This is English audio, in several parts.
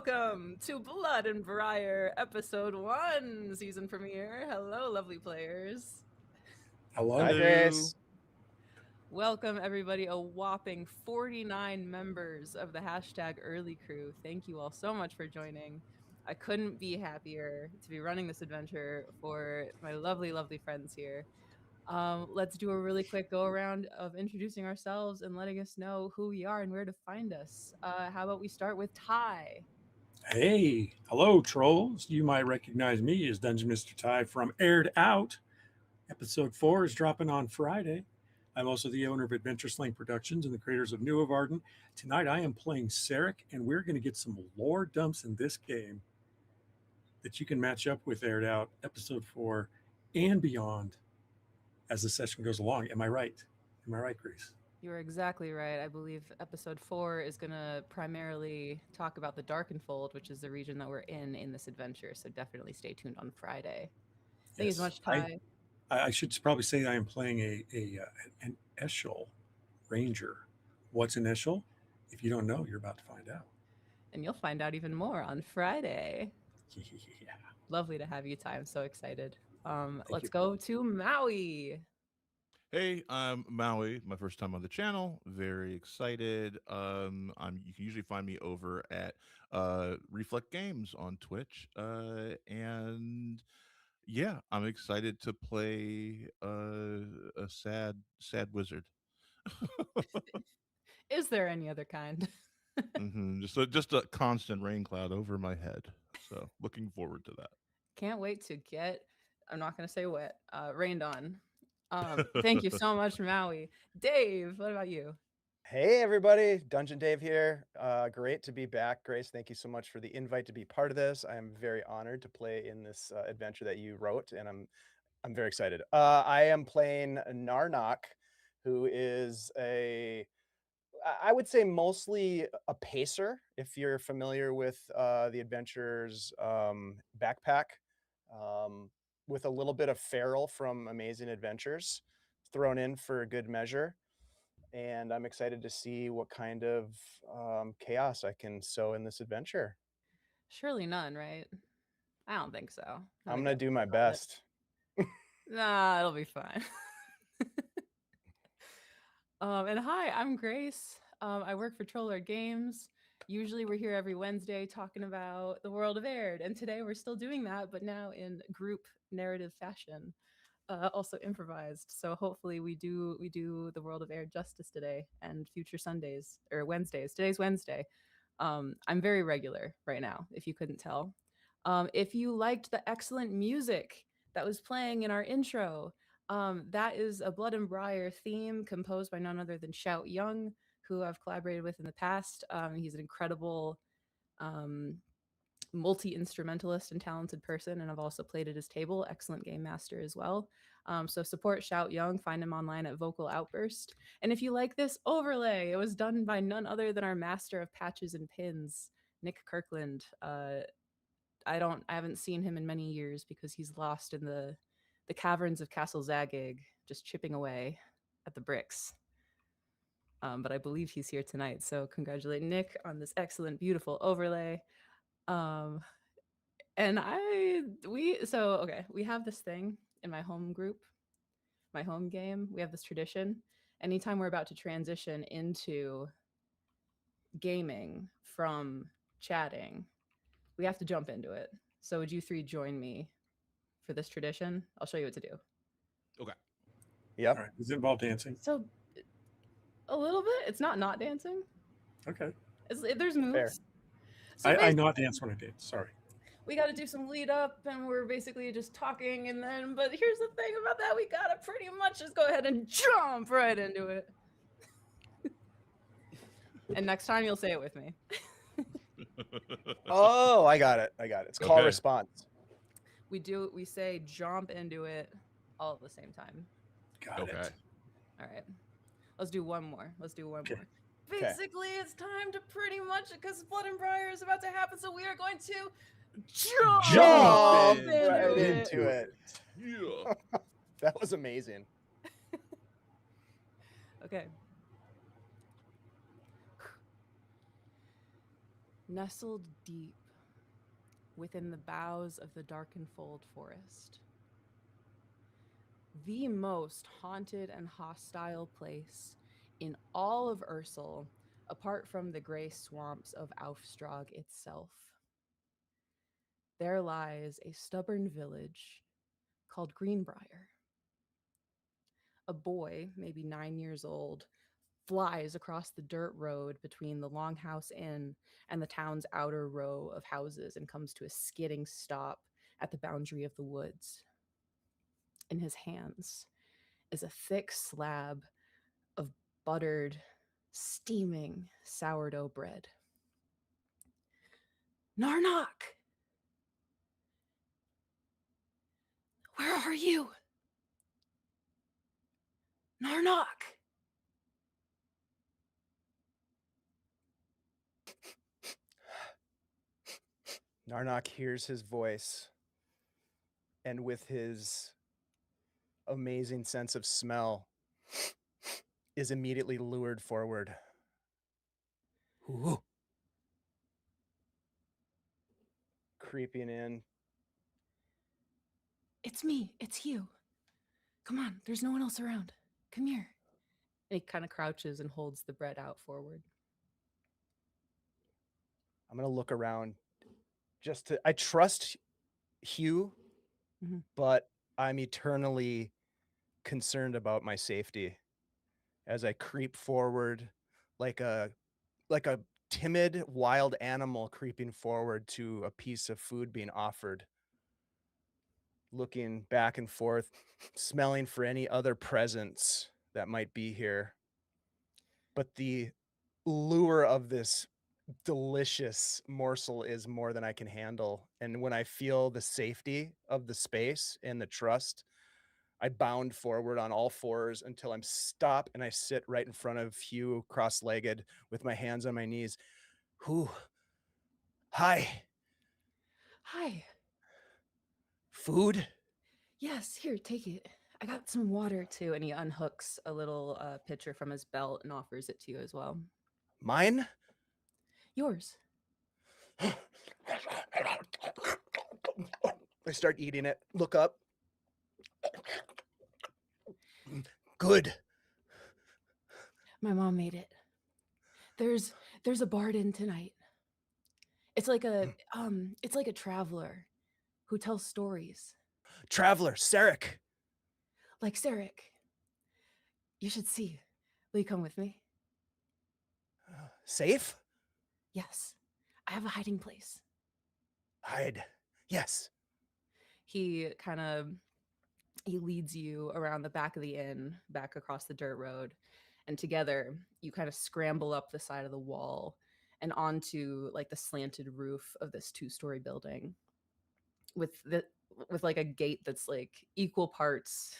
Welcome to Blood and Briar, Episode 1, season premiere. Hello, lovely players. Hello. Hi, Grace. Welcome, everybody. A whopping 49 members of the hashtag Early Crew. Thank you all so much for joining. I couldn't be happier to be running this adventure for my lovely, lovely friends here. Let's do a really quick go around of introducing ourselves and letting us know who we are and where to find us. How about we start with Ty? Hey, hello, trolls. You might recognize me as Dungeon Mr. Ty from Aired Out. Episode 4 is dropping on Friday. I'm also the owner of Adventure Sling Productions and the creators of New of Arden. Tonight I am playing Sarek, and we're going to get some lore dumps in this game that you can match up with Aired Out, Episode 4, and beyond as the session goes along. Am I right? Am I right, Grace? You're exactly right. I believe episode 4 is going to primarily talk about the Darkenfold, which is the region that we're in this adventure. So definitely stay tuned on Friday. Thank you so much, Ty. I should probably say I am playing an Eshel Ranger. What's an Eshel? If you don't know, you're about to find out. And you'll find out even more on Friday. Yeah. Lovely to have you, Ty. I'm so excited. Let's you. go to Maui. Hey, I'm Maui. My first time on the channel. Very excited. You can usually find me over at Reflect Games on Twitch. And yeah, I'm excited to play a sad wizard. Is there any other kind? Just a constant rain cloud over my head. So looking forward to that. Can't wait to get, I'm not going to say wet, rained on. Thank you so much, Maui. Dave, what about you? Hey everybody, Dungeon Dave here. Great to be back. Grace, thank you so much for the invite to be part of this. I am very honored to play in this adventure that you wrote, and I'm very excited. I am playing Narnok, who is I would say mostly a pacer, if you're familiar with the adventure's backpack, with a little bit of feral from Amazing Adventures thrown in for a good measure. And I'm excited to see what kind of chaos I can sow in this adventure. Surely none, right? I don't think so. I'm going to do my best. Nah, it'll be fine. And hi, I'm Grace. I work for Troller Games. Usually we're here every Wednesday talking about the world of Aired, and today we're still doing that, but now in group narrative fashion, also improvised. So hopefully we do the world of Aired justice today and future Sundays or Wednesdays. Today's Wednesday. I'm very regular right now, if you couldn't tell. If you liked the excellent music that was playing in our intro, that is a Blood and Briar theme composed by none other than Shout Young, who I've collaborated with in the past. He's an incredible multi-instrumentalist and talented person, and I've also played at his table. Excellent game master as well. So support Shout Young. Find him online at Vocal Outburst. And if you like this overlay, it was done by none other than our master of patches and pins, Nick Kirkland. I haven't seen him in many years because he's lost in the caverns of Castle Zagig, just chipping away at the bricks. But I believe he's here tonight. So congratulate Nick on this excellent, beautiful overlay. And we have this thing in my home group, my home game. We have this tradition. Anytime we're about to transition into gaming from chatting, we have to jump into it. So would you three join me for this tradition? I'll show you what to do. Okay. Yep. All right. Does it involve dancing? So a little bit. It's not dancing. Okay. There's moves. Fair. So I not dance when I dance. Sorry. We got to do some lead up, and we're basically just talking, and then. But here's the thing about that: we gotta pretty much just go ahead and jump right into it. And next time you'll say it with me. Oh, I got it. It's call Okay. response. We say jump into it all at the same time. Got Okay. it. All right. Let's do one more. Okay. Basically, it's time to pretty much, because Blood and Briar is about to happen, so we are going to Jump into right it. into it. Yeah. That was amazing. Okay. Nestled deep within the boughs of the Darkenfold forest. The most haunted and hostile place in all of Ursel, apart from the gray swamps of Aufstrag itself. There lies a stubborn village called Greenbriar. A boy, maybe 9 years old, flies across the dirt road between the Longhouse Inn and the town's outer row of houses and comes to a skidding stop at the boundary of the woods. In his hands is a thick slab of buttered, steaming sourdough bread. Narnak! Where are you? Narnak! Narnak hears his voice, and with his amazing sense of smell, is immediately lured forward. Ooh. Creeping in. It's me. It's you. Come on. There's no one else around. Come here. And he kind of crouches and holds the bread out forward. I'm going to look around I trust Hugh, but I'm eternally concerned about my safety as I creep forward like a timid wild animal creeping forward to a piece of food being offered, looking back and forth, smelling for any other presence that might be here. But the lure of this delicious morsel is more than I can handle. And when I feel the safety of the space and the trust, I bound forward on all fours until I'm stopped and I sit right in front of Hugh, cross-legged, with my hands on my knees. Whew. Hi. Hi. Food? Yes, here, take it. I got some water too. And he unhooks a little pitcher from his belt and offers it to you as well. Mine? Yours. I start eating it. Look up. Good. My mom made it. There's a bard in tonight. It's like a traveler who tells stories. Traveler, Sarek. Like Sarek. You should see. Will you come with me? Safe? Yes. I have a hiding place. Hide. Yes. He leads you around the back of the inn, back across the dirt road, and together you kind of scramble up the side of the wall and onto like the slanted roof of this 2-story building with like a gate that's like equal parts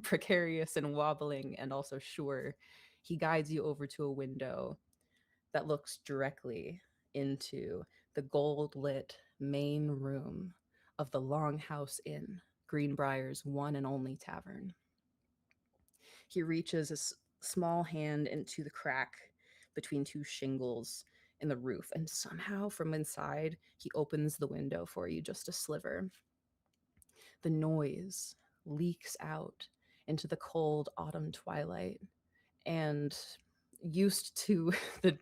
precarious and wobbling and also sure. He guides you over to a window that looks directly into the gold lit main room of the Longhouse Inn, Greenbriar's one and only tavern. He reaches a small hand into the crack between 2 shingles in the roof, and somehow from inside, he opens the window for you just a sliver. The noise leaks out into the cold autumn twilight, and used to the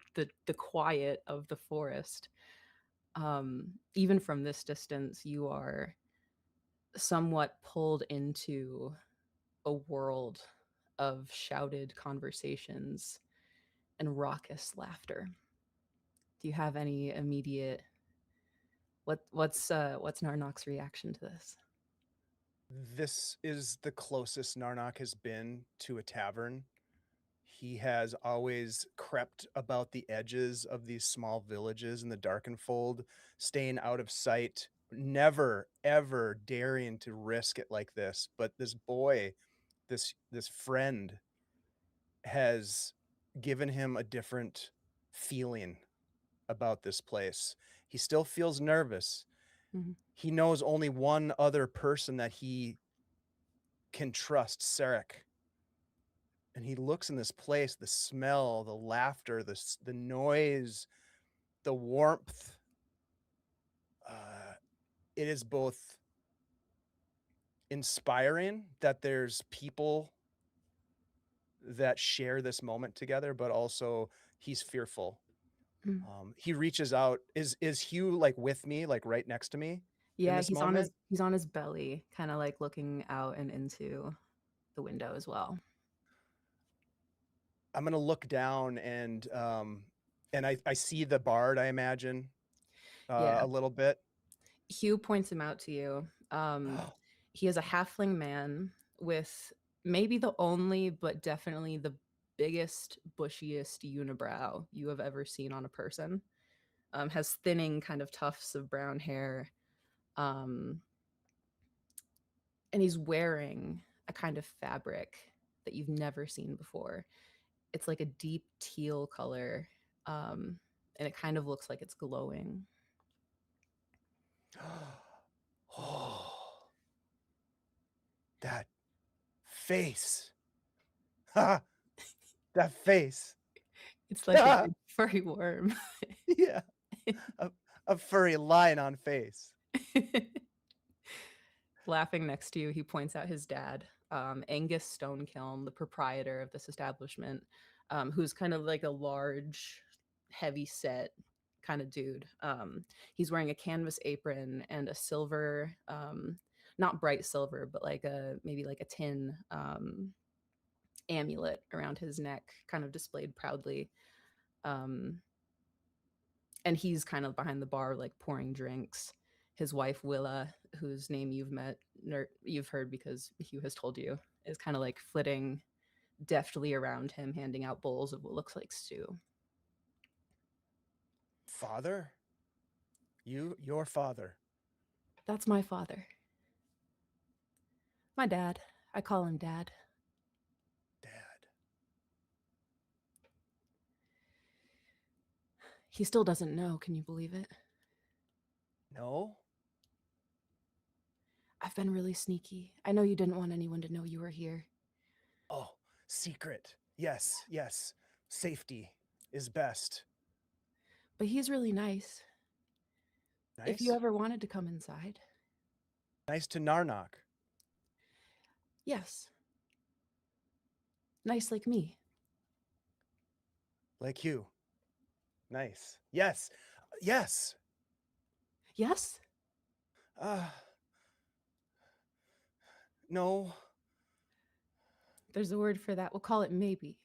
quiet of the forest, even from this distance, you are somewhat pulled into a world of shouted conversations and raucous laughter. Do you have any immediate what's Narnok's reaction to this? This is the closest Narnak has been to a tavern. He has always crept about the edges of these small villages in the Darkenfold, staying out of sight, never, ever daring to risk it like this. But this boy, this friend, has given him a different feeling about this place. He still feels nervous. Mhm. He knows only one other person that he can trust, Sarek. And he looks in this place, the smell, the laughter, the noise, the warmth. it is both inspiring that there's people that share this moment together, but also he's fearful. Mm. He reaches out. Is Hugh like with me, like right next to me in Yeah, this moment? he's on his belly, kind of like looking out and into the window as well. I'm gonna look down and I see the bard, I imagine, Yeah. a little bit. Hugh points him out to you. He is a halfling man with maybe the only, but definitely the biggest, bushiest unibrow you have ever seen on a person. Has thinning kind of tufts of brown hair. Um, and he's wearing a kind of fabric that you've never seen before. It's like a deep teal color, and it kind of looks like it's glowing. Oh, that face. Ha! That face. It's like a big furry worm. Yeah. A furry lion-on face. Laughing next to you, he points out his dad, Angus Stonekiln, the proprietor of this establishment, who's kind of like a large, heavy set kind of dude. He's wearing a canvas apron and a silver, not bright silver, but like a maybe like a tin amulet around his neck, kind of displayed proudly. And he's kind of behind the bar, like pouring drinks. His wife Willa, whose name you've heard because Hugh has told you, is kind of like flitting deftly around him, handing out bowls of what looks like stew. Father? Your father. That's my father. My dad. I call him Dad. Dad. He still doesn't know. Can you believe it? No? I've been really sneaky. I know you didn't want anyone to know you were here. Oh, secret. Yes, yes. Safety is best. But he's really nice. Nice? If you ever wanted to come inside. Nice to Narnock. Yes. Nice like me. Like you. Nice. Yes. Yes. Yes? No. There's a word for that. We'll call it maybe.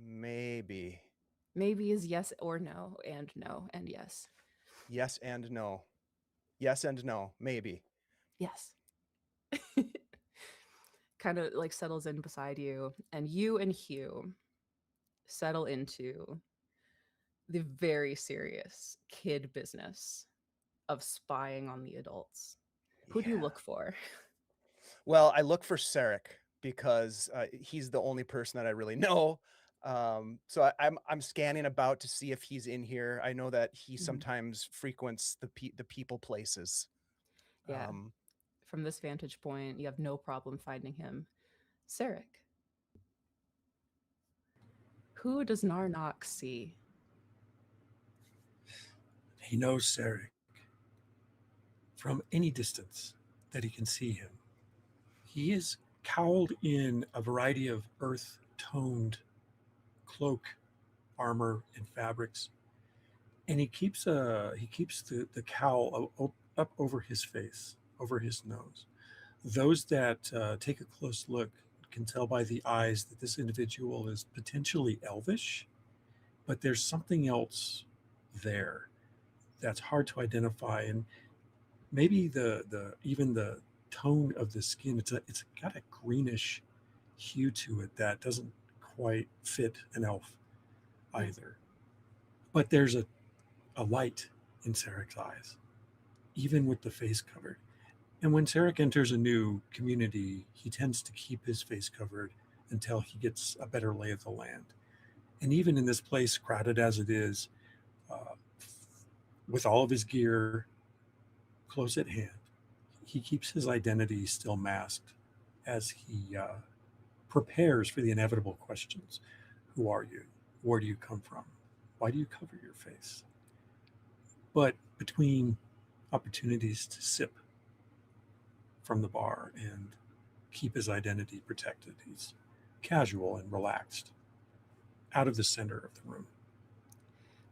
Maybe. Maybe is yes or no and yes. Yes and no. Yes and no. Maybe. Yes. Kind of like settles in beside you, and you and Hugh settle into the very serious kid business of spying on the adults. Who do you Yeah. look for? Well, I look for Sarek because he's the only person that I really know. So I'm scanning about to see if he's in here. I know that he Mhm. sometimes frequents the people places. Yeah. From this vantage point, you have no problem finding him. Sarek. Who does Narnock see? He knows Sarek from any distance that he can see him. He is cowled in a variety of earth-toned cloak, armor, and fabrics, and he keeps the cowl up over his face, over his nose. Those that take a close look can tell by the eyes that this individual is potentially elvish, but there's something else there that's hard to identify, and maybe the even the tone of the skin, it's got a greenish hue to it that doesn't quite fit an elf either. But there's a light in Sarek's eyes, even with the face covered. And when Sarek enters a new community, he tends to keep his face covered until he gets a better lay of the land. And even in this place, crowded as it is, uh, with all of his gear close at hand, he keeps his identity still masked as he prepares for the inevitable questions. Who are you? Where do you come from? Why do you cover your face? But between opportunities to sip from the bar and keep his identity protected. He's casual and relaxed, out of the center of the room.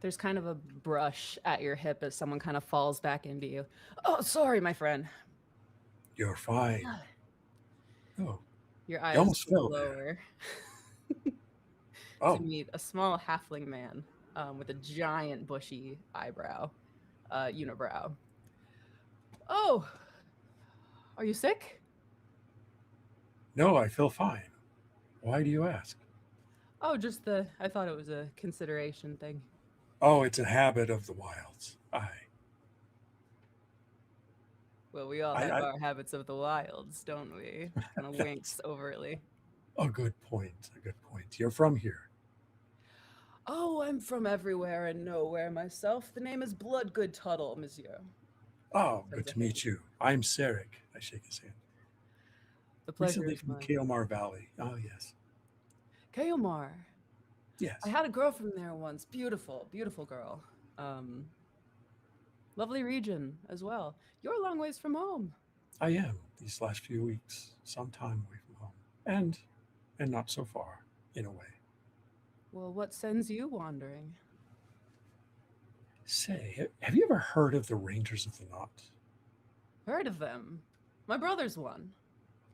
There's kind of a brush at your hip as someone kind of falls back into you. Oh, sorry, my friend. You're fine. Oh, Your you eyes almost fell there. lower to Oh, meet a small halfling man with a giant bushy eyebrow, unibrow. Oh, are you sick? no, I feel fine. Why do you ask? Oh, I thought it was a consideration thing. Oh, it's a habit of the wilds. Well, we all have I, our habits of the wilds, don't we? Kind of winks overtly. a good point. A good point. You're from here. Oh, I'm from everywhere and nowhere myself. The name is Bloodgood Tuttle, monsieur. Oh, Says good a to meet halfling. you. I'm Sarek. I shake his hand. The pleasure Recently is from mine. Kaomar Valley. Oh, yes. Kaomar. I Yes, had a girl from there once. Beautiful, beautiful girl. Um, Lovely region as well. You're a long ways from home. I am these last few weeks, some time away from home. And not so far, in a way. Well, what sends you wandering? Say, have you ever heard of the Rangers of the Knot? Heard of them? My brother's one.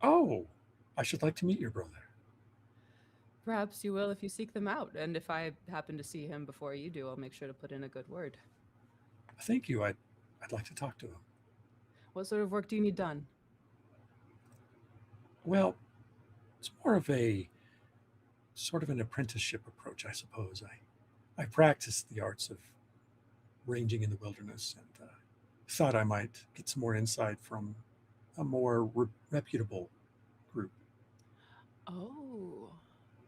Oh, I should like to meet your brother. Perhaps you will if you seek them out, and if I happen to see him before you do, I'll make sure to put in a good word. Thank you. I'd like to talk to him. What sort of work do you need done? Well, it's more of a sort of an apprenticeship approach, I suppose. I practiced the arts of ranging in the wilderness and thought I might get some more insight from a more reputable group. Oh,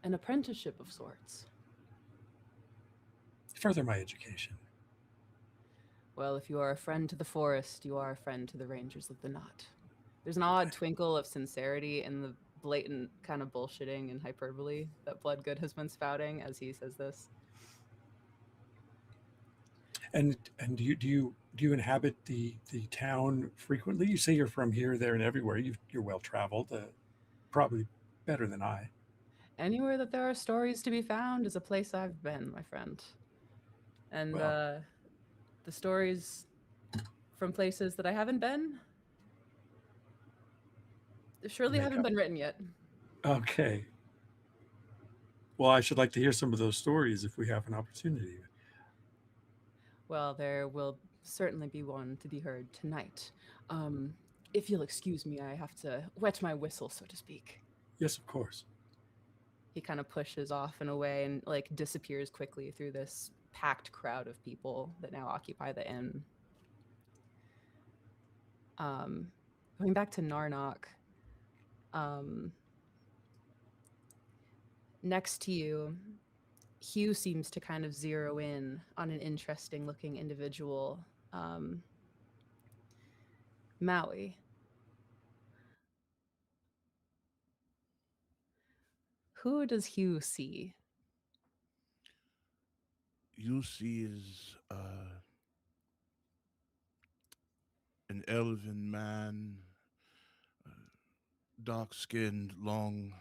an apprenticeship of sorts. Further my education. Well, if you are a friend to the forest, you are a friend to the Rangers of the Knot. There's an odd twinkle of sincerity in the blatant kind of bullshitting and hyperbole that Bloodgood has been spouting as he says this. And do you inhabit the town frequently? You say you're from here, there, and everywhere. You're well traveled, probably better than I. Anywhere that there are stories to be found is a place I've been, my friend. And Well, the stories from places that I haven't been surely make haven't up. been written yet. Okay. Well, I should like to hear some of those stories if we have an opportunity. Well, there will certainly be one to be heard tonight. Um, if you'll excuse me, I have to wet my whistle, so to speak. Yes, of course. He kind of pushes off and away and like disappears quickly through this packed crowd of people that now occupy the inn. Going back to Narnock, um, next to you, Hugh seems to kind of zero in on an interesting looking individual. Maui. Who does Hugh see? You see is an elven man, dark skinned, long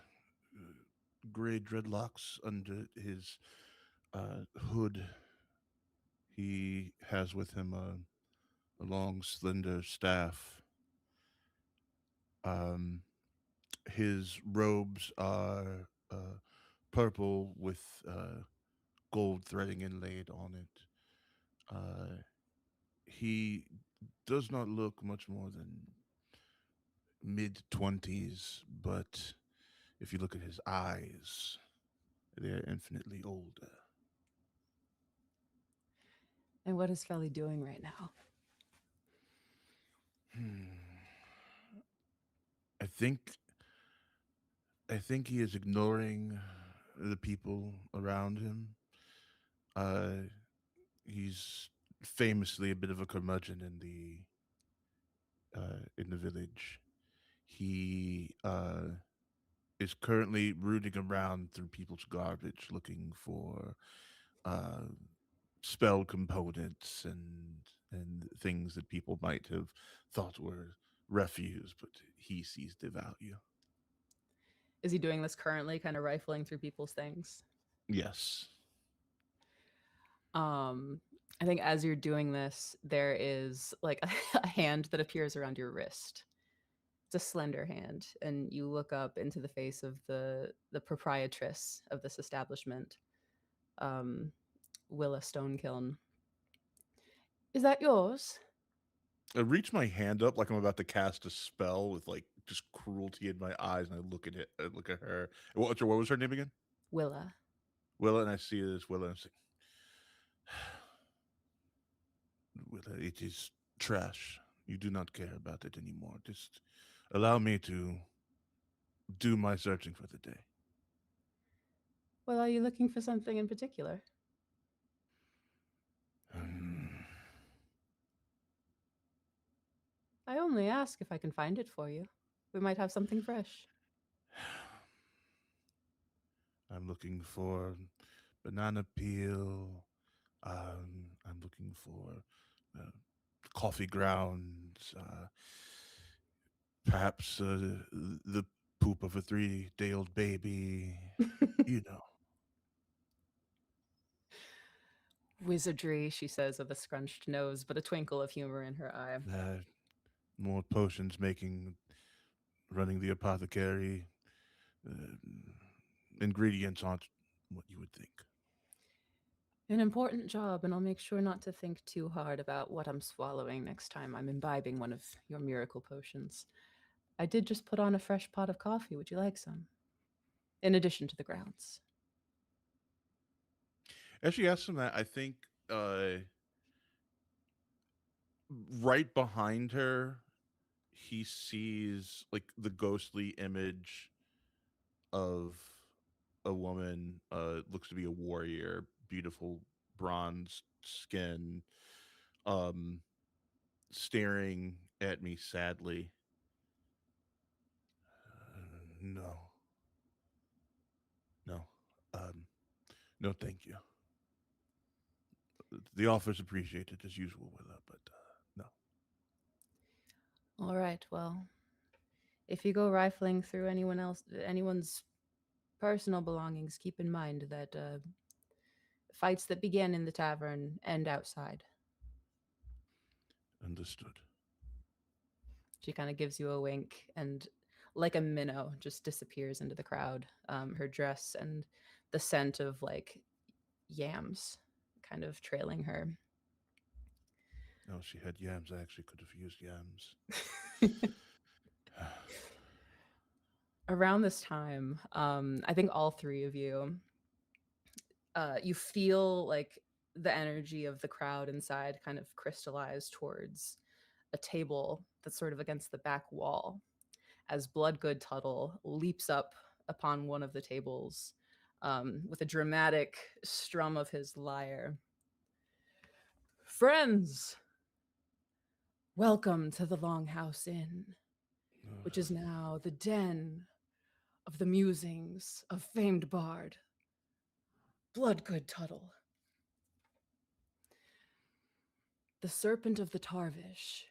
gray dreadlocks under his hood. He has with him a long, slender staff. Um, his robes are purple with gold threading inlaid on it. He does not look much more than mid-20s, but if you look at his eyes, they're infinitely older. And what is Felly doing right now? Hmm. I think I think he is ignoring the people around him. Uh, he's famously a bit of a curmudgeon in the village. He is currently rooting around through people's garbage looking for uh, spell components and and things that people might have thought were refuse, but he sees the value. Is he doing this currently, kind of rifling through people's things? Yes. Um, I think as you're doing this, there is like a hand that appears around your wrist. It's a slender hand, and you look up into the face of the proprietress of this establishment, um, Willa Stonekiln. Is that yours? I reach my hand up like I'm about to cast a spell with like just cruelty in my eyes, and I look at it. I look at her. What was her name again? Willa. Willa, and I see this Willa, and I'm saying, Willa, it is trash. You do not care about it anymore. Just allow me to do my searching for the day. Well, are you looking for something in particular? Hmm. I only ask if I can find it for you. We might have something fresh. I'm looking for banana peel. I'm looking for uh, coffee grounds. Perhaps the poop of a 3-day-old baby. You know. Wizardry, she says with a scrunched nose, but a twinkle of humor in her eye. More potions making, running the apothecary. Uh, Ingredients aren't what you would think. An important job, and I'll make sure not to think too hard about what I'm swallowing next time I'm imbibing one of your miracle potions. I did just put on a fresh pot of coffee. Would you like some? In addition to the grounds. As she asks him that, I think right behind her, he sees like the ghostly image of a woman. Looks to be a warrior, beautiful bronze skin, um, staring at me sadly. No, no, um, no, thank you. The offer's appreciated as usual, Willa, but no. All right, well, if you go rifling through anyone's personal belongings, keep in mind that fights that begin in the tavern end outside. Understood. She kind of gives you a wink and, like a minnow, just disappears into the crowd. Her dress and the scent of like yams kind of trailing her. No, she had yams. I actually could have used yams. Around this time, I think all three of you, you feel like the energy of the crowd inside kind of crystallize towards a table that's sort of against the back wall as Bloodgood Tuttle leaps up upon one of the tables with a dramatic strum of his lyre. Friends, welcome to the Longhouse Inn, which is now the den of the musings of famed bard Bloodgood Tuttle. The Serpent of the Tarvish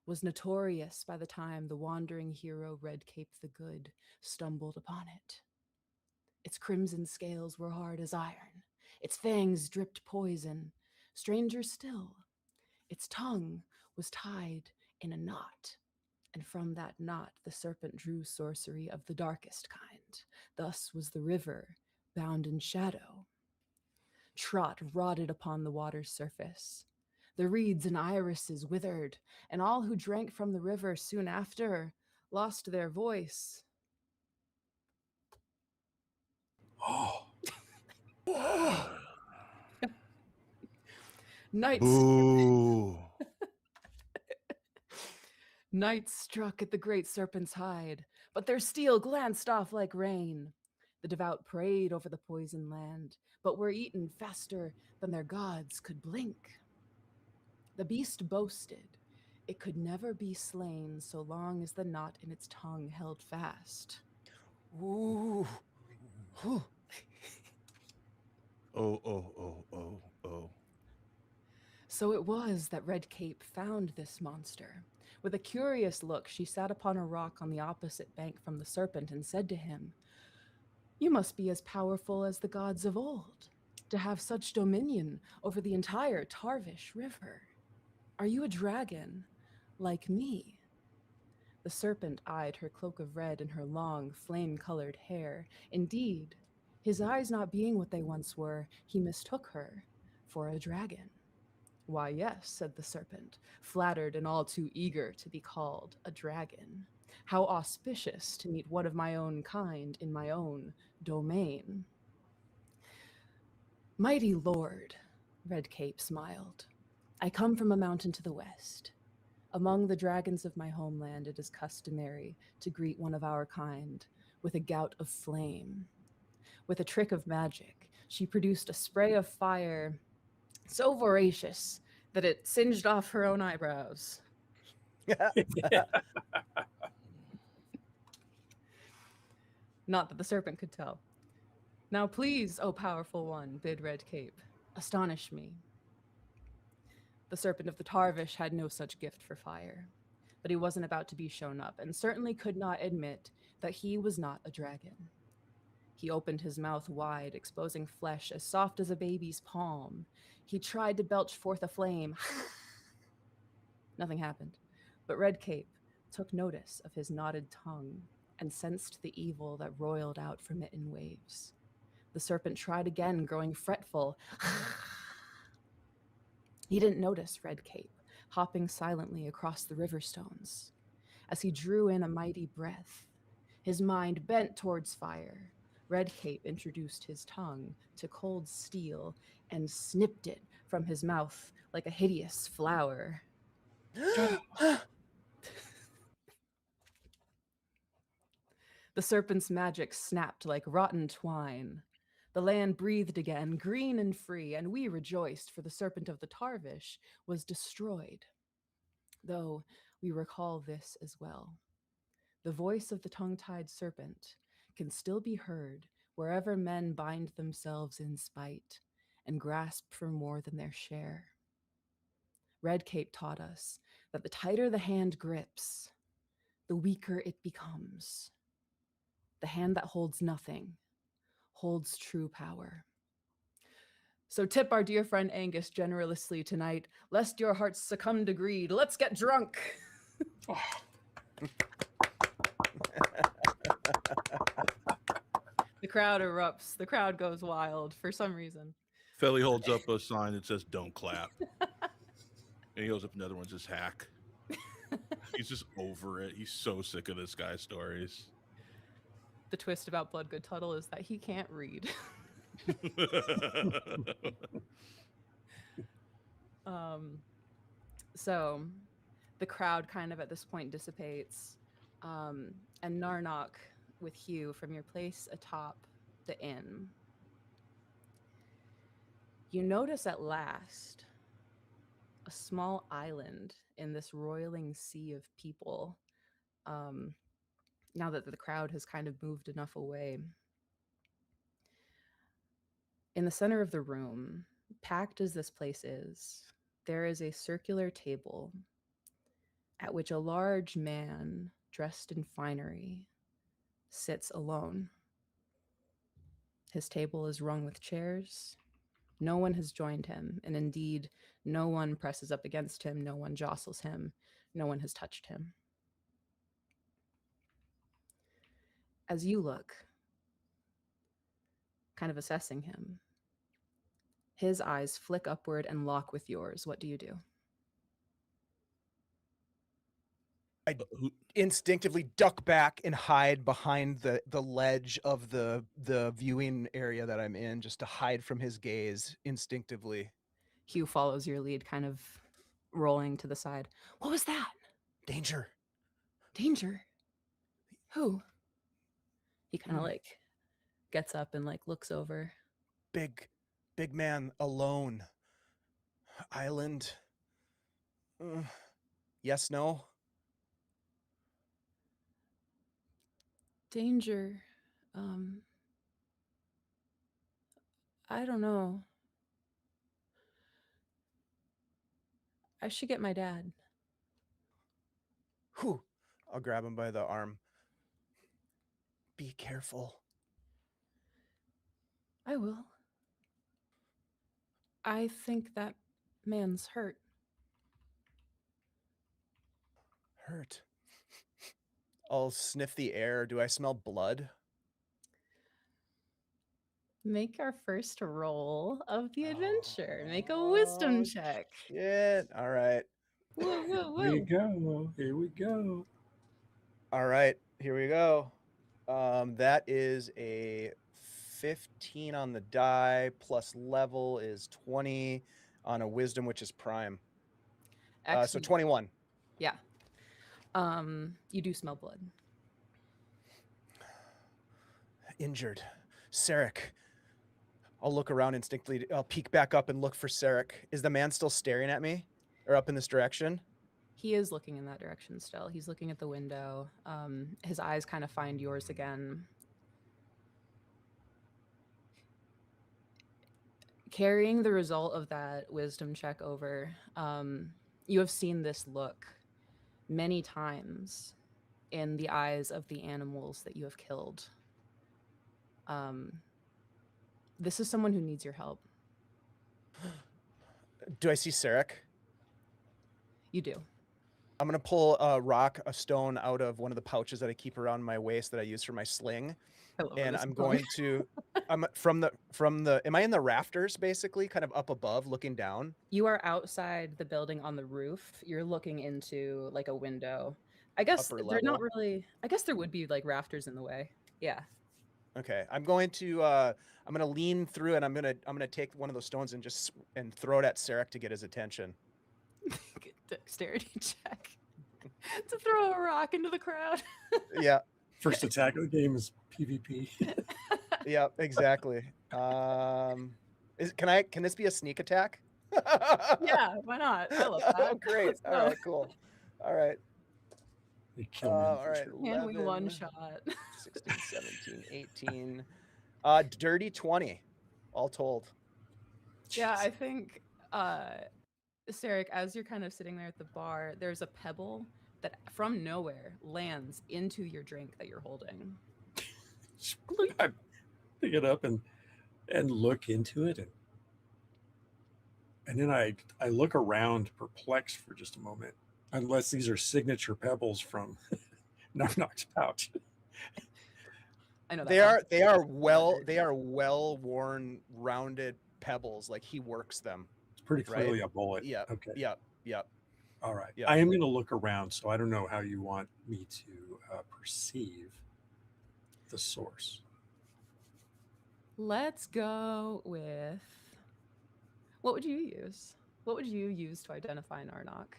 was notorious by the time the wandering hero Redcape the Good stumbled upon it. Its crimson scales were hard as iron, its fangs dripped poison. Stranger still, its tongue was tied in a knot, and from that knot the serpent drew sorcery of the darkest kind. Thus was the river bound in shadow. Trot rotted upon the water's surface. The reeds and irises withered, and all who drank from the river soon after lost their voice. Oh, Nights Boo! Night struck at the great serpent's hide, but their steel glanced off like rain. The devout prayed over the poisoned land, but were eaten faster than their gods could blink. The beast boasted it could never be slain so long as the knot in its tongue held fast. Ooh. Oh, oh, oh, oh, oh. So it was that Red Cape found this monster. With a curious look, she sat upon a rock on the opposite bank from the serpent and said to him, "You must be as powerful as the gods of old, to have such dominion over the entire Tarvish River. Are you a dragon, like me?" The serpent eyed her cloak of red and her long, flame-colored hair. Indeed, his eyes not being what they once were, he mistook her for a dragon. "Why, yes," said the serpent, flattered and all too eager to be called a dragon. "How auspicious to meet one of my own kind in my own domain." "Mighty lord," Red Cape smiled, "I come from a mountain to the west. Among the dragons of my homeland, it is customary to greet one of our kind with a gout of flame. With a trick of magic, she produced a spray of fire so voracious that it singed off her own eyebrows. Not that the serpent could tell. "Now please, O powerful one," bid Red Cape, "astonish me." The serpent of the Tarvish had no such gift for fire, but he wasn't about to be shown up, and certainly could not admit that he was not a dragon. He opened his mouth wide, exposing flesh as soft as a baby's palm. He tried to belch forth a flame. Nothing happened, but Red Cape took notice of his knotted tongue and sensed the evil that roiled out from it in waves. The serpent tried again, growing fretful. He didn't notice Red Cape, hopping silently across the river stones. As he drew in a mighty breath, his mind bent towards fire, Red Cape introduced his tongue to cold steel and snipped it from his mouth like a hideous flower. The serpent's magic snapped like rotten twine. The land breathed again, green and free, and we rejoiced, for the serpent of the Tarvish was destroyed. Though we recall this as well. The voice of the tongue-tied serpent can still be heard wherever men bind themselves in spite and grasp for more than their share. Red Cape taught us that the tighter the hand grips, the weaker it becomes. The hand that holds nothing holds true power. So tip our dear friend Angus generously tonight, lest your hearts succumb to greed. Let's get drunk. The crowd erupts. The crowd goes wild for some reason. Felly holds up a sign that says "Don't clap," and he holds up another one that says "Hack." He's just over it. He's so sick of this guy's stories. The twist about Bloodgood Tuttle is that he can't read. So the crowd kind of at this point dissipates, and Narnock with Hugh from your place atop the inn. You notice at last a small island in this roiling sea of people. Now that the crowd has kind of moved enough away. In the center of the room, packed as this place is, there is a circular table at which a large man dressed in finery sits alone. His table is rung with chairs. No one has joined him, and indeed, no one presses up against him, no one jostles him, no one has touched him. As you look, kind of assessing him, his eyes flick upward and lock with yours. What do you do? I instinctively duck back and hide behind the ledge of the viewing area that I'm in, just to hide from his gaze instinctively. Hugh follows your lead, kind of rolling to the side. What was that? Danger. Danger? Who? He kind of like gets up and like looks over. Big man alone. Island. Yes, no? Danger. I don't know. I should get my dad. Whew. I'll grab him by the arm. Be careful. I will. I think that man's hurt. Hurt. I'll sniff the air. Do I smell blood? Make our first roll of the adventure. Make a wisdom check. Shit. All right. Woo, woo, Here we woo. go. Here we go. All right. Here we go. That is a 15 on the die, plus level is 20 on a wisdom, which is prime. So Excellent. 21. Yeah. You do smell blood. Injured. Sarek. I'll look around instinctively. I'll peek back up and look for Sarek. Is the man still staring at me? Or up in this direction? He is looking in that direction still. He's looking at the window. His eyes kind of find yours again. Carrying the result of that wisdom check over, you have seen this look many times in the eyes of the animals that you have killed. This is someone who needs your help. Do I see Sarek? You do. I'm going to pull a stone out of one of the pouches that I keep around my waist that I use for my sling. And I'm going to, am I in the rafters basically, kind of up above looking down? You are outside the building on the roof. You're looking into like a window. I guess Upper they're not level. really, I guess there would be like rafters in the way. Yeah. Okay. I'm going to lean through and I'm going to take one of those stones and throw it at Sarek to get his attention. Good dexterity check to throw a rock into the crowd. Yeah. First attack of the game is PvP. Yeah, exactly. Can this be a sneak attack? Yeah, why not? I love that. Oh, great. Let's All go. right, cool. All right. They kill me in the All first right. round. And we 11, one shot. 16, 17, 18. Dirty 20, all told. Yeah, I think, Sarek, as you're kind of sitting there at the bar, there's a pebble that from nowhere lands into your drink that you're holding. I pick it up and look into it, and then I look around perplexed for just a moment, unless these are signature pebbles from Knock's pouch. I know that They are well worn, rounded pebbles. Like he works them. It's pretty Right? clearly a bullet. Yeah. Okay. Yep. All right. Yeah. I am going to look around, so I don't know how you want me to perceive the source. Let's go with, what would you use? What would you use to identify Narnock?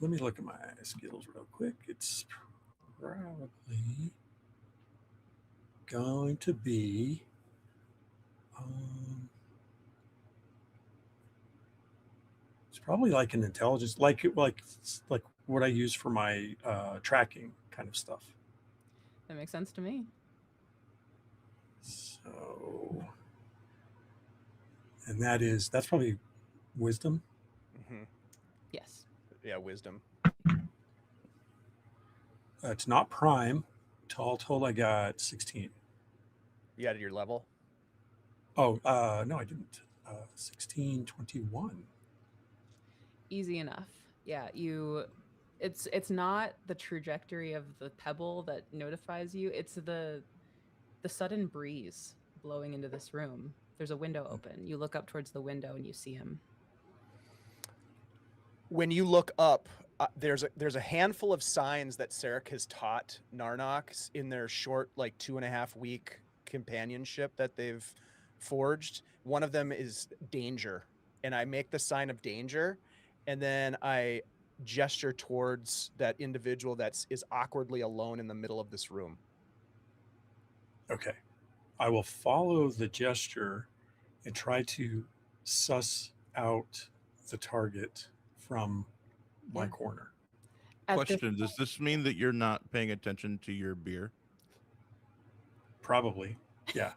Let me look at my skills real quick. It's probably going to be it's probably like an intelligence, like what I use for my tracking kind of stuff. That makes sense to me. So, and that's probably wisdom. Mm-hmm. Yes. Yeah, wisdom. It's not prime. All told, I got 16. You added your level. Oh, no, I didn't. 16, 21. Easy enough. Yeah, it's not the trajectory of the pebble that notifies you. It's the sudden breeze blowing into this room. There's a window open. You look up towards the window and you see him. When you look up, there's a handful of signs that Sarek has taught Narnox in their short, like 2.5 week companionship that they've forged. One of them is danger, and I make the sign of danger, and then I gesture towards that individual that is awkwardly alone in the middle of this room. Okay. I will follow the gesture and try to suss out the target from my corner. Question: does this mean that you're not paying attention to your beer? Probably. Yeah.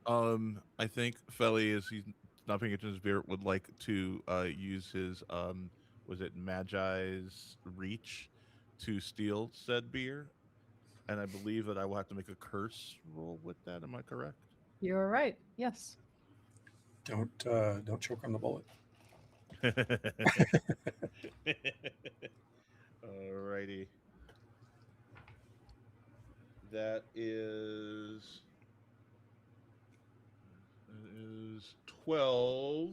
I think Felly, as he's not paying attention to his beer, would like to use his was it Magi's reach to steal said beer, and I believe that I will have to make a curse roll with that. Am I correct? You're right. Yes. Don't choke on the bullet. Alrighty. That is 12,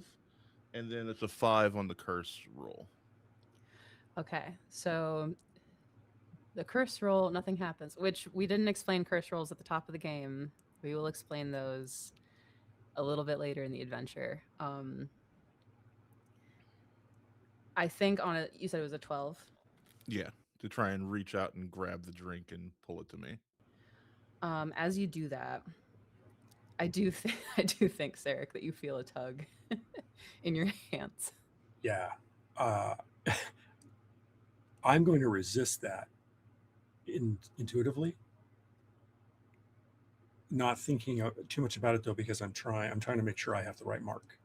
and then it's a 5 on the curse roll. Okay. So the curse roll, nothing happens, which we didn't explain curse rolls at the top of the game. We will explain those a little bit later in the adventure. I think on it, you said it was a 12. Yeah, to try and reach out and grab the drink and pull it to me. As you do that, I do think, Sarek, that you feel a tug in your hands. Yeah. Uh, I'm going to resist that intuitively, not thinking too much about it though, because I'm trying to make sure I have the right mark.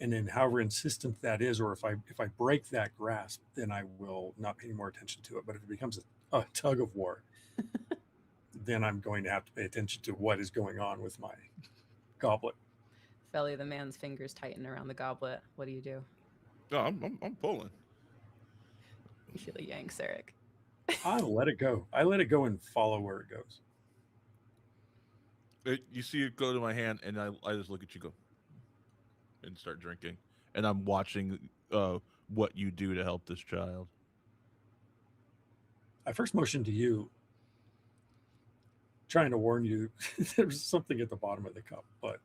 And then, however insistent that is, or if I break that grasp, then I will not pay any more attention to it. But if it becomes a tug of war, then I'm going to have to pay attention to what is going on with my goblet. Felly, the man's fingers tighten around the goblet. What do you do? No, I'm pulling. You feel a yank, Sarek. I let it go. I let it go and follow where it goes. You see it go to my hand, and I just look at you, go, and start drinking. And I'm watching what you do to help this child. I first motioned to you, trying to warn you there's something at the bottom of the cup, but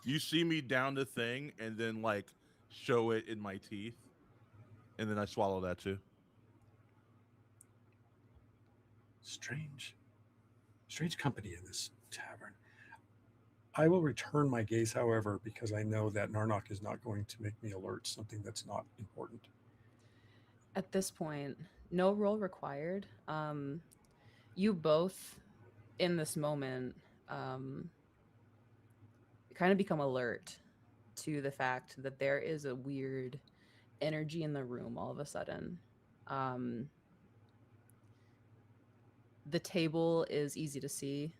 You see me down the thing, and then like show it in my teeth, and then I swallow that too. strange company in this tavern. I will return my gaze, however, because I know that Narnock is not going to make me alert something that's not important. At this point, no roll required. You both, in this moment, kind of become alert to the fact that there is a weird energy in the room all of a sudden. Um, the table is easy to see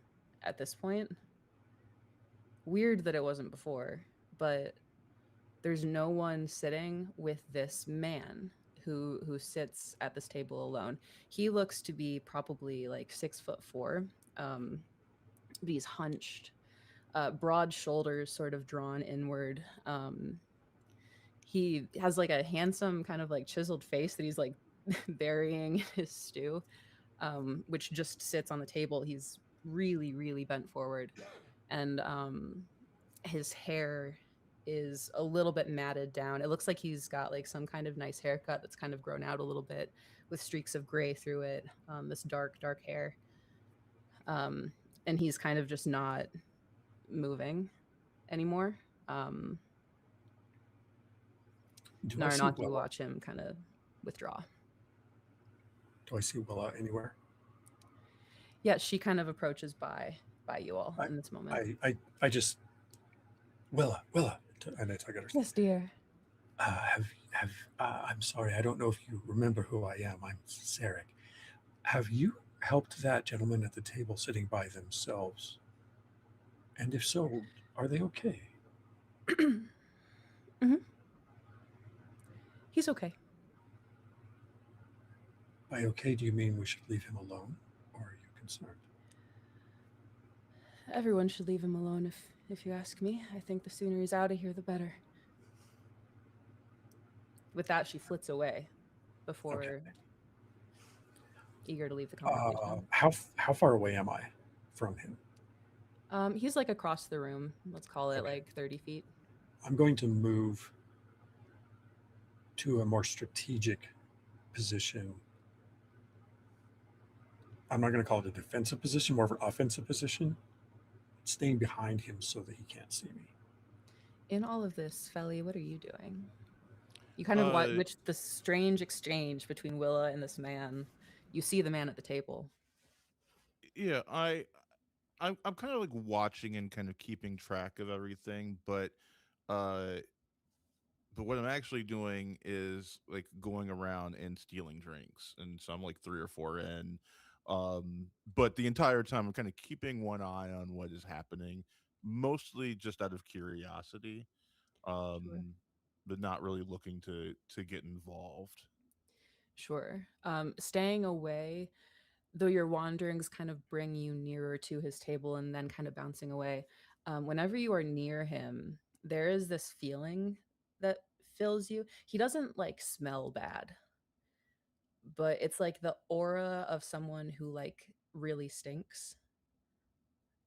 at this point. Weird that it wasn't before, but there's no one sitting with this man who sits at this table alone. He looks to be probably like 6'4". But he's hunched, broad shoulders sort of drawn inward. He has like a handsome kind of like chiseled face that he's like burying his stew, which just sits on the table. He's really, really bent forward, and his hair is a little bit matted down. It looks like he's got like some kind of nice haircut that's kind of grown out a little bit with streaks of gray through it. This dark, dark hair. And he's kind of just not moving anymore. Do I see Naranaki, you Willa? watch him kind of withdraw. Do I see Willa anywhere? Yeah, she kind of approaches by you all I, in this moment. I just Willa, and I tug at her. Yes, dear. I'm sorry, I don't know if you remember who I am. I'm Sarek. Have you helped that gentleman at the table sitting by themselves? And if so, are they okay? Mm-hmm. He's okay. By okay, do you mean we should leave him alone? Or are you concerned? Everyone should leave him alone if you ask me. I think the sooner he's out of here, the better. With that, she flits away before Okay. eager to leave the conversation. How far away am I from him? He's like across the room. Let's call it Okay. like 30 feet. I'm going to move to a more strategic position. I'm not going to call it a defensive position, more of an offensive position, staying behind him so that he can't see me. In all of this, Felly, what are you doing? You kind of watch the strange exchange between Willa and this man. You see the man at the table. Yeah, I'm kind of like watching and kind of keeping track of everything, but but what I'm actually doing is like going around and stealing drinks, and so I'm like 3 or 4 in. But the entire time I'm kind of keeping one eye on what is happening, mostly just out of curiosity, Sure. um, but not really looking to get involved. Sure. Staying away, though your wanderings kind of bring you nearer to his table and then kind of bouncing away. Whenever you are near him, there is this feeling that fills you. He doesn't like smell bad, but it's like the aura of someone who like really stinks.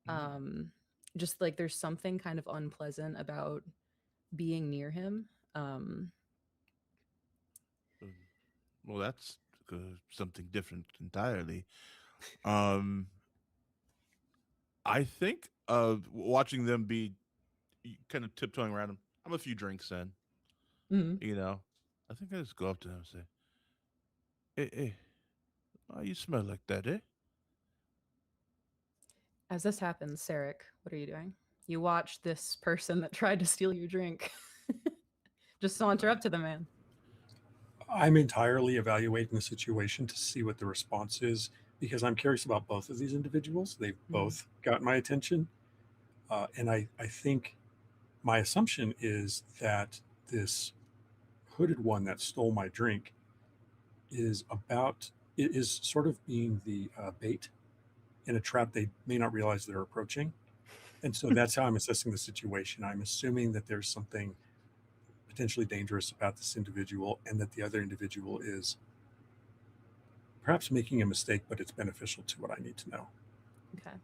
Mm. Um, just like there's something kind of unpleasant about being near him. Um, Uh, Well, that's something different entirely. Um, I think watching them be kind of tiptoeing around him. I'm a few drinks in, mhm. you know. I think I just go up to him and say, "Hey, hey, why you smell like that, eh?" As this happens, Sarek, what are you doing? You watch this person that tried to steal your drink just saunter up to the man. I'm entirely evaluating the situation to see what the response is because I'm curious about both of these individuals. They've Mhm. both got my attention. And I think my assumption is that this hooded one that stole my drink it is sort of being the bait in a trap they may not realize they're approaching. And so that's how I'm assessing the situation. I'm assuming that there's something potentially dangerous about this individual and that the other individual is perhaps making a mistake, but it's beneficial to what I need to know. Okay.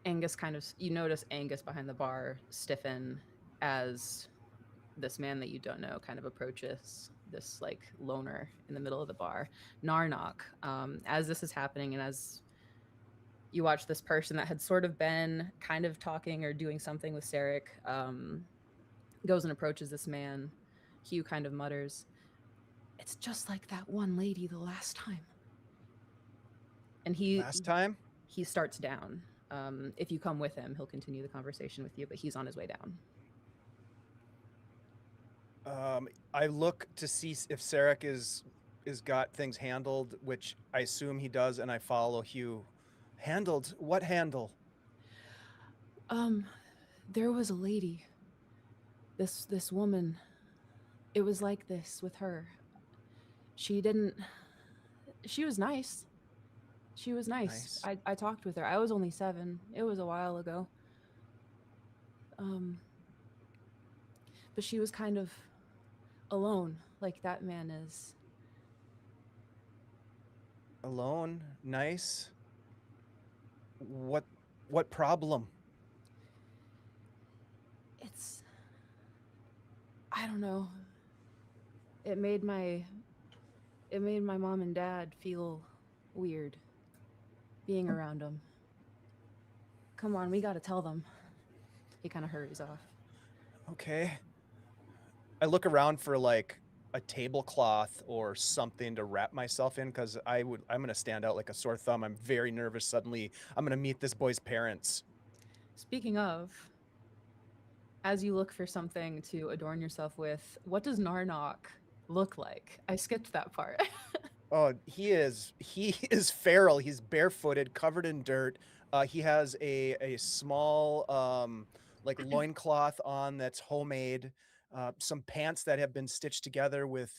Angus kind of, you notice Angus behind the bar stiffen as this man that you don't know kind of approaches this like loner in the middle of the bar. Narnock, as this is happening and as you watch this person that had sort of been kind of talking or doing something with Sarek, goes and approaches this man. Hugh kind of mutters, "It's just like that one lady the last time." And Last time, he starts down. If you come with him, he'll continue the conversation with you, but he's on his way down. I look to see if Sarek is got things handled, which I assume he does, and I follow Hugh. Handled? What handle? Um, there was a lady. This woman. It was like this with her. She didn't. She was nice. She was nice. Nice. I talked with her. I was only 7. It was a while ago. Um, but she was kind of alone, like that man is. Alone? Nice. What what problem? It's. I don't know. It made my. It made my mom and dad feel weird being around them. Come on, we gotta tell them. He kind of hurries off. Okay. I look around for like a tablecloth or something to wrap myself in because I'm gonna stand out like a sore thumb. I'm very nervous. Suddenly, I'm gonna meet this boy's parents. Speaking of, as you look for something to adorn yourself with, what does Narnock look like? I skipped that part. Oh, he is feral. He's barefooted, covered in dirt. He has a small like loincloth on that's homemade. Some pants that have been stitched together with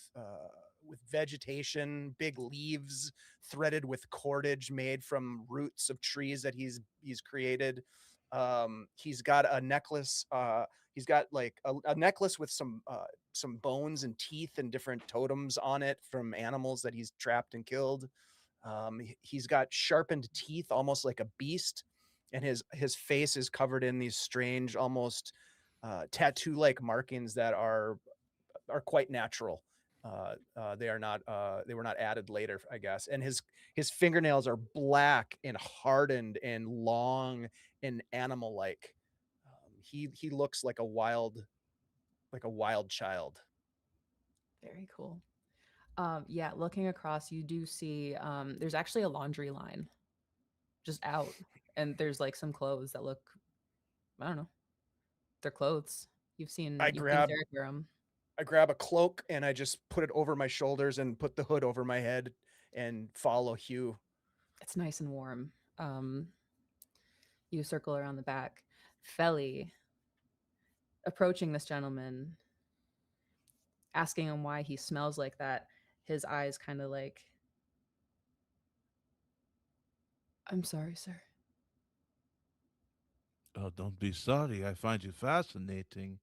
vegetation, big leaves threaded with cordage made from roots of trees that he's created. He's got a necklace. He's got like a necklace with some bones and teeth and different totems on it from animals that he's trapped and killed. He's got sharpened teeth, almost like a beast, and his face is covered in these strange, almost tattoo-like markings that are quite natural. They are not. They were not added later, I guess. And his fingernails are black and hardened and long and animal-like. He looks like a wild child. Very cool. Yeah, looking across, you do see there's actually a laundry line just out, and there's like some clothes that look, I don't know, they're clothes. I You've seen grab Derek wear them. I grab a cloak and I just put it over my shoulders and put the hood over my head and follow Hugh. It's nice and warm. You circle around the back. Felly, approaching this gentleman, asking him why he smells like that, his eyes kind of like, I'm sorry, sir. Oh, don't be sorry. I find you fascinating.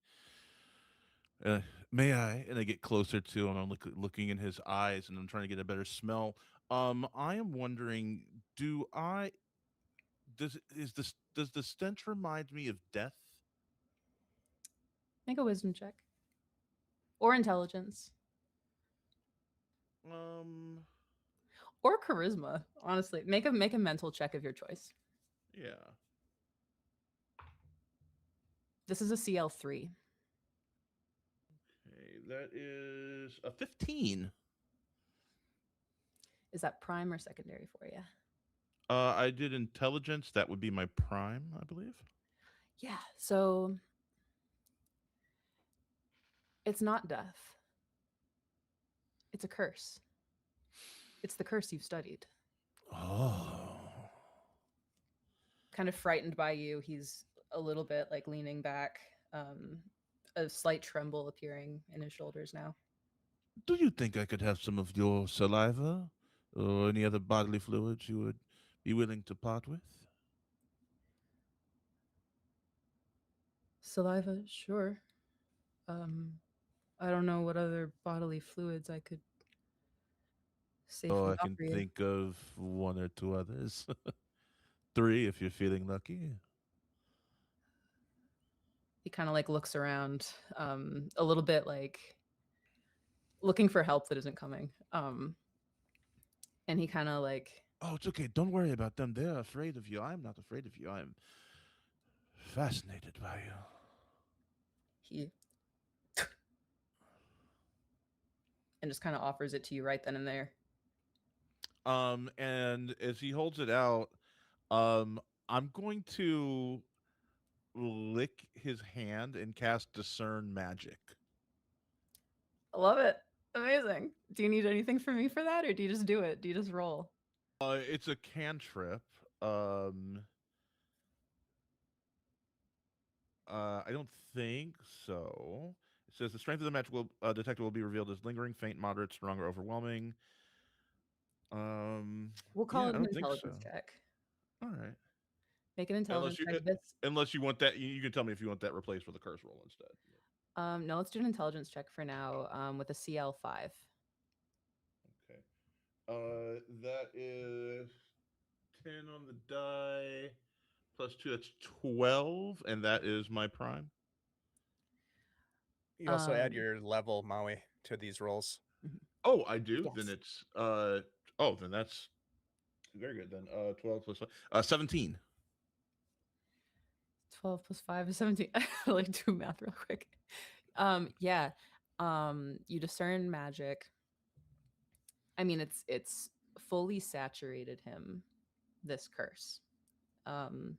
Uh, may I? And I get closer to him. I'm looking in his eyes, and I'm trying to get a better smell. I am wondering, do I does the stench remind me of death? Make a wisdom check or intelligence Um, or charisma. Honestly, make a mental check of your choice. yeah. This is a CL3. Okay, that is a 15. Is that prime or secondary for you? I did intelligence. That would be my prime, I believe. Yeah. So it's not death. It's a curse. It's the curse you've studied. Oh. Kind of frightened by you, he's a little bit like leaning back, a slight tremble appearing in his shoulders now. Do you think I could have some of your saliva or any other bodily fluids you would be willing to part with? Saliva, sure. Um, I don't know what other bodily fluids I could Oh, safely I can offer you. think of one or two others. Three if you're feeling lucky. He kind of like looks around, a little bit like looking for help that isn't coming. And he kind of like Oh, it's okay. Don't worry about them. They're afraid of you. I'm not afraid of you. I'm fascinated by you. he and just kind of offers it to you right then and there. And as he holds it out, um, I'm going to lick his hand and cast discern magic. I love it. Amazing. Do you need anything from me for that, or do you just do it? Do you just roll? It's a cantrip. Um, I don't think so. It says the strength of the magical detector will be revealed as lingering, faint, moderate, strong, or overwhelming. We'll call Yeah, it I an don't think so. intelligence check. All right. Make an Unless intelligence you check. This. unless you want that, you can tell me if you want that replaced with a curse roll instead. No, let's do an intelligence check for now. With a CL5. Okay. That is 10 on the die plus 2. That's 12, and that is my prime. You also add Um, your level, Maui, to these rolls. mhm. Oh, I do. Then Yes. it's then that's very good. Then 12 plus 5, 17. 12 plus 5 is 17. I like do math real quick. Yeah. You discern magic. I mean, it's fully saturated him, this curse. Um,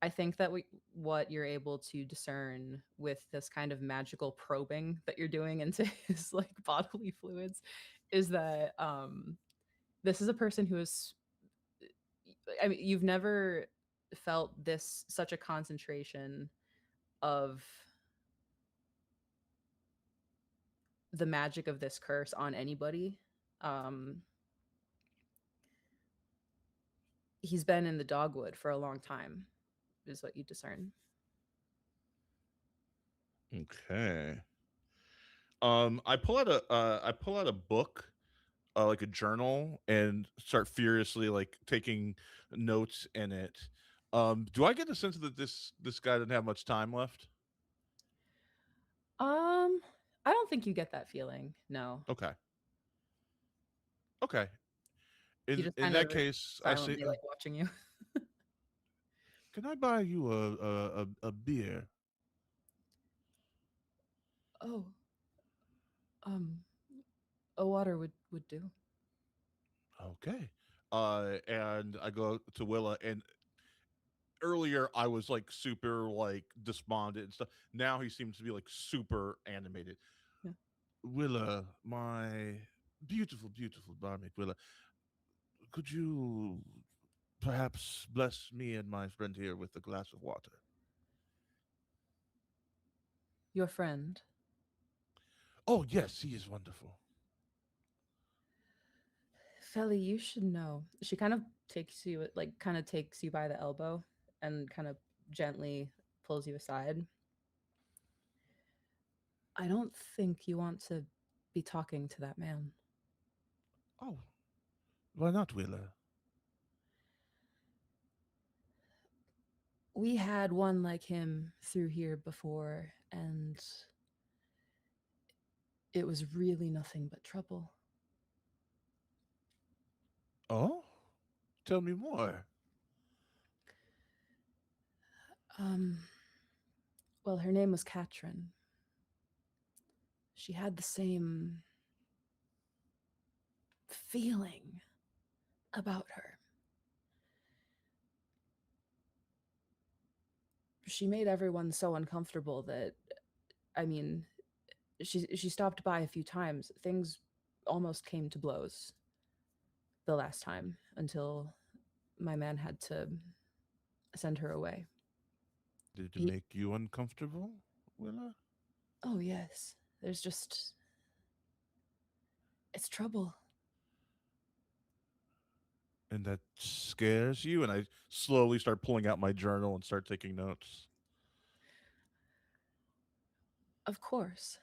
I think that what you're able to discern with this kind of magical probing that you're doing into his like bodily fluids is that this is a person who is, I mean, you've never felt this such a concentration of the magic of this curse on anybody. Um, he's been in the dogwood for a long time, is what you discern. Okay. I pull out a book, like a journal, and start furiously like taking notes in it. Do I get the sense that this guy didn't have much time left? Um, I don't think you get that feeling. No, Okay. Okay. he In just kind of that is case, I say, silently like watching you. "Can I buy you a beer?" Oh, um, a water would do. Okay. And I go to Willa, and earlier I was like super like despondent and stuff. Now he seems to be like super animated. Yeah. Willa, my beautiful, beautiful barmaid Willa, could you perhaps bless me and my friend here with a glass of water? Your friend. Oh, yes, he is wonderful. Felly, you should know. She kind of takes you, like, kind of takes you by the elbow and kind of gently pulls you aside. I don't think you want to be talking to that man. Oh, why not, Willa? We had one like him through here before, and it was really nothing but trouble. Oh? Tell me more. Um, well, her name was Katrin. She had the same feeling about her. She made everyone so uncomfortable that, I mean, she stopped by a few times. Things almost came to blows the last time until my man had to send her away. Did it He, make you uncomfortable, Willa? oh yes, there's just, it's trouble. And that scares you? And I slowly start pulling out my journal and start taking notes. Of course.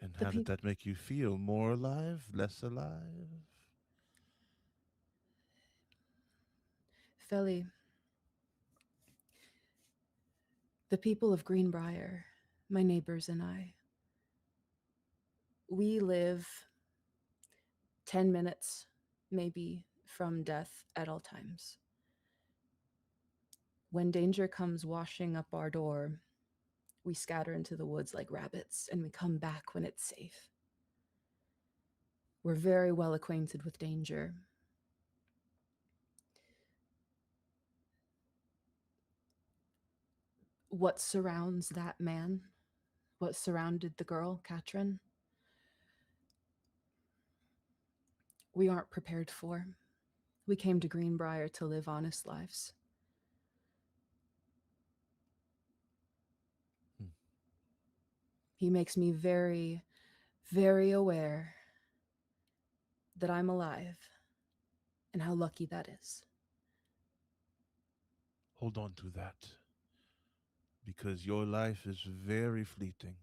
And The how did people, that make you feel? More alive? Less alive? Felly, the people of Greenbriar, my neighbors and I, we live 10 minutes, maybe, from death at all times. When danger comes washing up our door, we scatter into the woods like rabbits and we come back when it's safe. We're very well acquainted with danger. What surrounds that man, what surrounded the girl, Katrin, we aren't prepared for. We came to Greenbriar to live honest lives. Hmm. He makes me very, very aware that I'm alive and how lucky that is. Hold on to that. Because your life is very fleeting.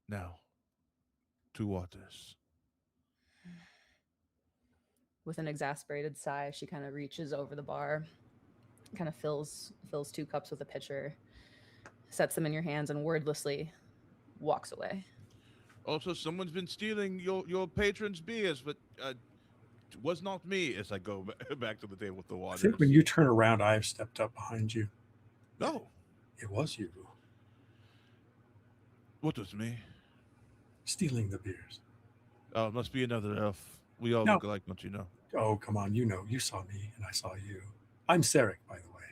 Now, to Waters. With an exasperated sigh, she kind of reaches over the bar, kind of fills 2 cups with a pitcher, sets them in your hands, and wordlessly walks away. Also, someone's been stealing your patron's beers, but it was not me as I go back to the table with the I think when Waters. you turn around, I have stepped up behind you. No, It was you what was me? stealing the beers. Oh, it must be another elf. We all No. look alike, don't you know? Oh, come on. You know, you saw me and I saw you. I'm Sarek, by the way.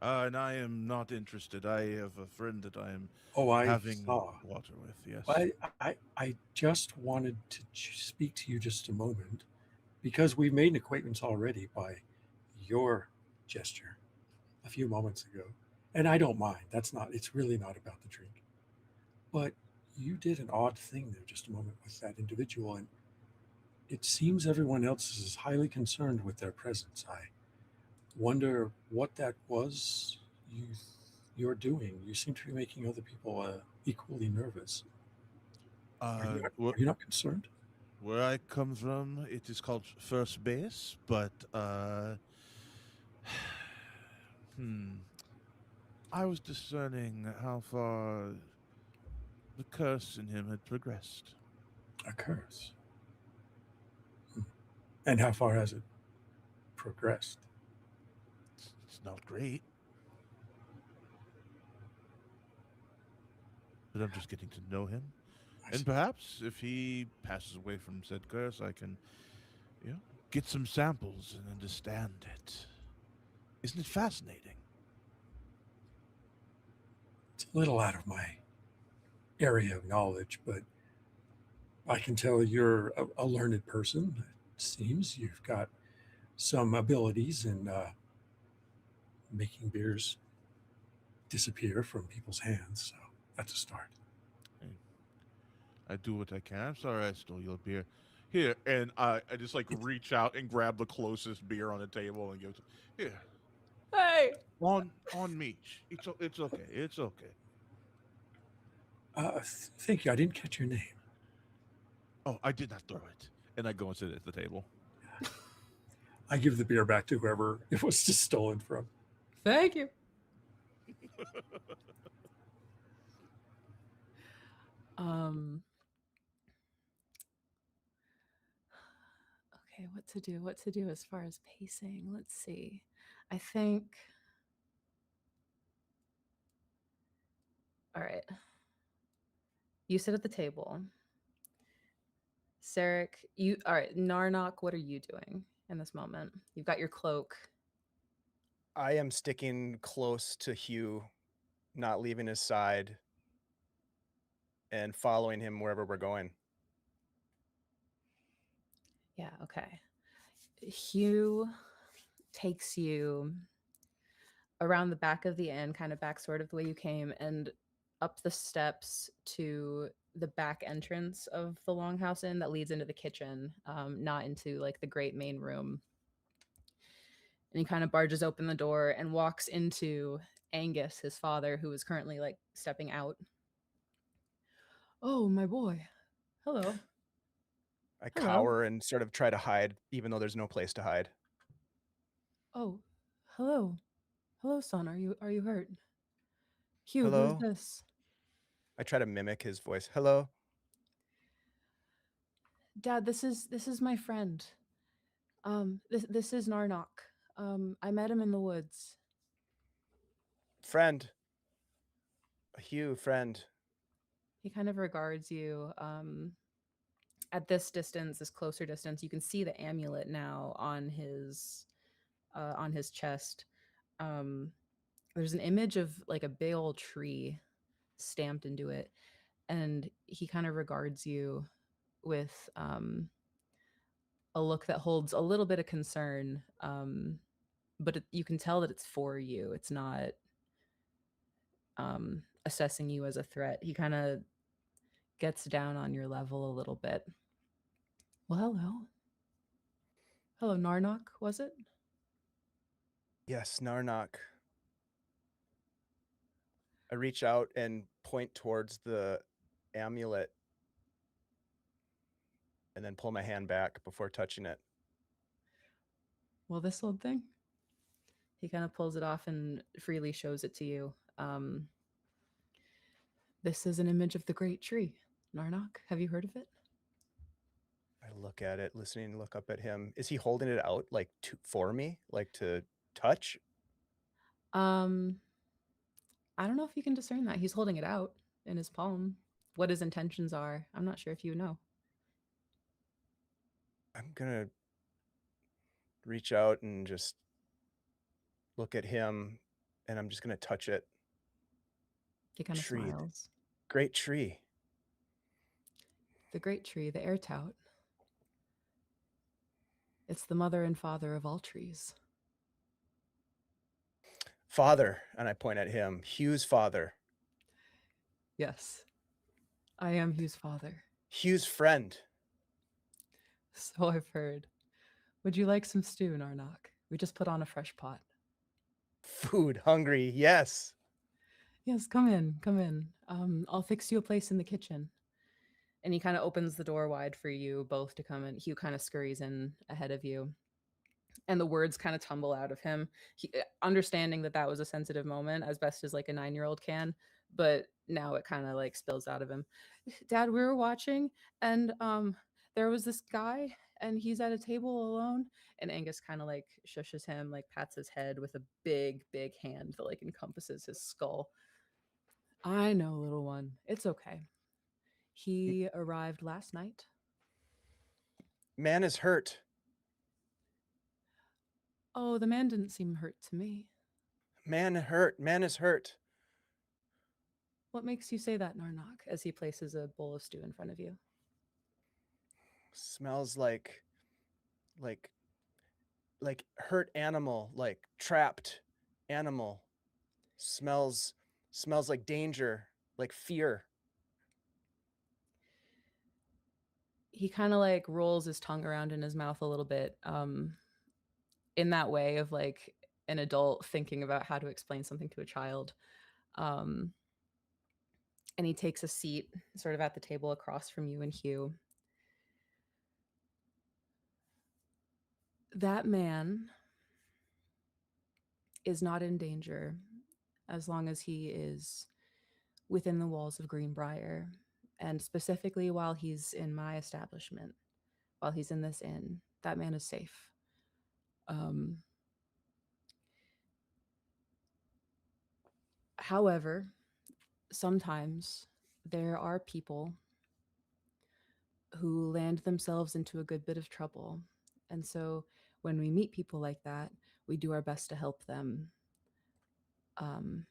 And I am not interested. I have a friend that I am Oh, I having saw. water with, yes. I just wanted to speak to you just a moment because we've made an acquaintance already by your gesture a few moments ago. And I don't mind. It's really not about the drink. But you did an odd thing there just a moment with that individual. And it seems everyone else is highly concerned with their presence. I wonder what that was you you're doing. You seem to be making other people equally nervous. Are you not, Where, are you not concerned? where I come from, it is called first base, but hmm, I was discerning how far the curse in him had progressed. A curse. Hmm. And how far has it progressed? It's not great, but I'm just getting to know him. I And see. perhaps if he passes away from said curse, I can, get some samples and understand it. Isn't it fascinating? little out of my area of knowledge, but I can tell you're a learned person. It seems you've got some abilities in making beers disappear from people's hands. So that's a start. Hey, I do what I can. I'm sorry I stole your beer. Here, and I just like reach out and grab the closest beer on the table and give it to here. Hey. On me. It's okay. It's okay. Thank you. I didn't catch your name. Oh, I did not throw it. And I go and sit at the table. I give the beer back to whoever it was just stolen from. Thank you. Um okay, what to do? What to do as far as pacing? Let's see. I think all right. You sit at the table. Sarek, you all right, Narnok, what are you doing in this moment? You've got your cloak. I am sticking close to Hugh, not leaving his side, and following him wherever we're going. Yeah, okay. Hugh takes you around the back of the inn, kind of back sort of the way you came, and up the steps to the back entrance of the Longhouse Inn that leads into the kitchen, not into like the great main room. And he kind of barges open the door and walks into Angus, his father, who is currently like stepping out. Oh, my boy. Hello. I Hello. cower and sort of try to hide, even though there's no place to hide. Oh, hello. Hello, son. Are you hurt? Hugh, who is Hello? this? I try to mimic his voice. Hello? Dad, this is my friend. This is Narnok. I met him in the woods. Friend. Hugh, friend. He kind of regards you. At this distance, this closer distance, you can see the amulet now on his chest. There's an image of like a big old tree stamped into it, and he kind of regards you with a look that holds a little bit of concern. But you can tell that it's for you. It's not assessing you as a threat. He kind of gets down on your level a little bit. Well, hello. Hello, Narnok, was it? Yes, Narnok. I reach out and point towards the amulet and then pull my hand back before touching it. Well, this old thing. He kind of pulls it off and freely shows it to you. This is an image of the great tree. Narnok, have you heard of it? I look at it, listening, look up at him. Is he holding it out like for me, like to touch? I don't know if you can discern that. He's holding it out in his palm. What his intentions are, I'm not sure if you know. I'm gonna reach out and just look at him, and I'm just gonna touch it. He kind of Tree, smiles. great tree. The great tree, the air tout. It's the mother and father of all trees. Father, and I point at him. Hugh's father. Yes, I am Hugh's father. Hugh's friend. So I've heard. Would you like some stew, Narnok? We just put on a fresh pot. Food, hungry, yes. Yes, come in, come in. I'll fix you a place in the kitchen. And he kind of opens the door wide for you both to come in. Hugh kind of scurries in ahead of you. And the words kind of tumble out of him, understanding that that was a sensitive moment as best as like a 9-year-old can, but now it kind of like spills out of him. Dad, we were watching, and there was this guy, and he's at a table alone. And Angus kind of like shushes him, like pats his head with a big, big hand that like encompasses his skull. I know, little one. It's okay. He arrived last night. Man is hurt. Oh, the man didn't seem hurt to me. Man hurt. Man is hurt. What makes you say that, Narnak, as he places a bowl of stew in front of you? Smells like like hurt animal, like trapped animal. Smells like danger, like fear. He kind of like rolls his tongue around in his mouth a little bit, in that way of like an adult thinking about how to explain something to a child. Um, and he takes a seat sort of at the table across from you and Hugh. That man is not in danger as long as he is within the walls of Greenbriar, and specifically while he's in my establishment, while he's in this inn. That man is safe. Um, However, sometimes there are people who land themselves into a good bit of trouble. And so when we meet people like that, we do our best to help them. Um,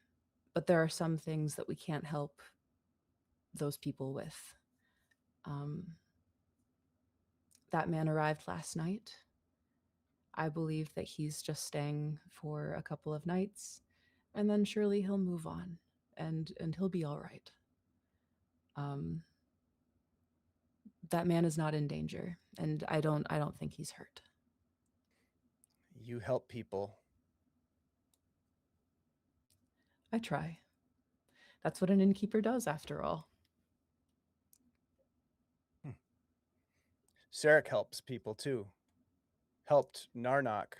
but there are some things that we can't help those people with. Um, that man arrived last night. I believe that he's just staying for a couple of nights, and then surely he'll move on, and he'll be all right. Um, that man is not in danger, and I don't think he's hurt. You help people. I try. That's what an innkeeper does, after all. Sarek helps people too. Helped Narnak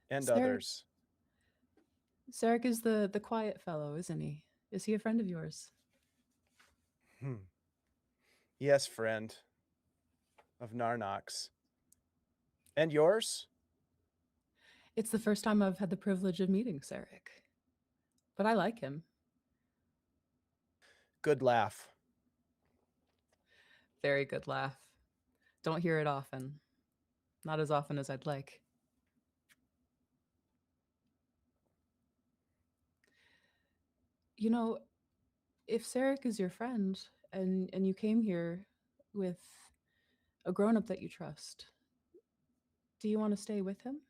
and Sarek, others. Sarek is the quiet fellow, isn't he? Is he a friend of yours? Yes, friend of Narnak's. And yours? It's the first time I've had the privilege of meeting Sarek, but I like him. Good laugh. Very good laugh. Don't hear it often. Not as often as I'd like. You know, if Sarek is your friend and you came here with a grown-up that you trust, do you want to stay with him?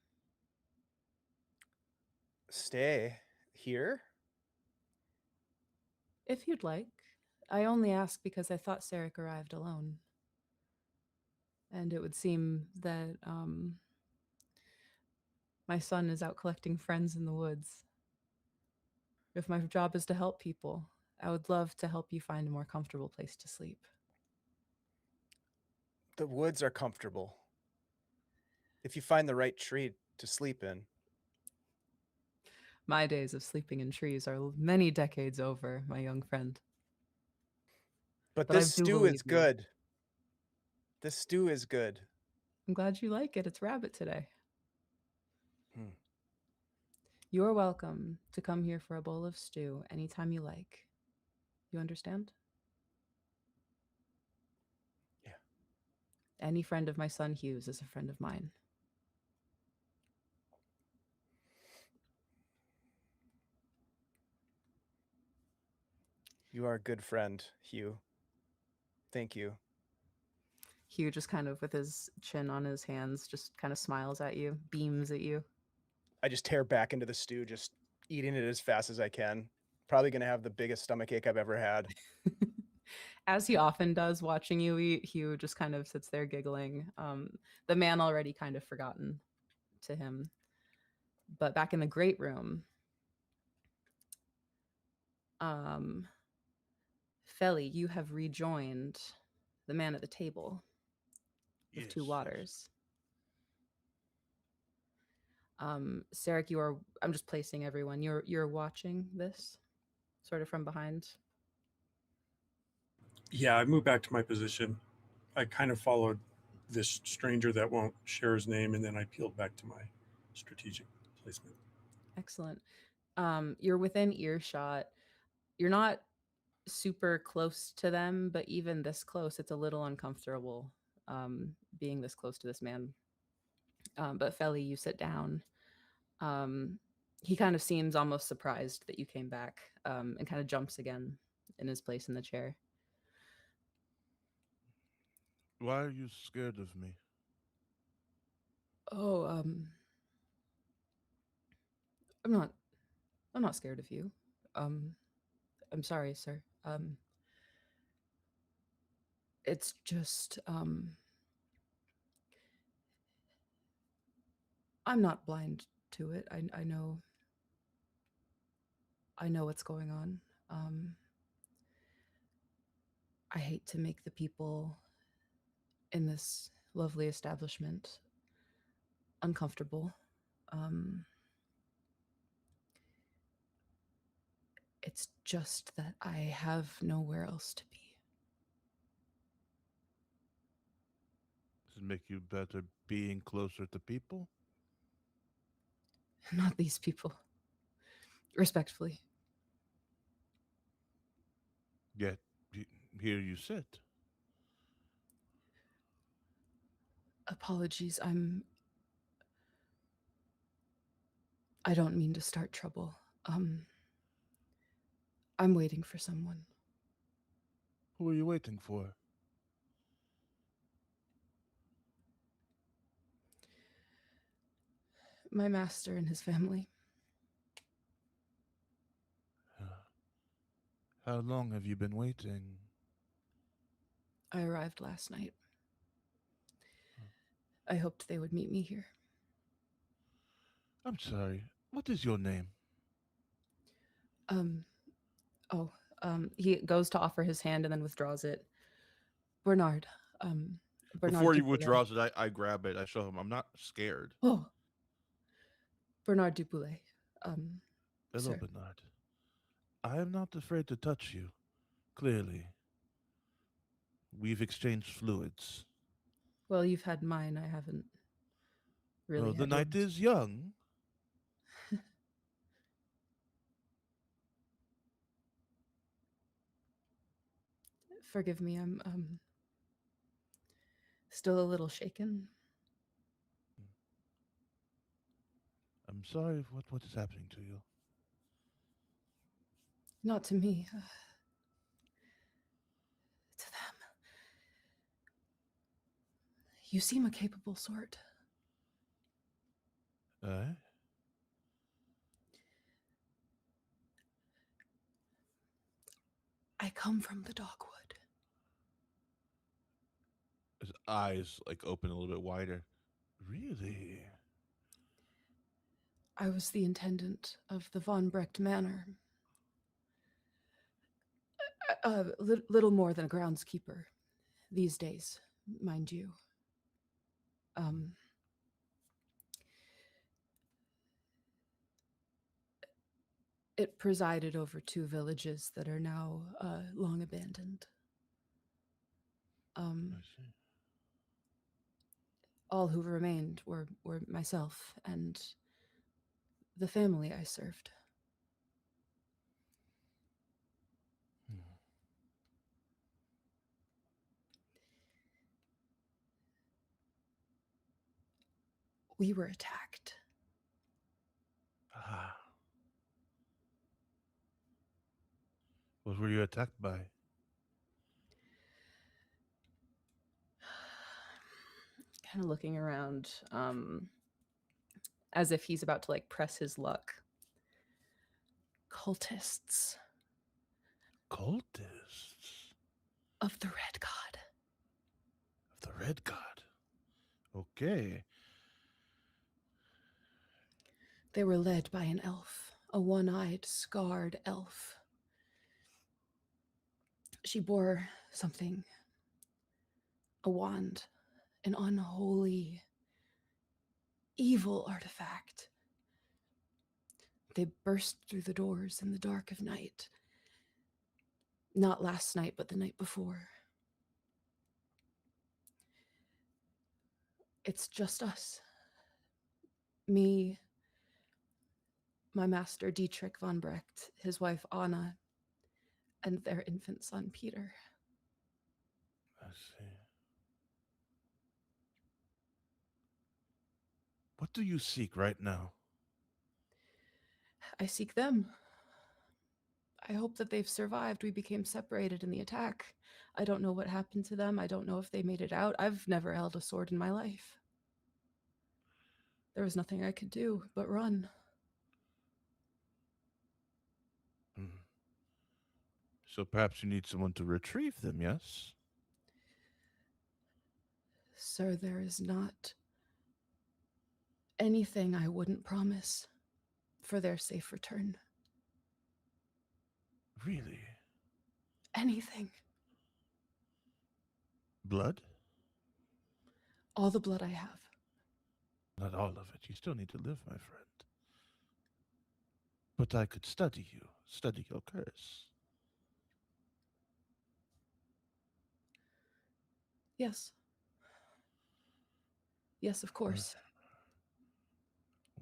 Stay here? If you'd like. I only ask because I thought Sarek arrived alone. And it would seem that my son is out collecting friends in the woods. If my job is to help people, I would love to help you find a more comfortable place to sleep. The woods are comfortable. If you find the right tree to sleep in. My days of sleeping in trees are many decades over, my young friend. But But I this do stew is believe you. good. This stew is good. I'm glad you like it. It's rabbit today. Hmm. You're welcome to come here for a bowl of stew anytime you like. You understand? Yeah. Any friend of my son Hughes is a friend of mine. You are a good friend, Hugh. Thank you. Hugh just kind of with his chin on his hands just kind of smiles at you, beams at you. I just tear back into the stew, just eating it as fast as I can. Probably going to have the biggest stomach ache I've ever had. As he often does watching you eat, Hugh just kind of sits there giggling. The man already kind of forgotten to him. But back in the great room, Feli, you have rejoined the man at the table with two waters. Sarek, I'm just placing everyone. You're watching this sort of from behind. Yeah, I moved back to my position. I kind of followed this stranger that won't share his name, and then I peeled back to my strategic placement. Excellent. You're within earshot. You're not super close to them, but even this close, it's a little uncomfortable being this close to this man. But Feli, you sit down. He kind of seems almost surprised that you came back, and kind of jumps again in his place in the chair. Why are you scared of me? Oh, I'm not. I'm not scared of you. Um, I'm sorry, sir. It's just I'm not blind to it. I know. I know what's going on. Um, I hate to make the people in this lovely establishment uncomfortable. Um, it's just that I have nowhere else to be. Does it make you better being closer to people? Not these people. Respectfully. Yet, here you sit. Apologies. I don't mean to start trouble. I'm waiting for someone. Who are you waiting for? My master and his family. How long have you been waiting? I arrived last night. I hoped they would meet me here. I'm sorry. What is your name? Um, oh, he goes to offer his hand and then withdraws it. Bernard. Bernard Before he Dupoulet. withdraws it, I grab it. I show him. I'm not scared. Oh, Bernard Dupoulet. Hello, Sir. Bernard. I am not afraid to touch you. Clearly. We've exchanged fluids. Well, you've had mine. I haven't really Oh, the had night yours. is young. Forgive me. I'm still a little shaken. I'm sorry for what is happening to you. Not to me. To them. You seem a capable sort. Eh? I come from the dogwood. His eyes like open a little bit wider. Really? I was the intendant of the Von Brecht Manor. Little more than a groundskeeper these days, mind you. It presided over 2 villages that are now long abandoned. I see. All who remained were myself and the family I served. Hmm. We were attacked. Ah. What were you attacked by? Kind of looking around, as if he's about to like press his luck. Cultists Cultists of the Red God. of the Red God. Okay. They were led by an elf, a one-eyed, scarred elf. She bore something, a wand, an unholy, evil artifact. They burst through the doors in the dark of night. Not last night, but the night before. It's just us. Me, my master Dietrich von Brecht, his wife Anna, and their infant son Peter. I see. What do you seek right now? I seek them. I hope that they've survived. We became separated in the attack. I don't know what happened to them. I don't know if they made it out. I've never held a sword in my life. There was nothing I could do but run. So perhaps you need someone to retrieve them, yes? Sir, there is not anything I wouldn't promise for their safe return. Really? Anything. Blood? All the blood I have. Not all of it. You still need to live, my friend. But I could study you, study your curse. Yes. Yes, of course.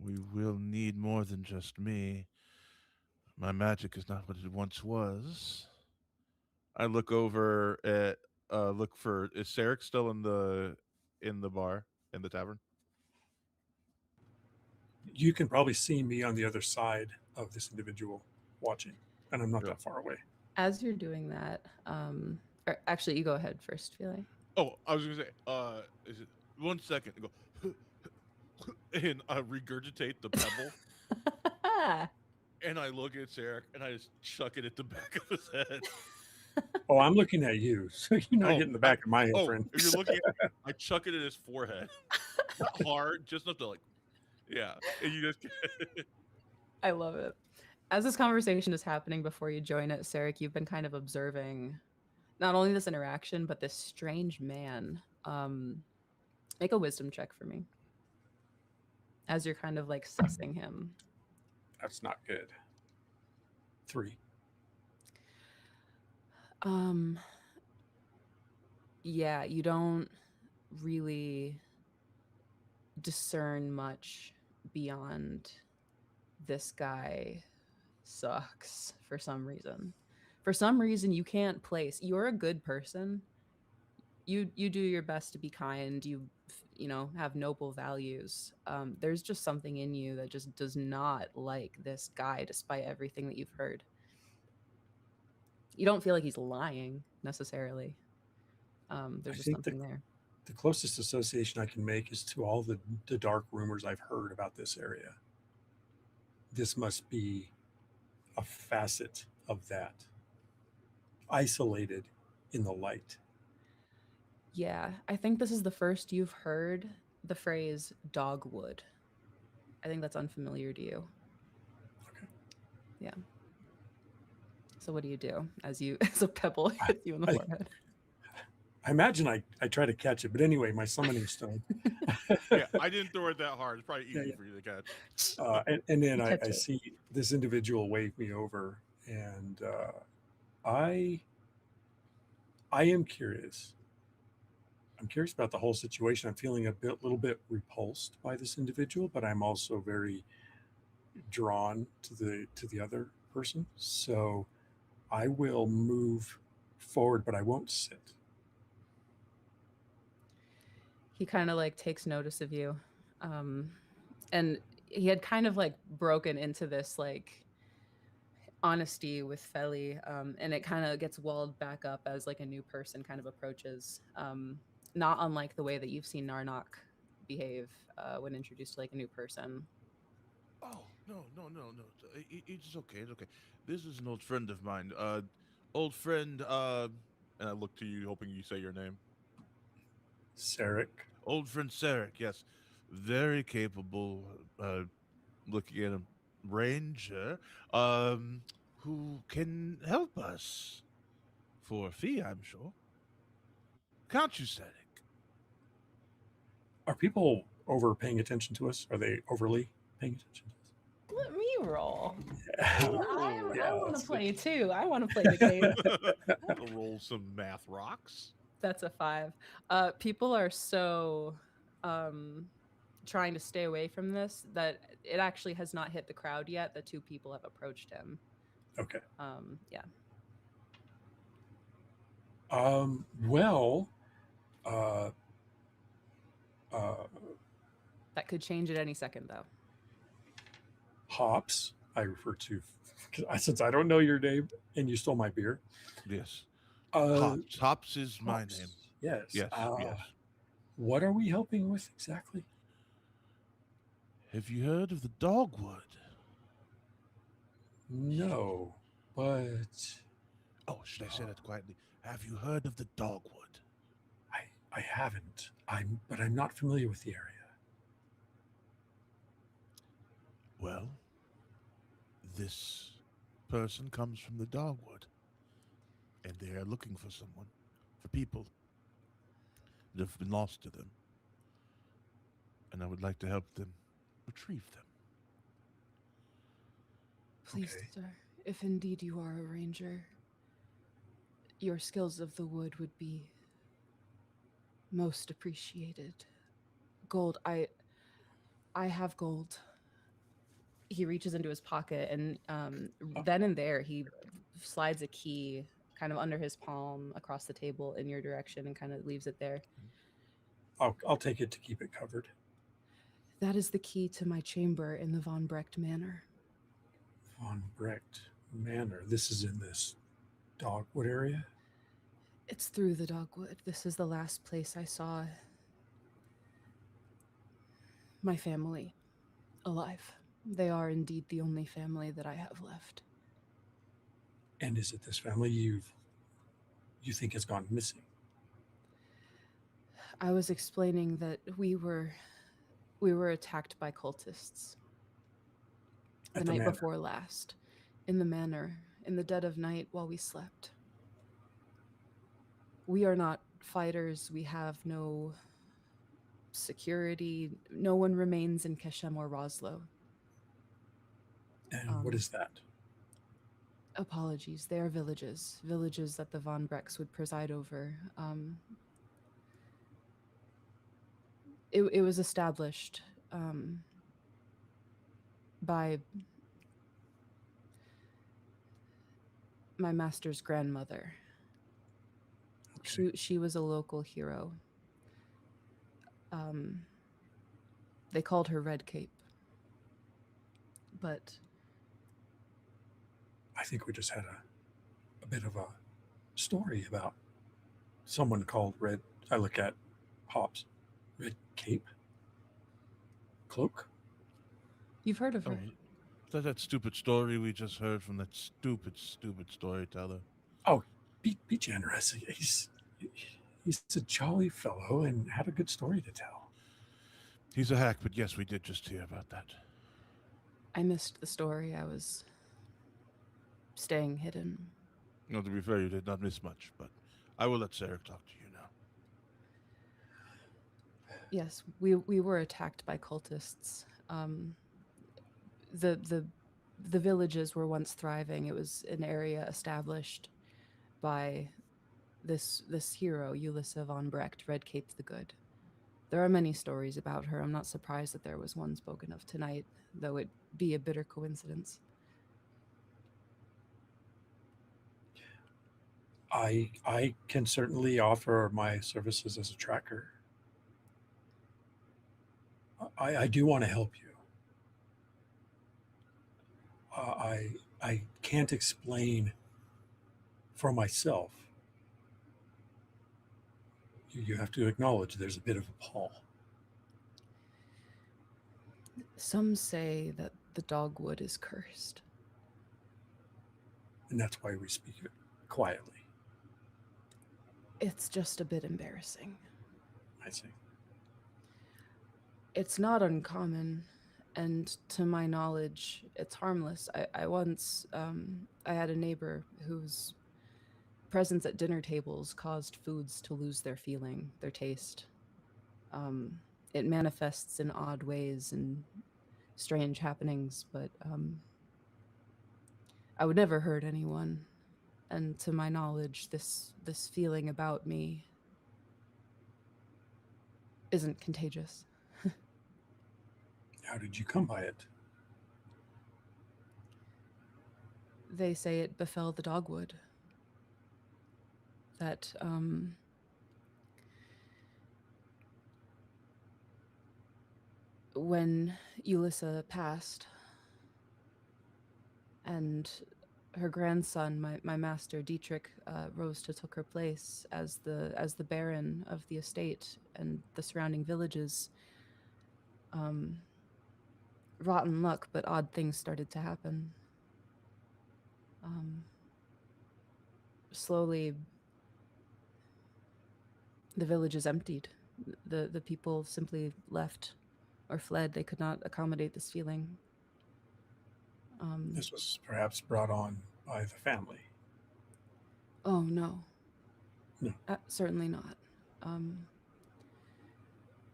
We will need more than just me. My magic is not what it once was. I look over at look for is Sarek still in the bar in the tavern? You can probably see me on the other side of this individual watching, and I'm not Yeah. that far away. As you're doing that, or actually, you go ahead first, Feely. Oh, I was gonna say, is it 1 second? And go and I regurgitate the pebble, and I look at Sarek, and I just chuck it at the back of his head. Oh, I'm looking at you, so you're not Oh, getting the back of my head, Oh, friend. if you're looking at me, I chuck it at his forehead, not hard, just enough to yeah. And you just I love it. As this conversation is happening before you join it, Sarek, you've been kind of observing not only this interaction, but this strange man. Make a wisdom check for me as you're kind of like sussing him. That's not good. 3. Yeah, you don't really discern much beyond this guy sucks for some reason. For some reason you can't place. You're a good person. You do your best to be kind. You know, have noble values. There's just something in you that just does not like this guy despite everything that you've heard. You don't feel like he's lying necessarily. There's I just think something there. the closest association I can make is to all the dark rumors I've heard about this area. This must be a facet of that, isolated in the light. Yeah, I think this is the first you've heard the phrase dogwood. I think that's unfamiliar to you. Okay. Yeah. So what do you do as a pebble hits you in the forehead? I imagine I try to catch it, but anyway, my summoning stone. yeah, I didn't throw it that hard. It's probably easy for you to catch. And then I Catch it. see this individual wave me over, and I am curious. I'm curious about the whole situation. I'm feeling a little bit repulsed by this individual, but I'm also very drawn to the other person. So I will move forward, but I won't sit. He kind of like takes notice of you. And he had kind of like broken into this like honesty with Feli, and it kind of gets walled back up as like a new person kind of approaches. Not unlike the way that you've seen Narnok behave when introduced to like a new person. Oh no. It's okay. It's okay. This is an old friend of mine. Old friend. And I look to you, hoping you say your name. Sarek. Old friend Sarek. Yes, very capable. Looking at him, ranger. Who can help us for a fee? I'm sure. Can't you, Sarek? Are people over paying attention to us? Are they overly paying attention to us? Let me roll. Oh, I want that's to the- play too. I want to play the game. I'll roll some math rocks. That's a 5. People are so trying to stay away from this that it actually has not hit the crowd yet. The 2 people have approached him. Okay. Yeah. Well, That could change at any second, though. Hops I refer to, since I don't know your name and you stole my beer. Yes. Uh, Hops. Hops is my name. Hops. Yes. Yes, yes. What are we helping with exactly? Have you heard of the dogwood? No, but Oh, should I say uh, that quietly? Have you heard of the dogwood? I haven't. But I'm not familiar with the area. Well, this person comes from the dogwood, and they are looking for someone, for people that have been lost to them, and I would like to help them retrieve them. Please, Okay. sir, if indeed you are a ranger, your skills of the wood would be most appreciated. Gold, I have gold. He reaches into his pocket and Uh, then and there he slides a key kind of under his palm across the table in your direction and kind of leaves it there. I'll take it to keep it covered. That is the key to my chamber in the Von Brecht Manor. Von Brecht Manor. This is in this dogwood area. It's through the dogwood. This is the last place I saw my family alive. They are indeed the only family that I have left. And is it this family you think has gone missing? I was explaining that we were attacked by cultists the At the night manor. before last in the manor in the dead of night while we slept. We are not fighters. We have no security. No one remains in Keshem or Roslo. And what is that? Apologies. They are villages that the Von Brecks would preside over. It was established by my master's grandmother. Okay. She was a local hero. They called her Red Cape. But I think we just had a bit of a story about someone called Red. I look at Hops. Red Cape? Cloak? you've heard of Oh, her. that stupid story we just heard from that stupid storyteller. Oh, be generous. He's a jolly fellow and had a good story to tell. He's a hack, but yes, we did just hear about that. I missed the story. I was staying hidden. No, to be fair, you did not miss much, but I will let Sarah talk to you now. Yes, we were attacked by cultists. The the villages were once thriving. It was an area established by this hero, Ulissa von Brecht, Red Cape the Good. There are many stories about her. I'm not surprised that there was one spoken of tonight, though it be a bitter coincidence. I can certainly offer my services as a tracker. I do want to help you. I can't explain for myself. You have to acknowledge there's a bit of a pull. Some say that the dogwood is cursed. And that's why we speak of it quietly. It's just a bit embarrassing. I see. It's not uncommon, and to my knowledge, it's harmless. I once, I had a neighbor whose presence at dinner tables caused foods to lose their feeling, their taste. It manifests in odd ways and strange happenings, but I would never hurt anyone. And to my knowledge, this feeling about me isn't contagious. How did you come by it? They say it befell the dogwood. That when Ulissa passed, and her grandson, my master Dietrich, rose to took her place as the baron of the estate and the surrounding villages. Um, Rotten luck, but odd things started to happen. Slowly, the village is emptied. The people simply left or fled. They could not accommodate this feeling. This was perhaps brought on by the family. Oh no, No. Certainly not.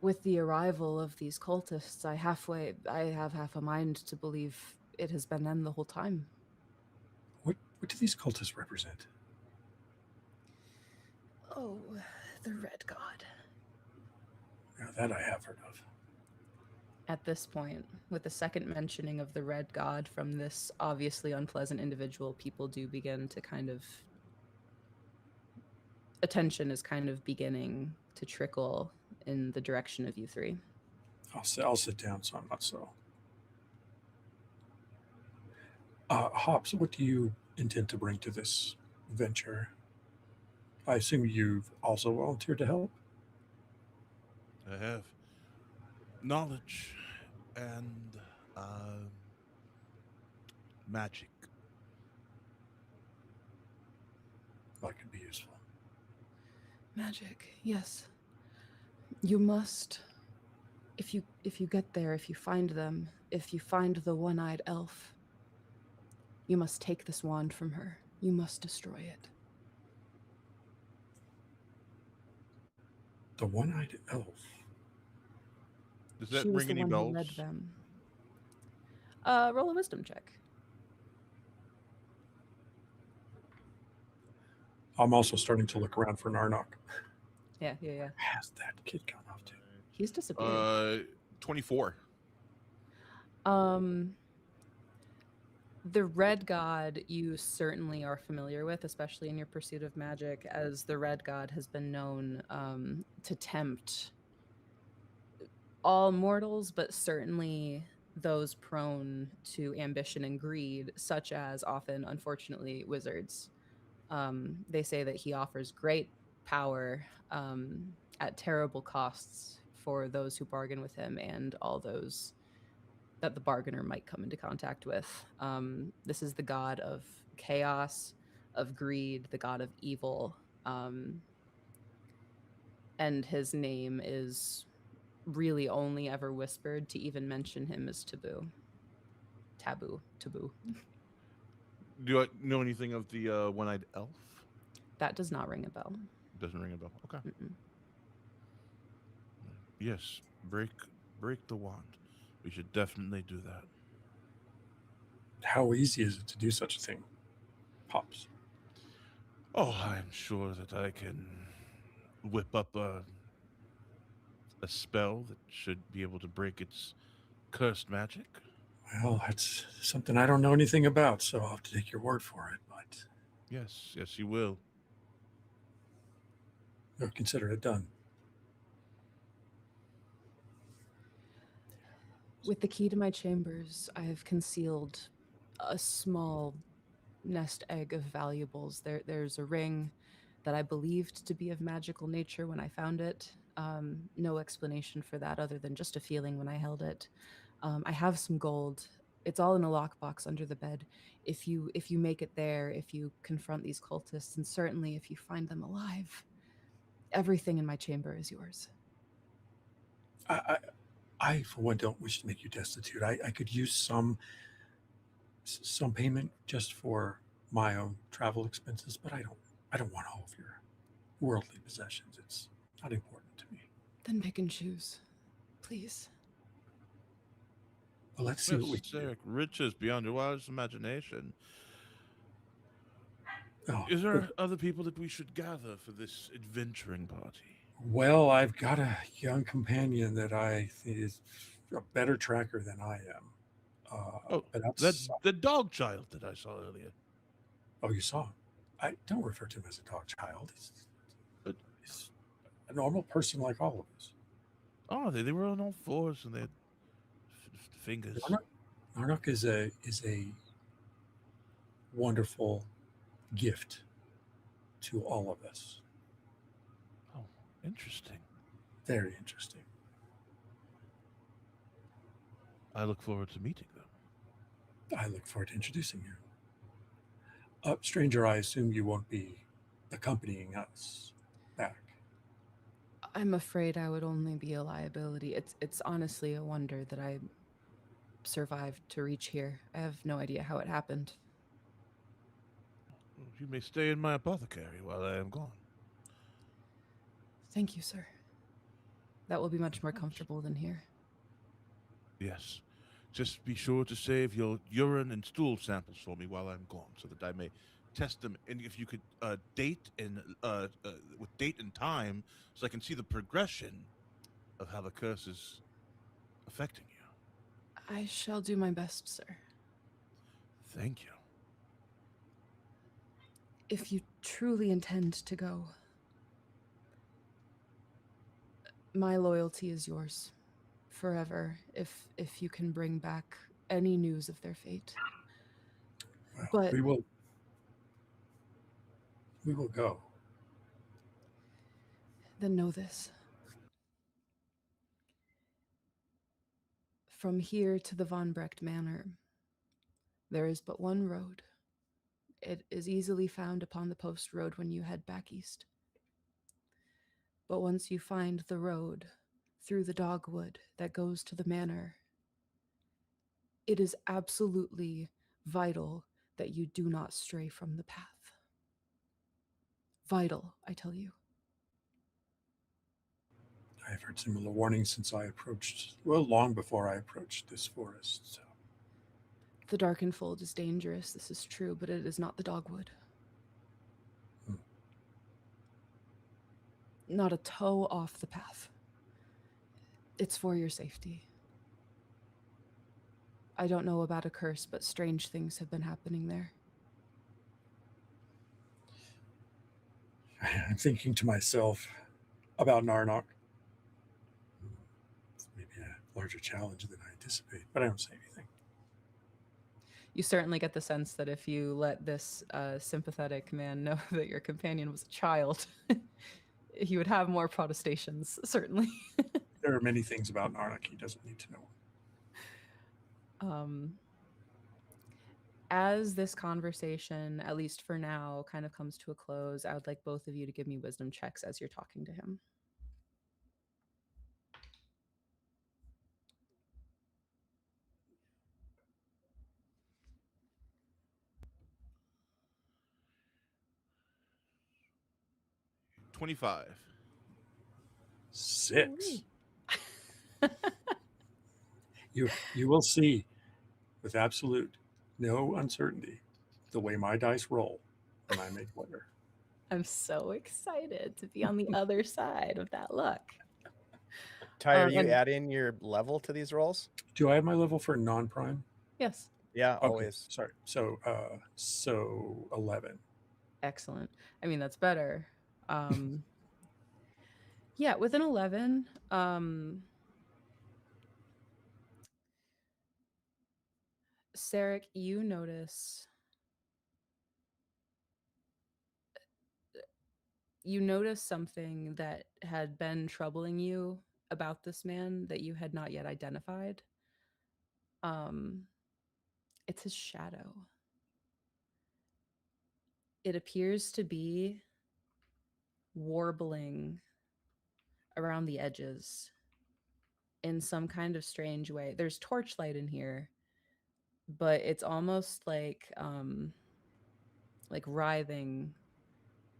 With the arrival of these cultists, I have half a mind to believe it has been them the whole time. What do these cultists represent? Oh, the Red God. Now that I have heard of. At this point, with the second mentioning of the Red God from this obviously unpleasant individual, people do begin to kind of... attention is kind of beginning to trickle in the direction of you three. I'll sit down so I'm not so. Hobbs, what do you intend to bring to this venture? I assume you've also volunteered to help? I have knowledge and magic. That could be useful. Magic, yes. You must, if you get there, if you find them, if you find the one-eyed elf, you must take this wand from her. You must destroy it. The one-eyed elf. Does that She was ring the any one bells? who led them. Roll a wisdom check. I'm also starting to look around for Narnok. Yeah. Has that kid gone off to? He's disappeared. 24. The Red God you certainly are familiar with, especially in your pursuit of magic, as the Red God has been known to tempt all mortals, but certainly those prone to ambition and greed, such as often, unfortunately, wizards. They say that he offers great power at terrible costs for those who bargain with him and all those that the bargainer might come into contact with. This is the god of chaos, of greed, the god of evil. And his name is really only ever whispered. To even mention him is taboo. Taboo. Do I know anything of the one-eyed elf? That does not ring a bell. Doesn't ring a bell. Okay. Mm-mm. Yes, break the wand. We should definitely do that. How easy is it to do such a thing? Pops. Oh, I'm sure that I can whip up a spell that should be able to break its cursed magic. Well, that's something I don't know anything about, so I'll have to take your word for it, but Yes, you will. I'll consider it done. With the key to my chambers, I have concealed a small nest egg of valuables. There's a ring that I believed to be of magical nature when I found it. No explanation for that other than just a feeling when I held it. I have some gold. It's all in a lockbox under the bed. If you make it there, if you confront these cultists, and certainly if you find them alive, everything in my chamber is yours. I for one, don't wish to make you destitute. I could use some payment just for my own travel expenses, but I don't want all of your worldly possessions. It's not important to me. Then pick and choose, please. Well, let's see what we can do. Riches beyond your wildest imagination. Oh, Is there other people that we should gather for this adventuring party? well, I've got a young companion that I think is a better tracker than I am. But That's the dog child that I saw earlier. Oh, you saw him. I don't refer to him as a dog child. He's a normal person like all of us. Oh, they were on all fours and they had fingers. Narnok is a wonderful gift to all of us. Oh, interesting. Very interesting. I look forward to meeting them. I look forward to introducing you. Stranger, I assume you won't be accompanying us back. I'm afraid I would only be a liability. It's honestly a wonder that I survived to reach here. I have no idea how it happened. You may stay in my apothecary while I am gone. Thank you, sir. That will be much Of more course. comfortable than here. Yes. Just be sure to save your urine and stool samples for me while I'm gone, so that I may test them. And if you could date and with date and time, so I can see the progression of how the curse is affecting you. I shall do my best, sir. Thank you. If you truly intend to go, my loyalty is yours forever if you can bring back any news of their fate. Well, But we will go. then know this. From here to the Von Brecht Manor, there is but one road. It is easily found upon the post road when you head back east. But once you find the road through the dogwood that goes to the manor, it is absolutely vital that you do not stray from the path. Vital, I tell you. I have heard similar warnings since I approached, well, long before I approached this forest. So. The Darkenfold is dangerous, this is true, but it is not the dogwood. Hmm. Not a toe off the path. It's for your safety. I don't know about a curse, but strange things have been happening there. I'm thinking to myself about Narnok. It's maybe a larger challenge than I anticipate, but I don't say anything. You certainly get the sense that if you let this sympathetic man know that your companion was a child, he would have more protestations, certainly. There are many things about Narnok he doesn't need to know. As this conversation, at least for now, kind of comes to a close, I would like both of you to give me wisdom checks as you're talking to him. $25. 6. You will see with absolute no uncertainty the way my dice roll when I make weather. I'm so excited to be on the other side of that luck. Ty, are you And adding your level to these rolls? Do I have my level for non-prime? yes, Yeah, Okay, always. sorry. So 11. excellent. I mean, that's better. Yeah, with an 11, Sarek, you notice something that had been troubling you about this man that you had not yet identified. It's his shadow. It appears to be warbling around the edges in some kind of strange way. There's torchlight in here, but it's almost like writhing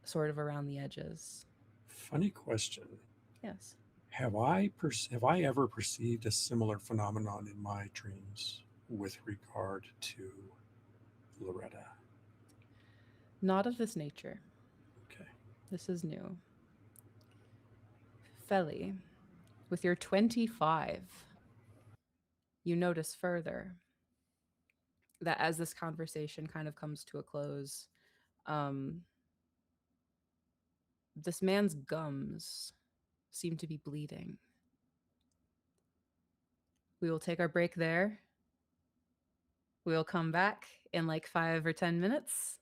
sort of around the edges. Funny question. Yes. Have I ever perceived a similar phenomenon in my dreams with regard to Loretta? Not of this nature. Okay. This is new. Feli, with your 25, you notice further that as this conversation kind of comes to a close, this man's gums seem to be bleeding. We will take our break there. We We'll come back in like 5 or 10 minutes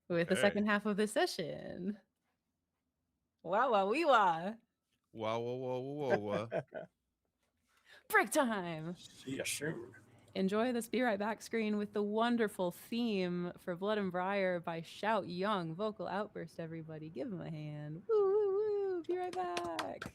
with the Okay. second half of this session. Wow, wow, wee wah. Wow, whoa, whoa, whoa, whoa. Break time. See you soon. Enjoy this Be Right Back screen with the wonderful theme for Blood and Briar by Shout Young. Vocal outburst, everybody. Give him a hand. Woo, woo, woo. Be right back.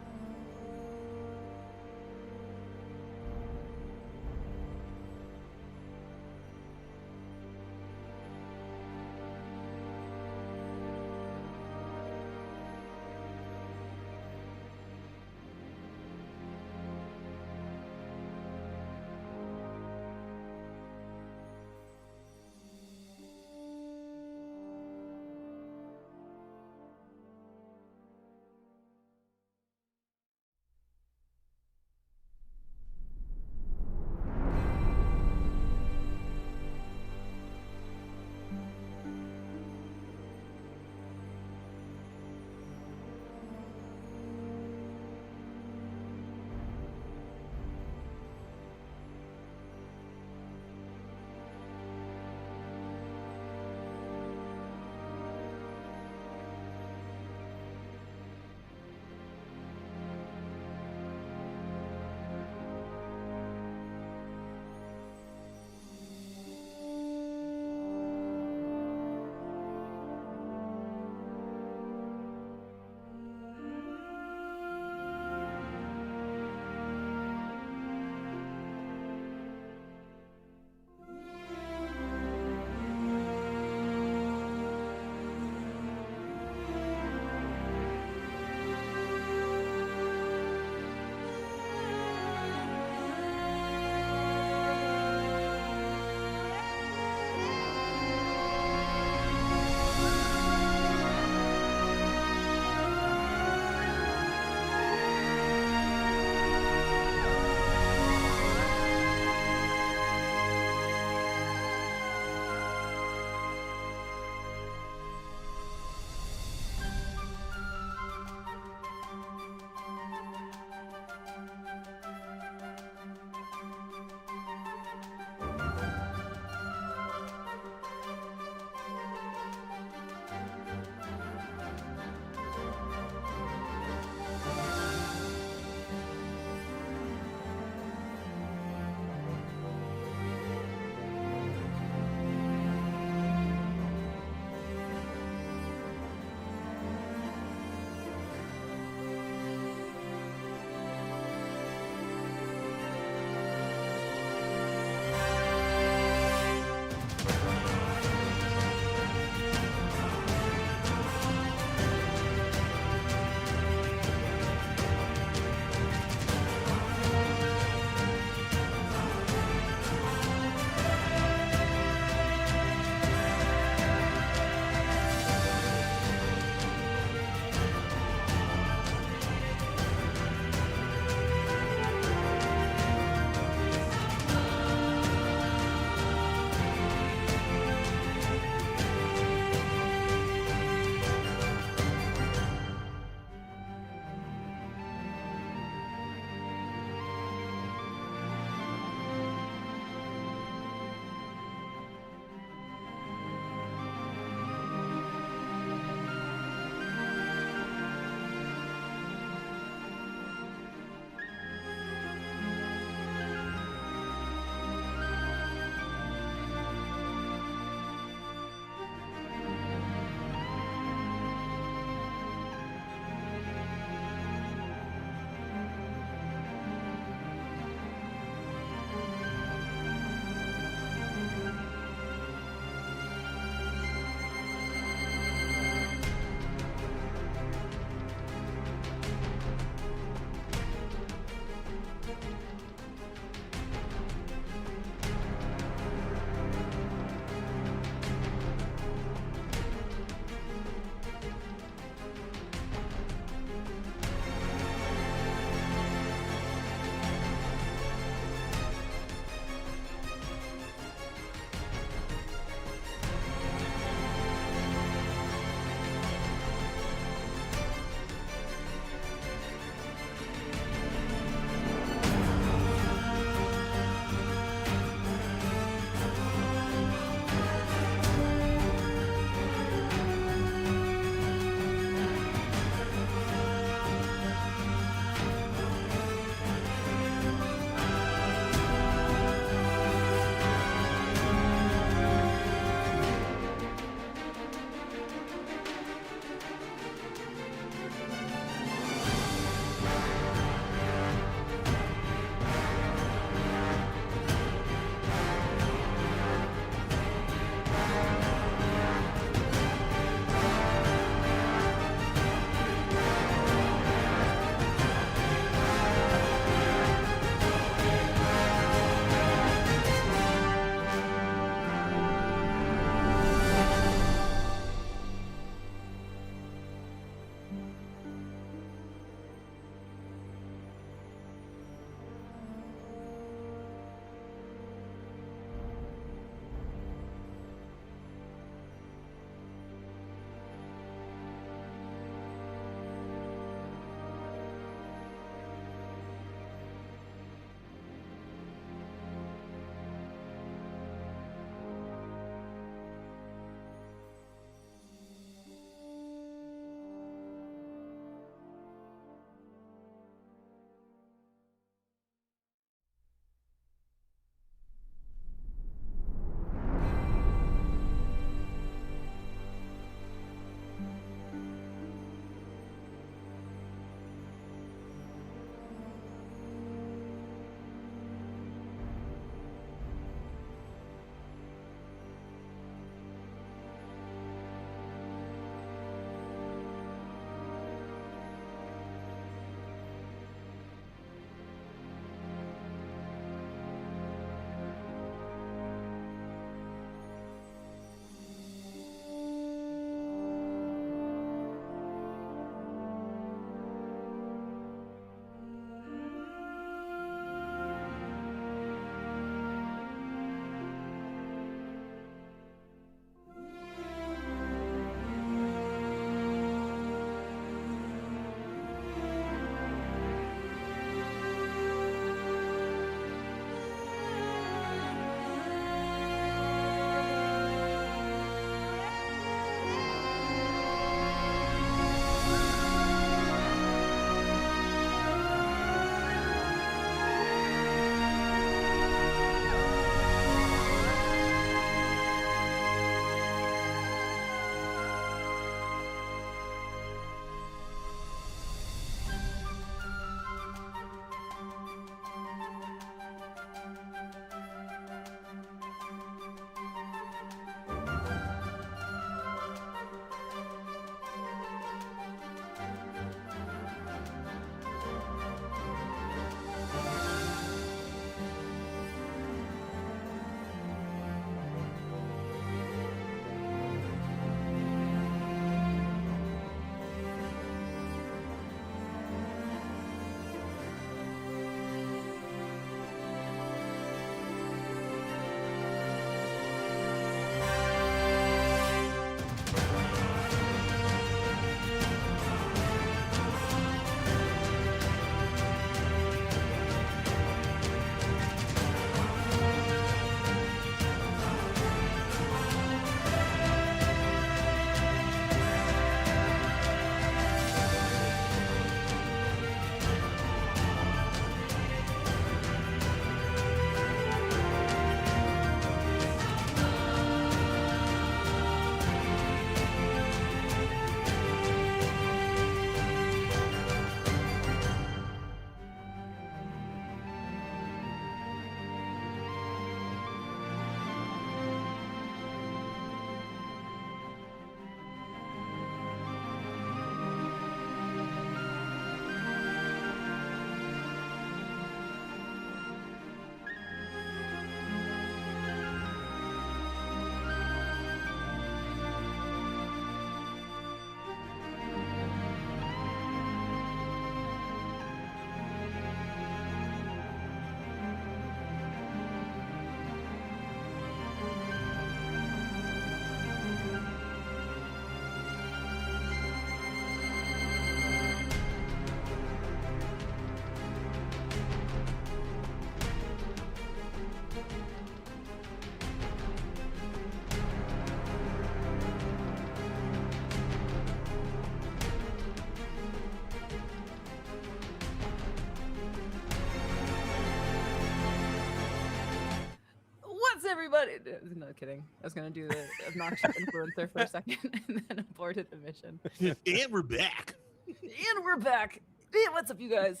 everybody. No kidding. I was gonna do the obnoxious influencer for a second and then aborted the mission. And we're back. And we're back. Hey, what's up, you guys?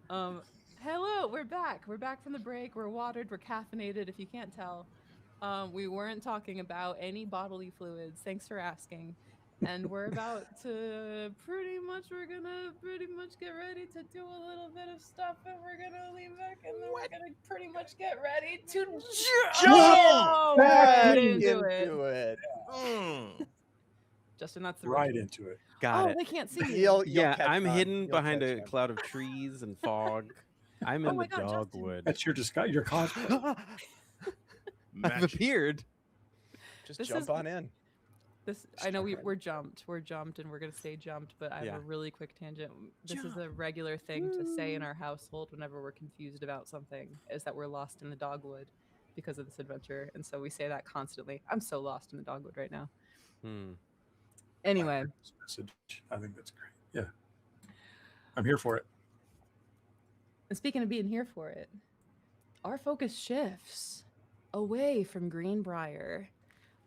Hello, we're back. We're back from the break. We're watered. We're caffeinated. If you can't tell, we weren't talking about any bodily fluids. Thanks for asking. And we're about to we're gonna pretty much get ready to do a little bit of stuff, and we're gonna lean back, and then we're gonna pretty much get ready to Jump right into into it. it. Mm. Justin, that's the Right ritual. into it. Got Oh, it. they can't see you. You'll Yeah, catch I'm on. hidden You'll behind catch a on. cloud of trees and fog. I'm Oh in my the God, Justin. dogwood. That's your disguise. Your costume. I've Match. appeared. Just This jump is- on in. I know we're jumped, and we're gonna stay jumped. But I have Yeah. a really quick tangent. This is a regular thing to say in our household whenever we're confused about something, is that we're lost in the dogwood because of this adventure, and so we say that constantly. I'm so lost in the dogwood right now. Anyway, Message. I think that's great. Yeah. I'm here for it. and speaking of being here for it, our focus shifts away from Briar,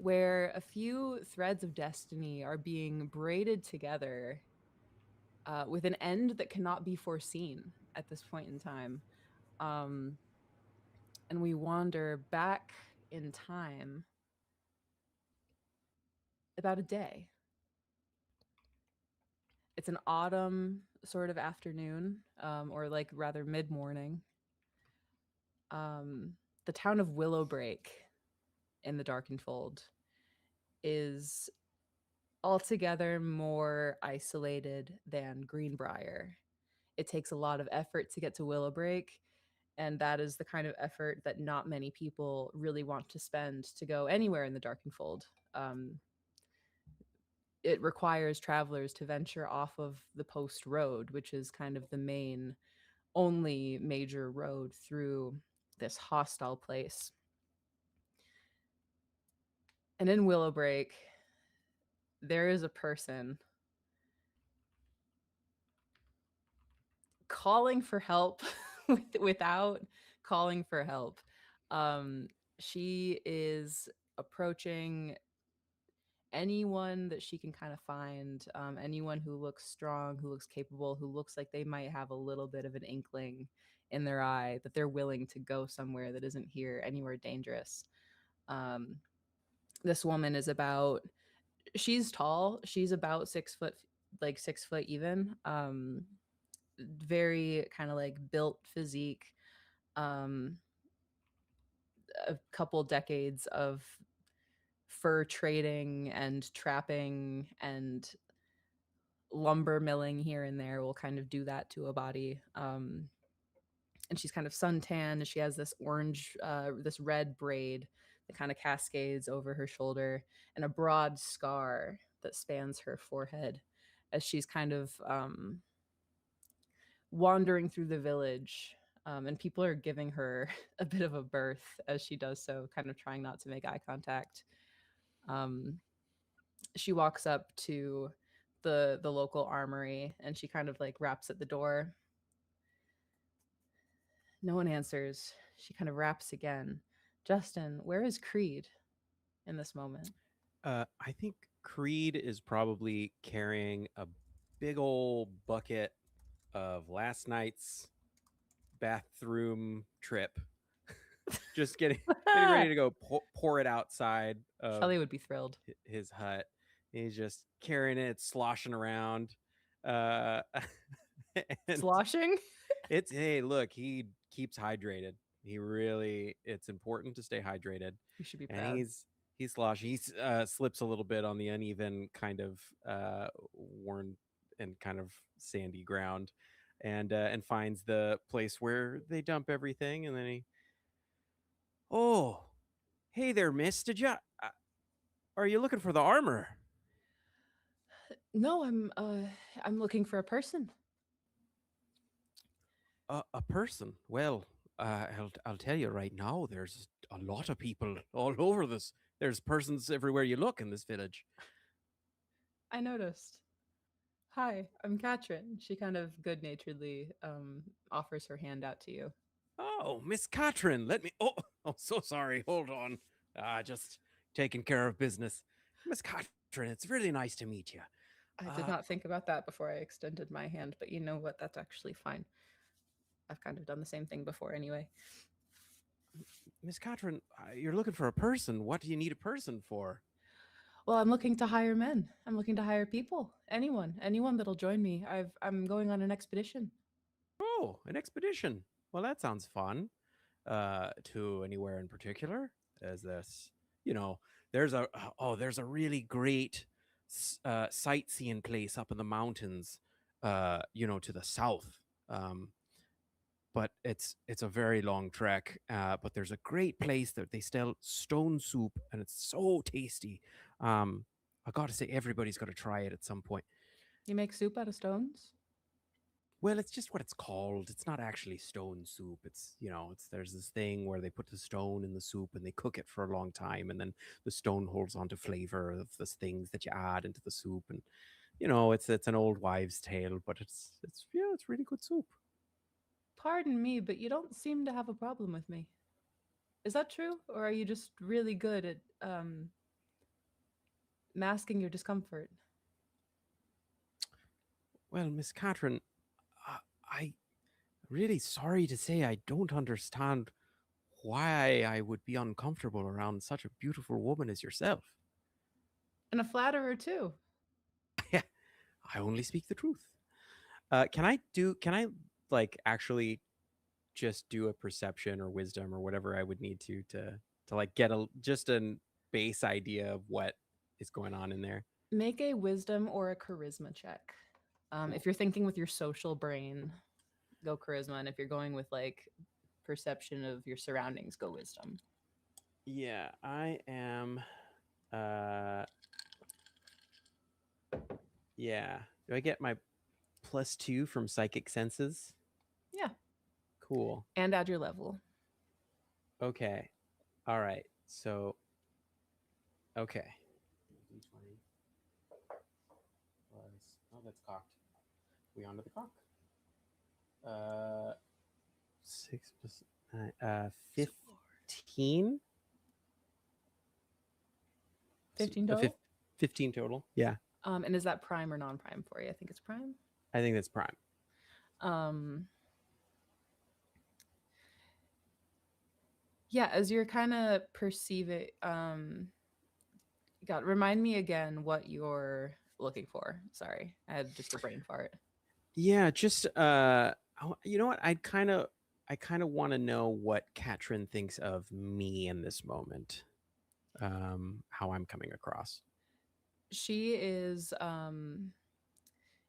where a few threads of destiny are being braided together with an end that cannot be foreseen at this point in time. And we wander back in time about a day. It's an autumn sort of afternoon, or like rather mid-morning. The town of Willowbreak in the Darkened Fold is altogether more isolated than Greenbrier. It takes a lot of effort to get to Willowbreak, and that is the kind of effort that not many people really want to spend to go anywhere in the Darkened Fold. It requires travelers to venture off of the Post Road, which is kind of the only major road through this hostile place. And in Willowbreak, there is a person calling for help without calling for help. She is approaching anyone that she can kind of find, anyone who looks strong, who looks capable, who looks like they might have a little bit of an inkling in their eye that they're willing to go somewhere that isn't here, anywhere dangerous. This woman is she's tall. She's about 6 foot, like 6 foot even. Very kind of like built physique. A couple decades of fur trading and trapping and lumber milling here and there will kind of do that to a body. And she's kind of suntan. She has this this red braid that kind of cascades over her shoulder, and a broad scar that spans her forehead as she's kind of wandering through the village. And people are giving her a bit of a berth as she does so, kind of trying not to make eye contact. She walks up to the local armory, and she kind of like raps at the door. No one answers. She kind of raps again. Justin, where is Creed in this moment? I think Creed is probably carrying a big old bucket of last night's bathroom trip. Just getting ready to go pour it outside of Shelly would be thrilled. his hut. He's just carrying it, sloshing around. And Sloshing? it's, hey, look, he keeps hydrated. It's important to stay hydrated. You should be And proud. he's sloshing. He slips a little bit on the uneven kind of worn and kind of sandy ground, and finds the place where they dump everything. And then oh, hey there, miss. Are you looking for the armor? No, I'm looking for a person. A person? Well, I'll tell you right now. There's a lot of people all over this. There's persons everywhere you look in this village. I noticed. Hi, I'm Katrin. She kind of good-naturedly offers her hand out to you. Oh, Miss Katrin, let me. Oh, so sorry. Hold on. Just taking care of business. Miss Katrin, it's really nice to meet you. I did not think about that before I extended my hand, but you know what? That's actually fine. I've kind of done the same thing before anyway. Miss Katrin, you're looking for a person. What do you need a person for? Well, I'm looking to hire men. I'm looking to hire people. Anyone that'll join me. I'm going on an expedition. Oh, an expedition. Well, that sounds fun. To anywhere in particular? Is this, you know, there's a really great sightseeing place up in the mountains, to the south. Um, but it's a very long trek. But there's a great place that they sell stone soup, and it's so tasty. I got to say, everybody's got to try it at some point. You make soup out of stones? Well, it's just what it's called. It's not actually stone soup. There's this thing where they put the stone in the soup and they cook it for a long time, and then the stone holds onto flavor of the things that you add into the soup. And it's an old wives' tale, but it's really good soup. Pardon me, but you don't seem to have a problem with me. Is that true, or are you just really good at masking your discomfort? Well, Miss Catherine, I really sorry to say I don't understand why I would be uncomfortable around such a beautiful woman as yourself. And a flatterer too. I only speak the truth. Can I like actually just do a perception or wisdom or whatever I would need to like get just a base idea of what is going on in there? Make a wisdom or a charisma check. If you're thinking with your social brain, go charisma, and if you're going with like perception of your surroundings, go wisdom. Yeah, I am. Yeah. Do I get my +2 from psychic senses? Yeah. Cool. And add your level. Okay. All right. So. Okay. D20 plus. Oh, that's cocked. We on to the cock. 6 plus 9. 15. 15 total? 15 total. Yeah. And is that prime or non-prime for you? I think it's prime. I think that's prime. Yeah, as you're kind of perceiving, God, remind me again what you're looking for. Sorry, I had just a brain fart. Yeah, just you know what? I kind of want to know what Katrin thinks of me in this moment. How I'm coming across. She is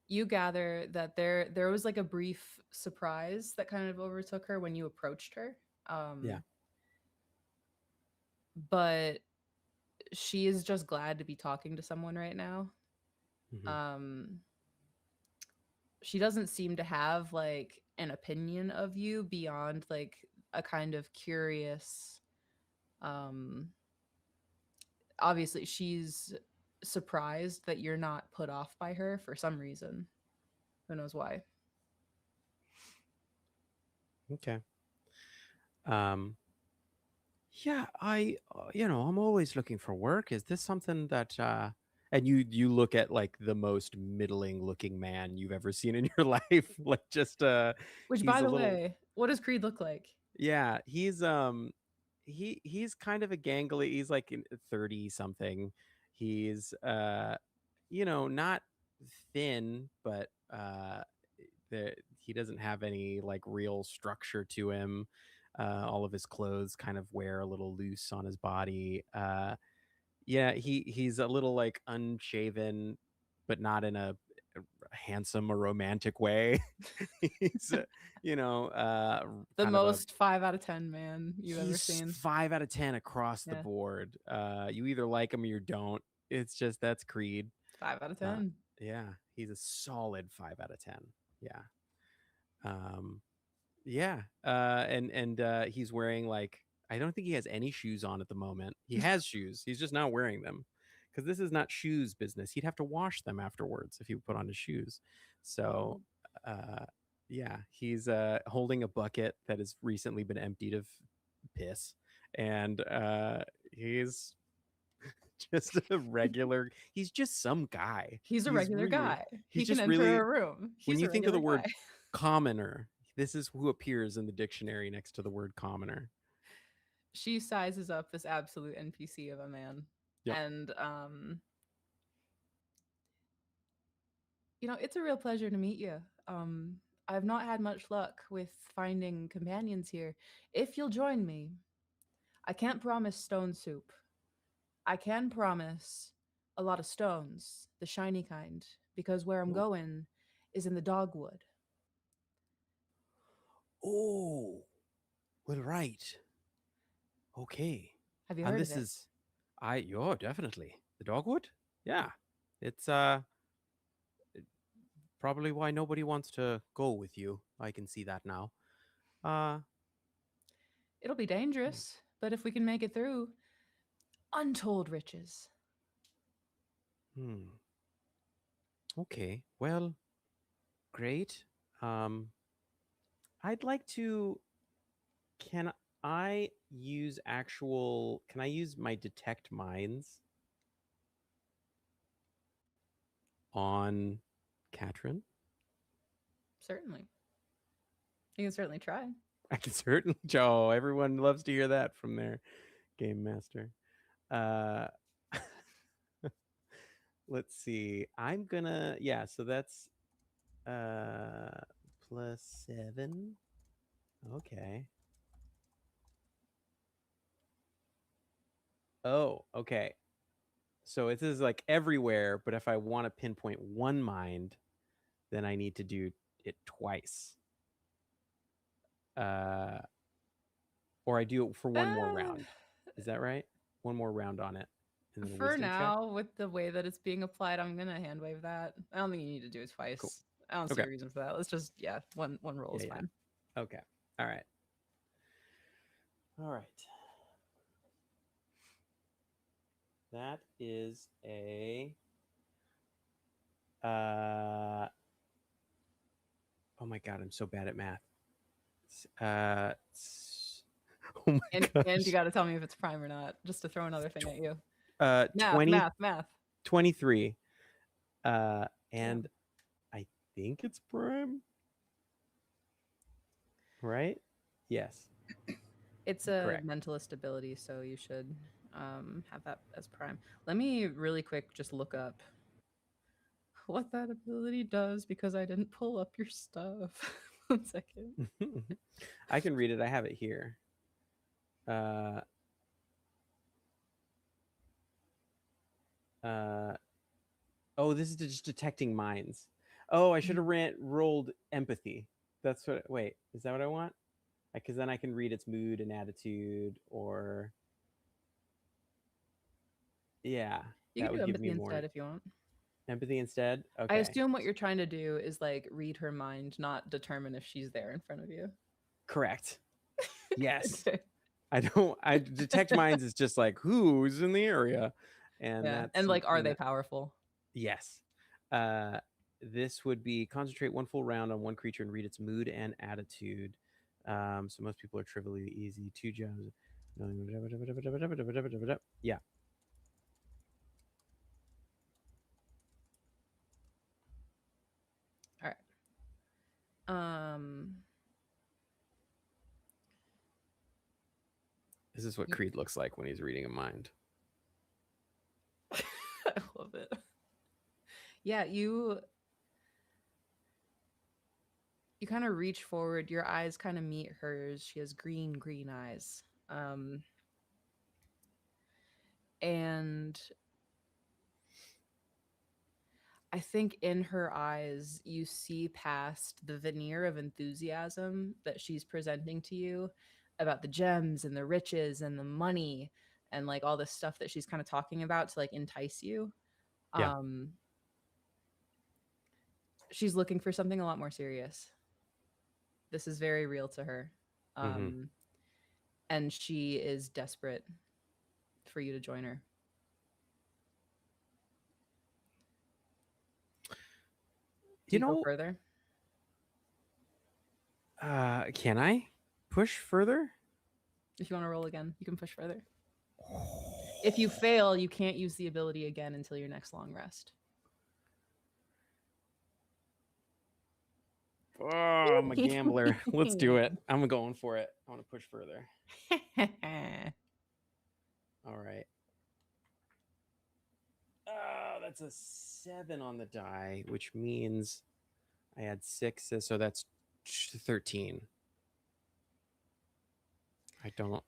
you gather that there was like a brief surprise that kind of overtook her when you approached her. Yeah. But she is just glad to be talking to someone right now. Mm-hmm. She doesn't seem to have like an opinion of you beyond like a kind of curious obviously she's surprised that you're not put off by her for some reason. Who knows why? Okay. Yeah, I'm always looking for work. Is this something that and you look at like the most middling looking man you've ever seen in your life, like just Which, by the way, what does Creed look like? Yeah, he's he's kind of a gangly. He's like 30 something. He's not thin, but he doesn't have any like real structure to him. All of his clothes kind of wear a little loose on his body. Yeah, he's a little like unshaven, but not in a handsome or romantic way. He's the most 5 out of 10 man you've ever seen. 5 out of 10 across the board. You either like him or you don't. It's just that's Creed. 5 out of 10. Yeah, he's a solid 5 out of 10. Yeah. Yeah. And he's wearing like, I don't think he has any shoes on at the moment. He has shoes. He's just not wearing them because this is not shoes business. He'd have to wash them afterwards if he put on his shoes. So, yeah, he's holding a bucket that has recently been emptied of piss, and He's just a regular. He's just some guy. He's a regular guy. He He's can just enter really. a room. When He's you a think of the regular word guy. commoner, this is who appears in the dictionary next to the word commoner. She sizes up this absolute NPC of a man. Yep. And it's a real pleasure to meet you. I've not had much luck with finding companions here. If you'll join me, I can't promise stone soup. I can promise a lot of stones, the shiny kind, because where I'm Ooh. going is in the dogwood. Oh, well, right. Okay. Have you And heard this of it? is, definitely the dogwood. Yeah, it's probably why nobody wants to go with you. I can see that now. Uh, It'll be dangerous, but if we can make it through, untold riches. hmm. Okay. Well, great. I'd like to. Can I use actual? Can I use my detect minds on Katrin? Certainly. You can certainly try. I can certainly. Joe, everyone loves to hear that from their game master. Let's see. I'm gonna. Yeah. So that's +7. Okay. Oh, okay. So it is like everywhere, but if I want to pinpoint one mind, then I need to do it twice. Or I do it for one more round. Is that right? One more round on it. And then a For wisdom check. now, with the way that it's being applied, I'm gonna hand wave that. I don't think you need to do it twice. Cool. I don't see Okay. a reason for that. Let's just one roll is Yeah. fine. Okay. All right. All right. That is a oh my god, I'm so bad at math. Oh my And gosh. you got to tell me if it's prime or not, just to throw another thing at you. 20, Math. 23. And I think it's prime. Right? Yes. It's a Correct. mentalist ability, so you should have that as prime. Let me really quick just look up what that ability does because I didn't pull up your stuff. 1 second. I can read it. I have it here. Oh, this is just detecting minds. Oh, I should have rolled empathy. That's what. Wait, is that what I want? Because then I can read its mood and attitude, or yeah, You that can do would give me empathy more instead if you want. empathy instead. Okay. I assume what you're trying to do is like read her mind, not determine if she's there in front of you. Correct. Yes. Okay. I detect minds is just like who's in the area, and Yeah. that's And like, are and they that- powerful? Yes. This would be concentrate one full round on one creature and read its mood and attitude. So most people are trivially easy. 2 jobs. Yeah. All right. This is what Creed looks like when he's reading a mind. I love it. Yeah, you kind of reach forward, your eyes kind of meet hers. She has green eyes. And I think in her eyes, you see past the veneer of enthusiasm that she's presenting to you about the gems and the riches and the money and like all this stuff that she's kind of talking about to like entice you. Yeah. She's looking for something a lot more serious. This is very real to her. And she is desperate for you to join her. Do you go further? Can I push further? If you want to roll again, you can push further. If you fail, you can't use the ability again until your next long rest. Oh, I'm a gambler. Let's do it. I'm going for it. I want to push further. All right. Oh, that's a 7 on the die, which means I had 6, so that's 13. I don't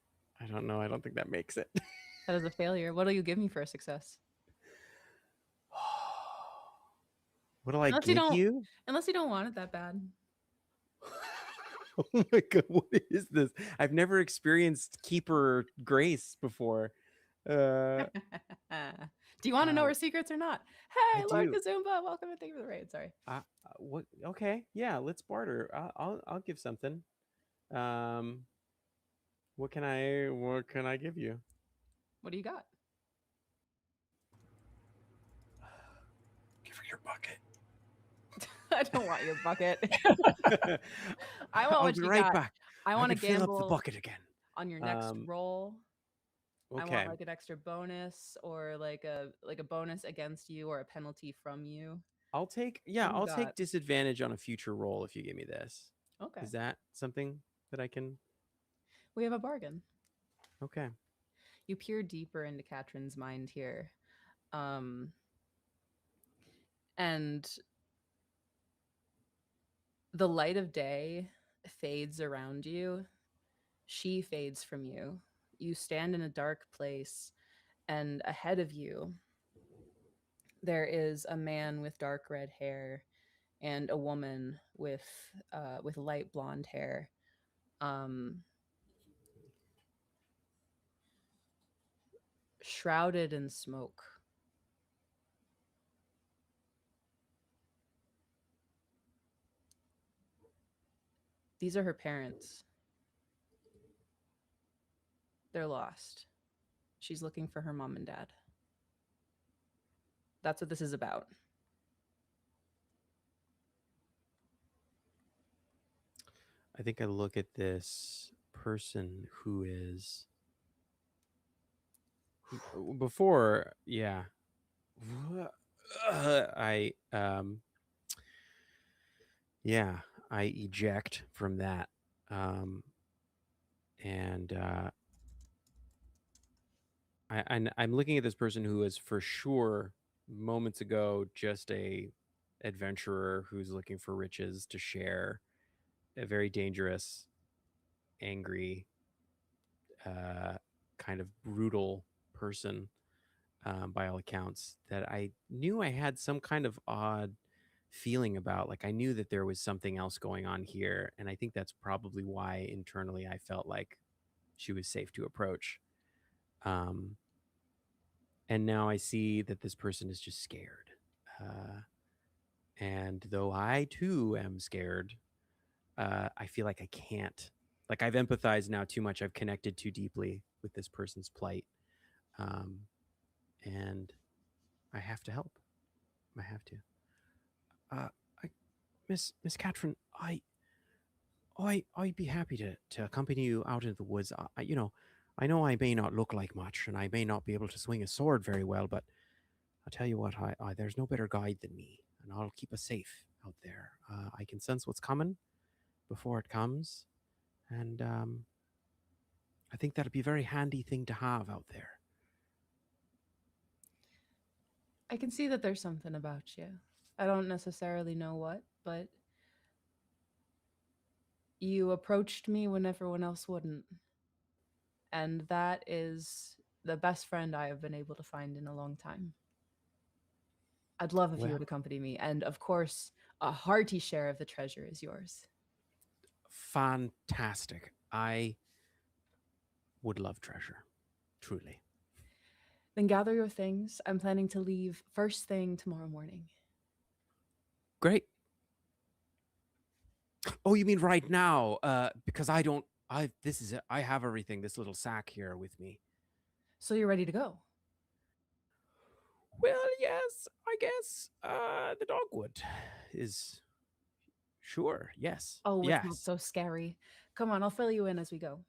know. I don't think that makes it. That is a failure. What'll you give me for a success? What'll I Unless you give don't, you? unless you don't want it that bad. Oh my god, what is this? I've never experienced Keeper Grace before. Do you want to know uh, her secrets or not? I Hey, Lord do. Kazumba, welcome and thank you for the raid. Sorry. What? Okay, yeah, let's barter. I'll give something. Um, what can I give you? What do you got? Give her your bucket. I don't want your bucket. I want I'll what be you right got. back. I want to can fill up the gamble bucket again. on your next Um, roll. I Okay. want like an extra bonus or like a bonus against you or a penalty from you. I'll take What do you I'll take got? disadvantage on a future roll if you give me this. Okay. Is that something that I can? We have a bargain. Okay. You peer deeper into Katrin's mind here. And the light of day fades around you. She fades from you. You stand in a dark place, and ahead of you, there is a man with dark red hair and a woman with light blonde hair. Shrouded in smoke. These are her parents. They're lost. She's looking for her mom and dad. That's what this is about. I think I look at this person who is before, yeah. I yeah, I eject from that. And I'm looking at this person who is for sure moments ago just a adventurer who's looking for riches to share, a very dangerous, angry, kind of brutal person, by all accounts, that I knew I had some kind of odd feeling about. Like I knew that there was something else going on here, and I think that's probably why internally I felt like she was safe to approach. And now I see that this person is just scared. And though I too am scared, I feel like I can't. Like I've empathized now too much. I've connected too deeply with this person's plight. And I have to help. I have to. I, Miss Catherine, I'd be happy to accompany you out into the woods. I know I may not look like much, and I may not be able to swing a sword very well, but I'll tell you what, there's no better guide than me, and I'll keep us safe out there. I can sense what's coming before it comes, and I think that'd be a very handy thing to have out there. I can see that there's something about you. I don't necessarily know what, but you approached me when everyone else wouldn't. And that is the best friend I have been able to find in a long time. I'd love if you would accompany me. And of course, a hearty share of the treasure is yours. Fantastic. I would love treasure, truly. Then gather your things. I'm planning to leave first thing tomorrow morning. Great. Oh, you mean right now? Because I have everything, this little sack here with me. So you're ready to go? Well, yes, I guess the dogwood is sure. Yes. Oh, it's yes. not so scary. Come on, I'll fill you in as we go.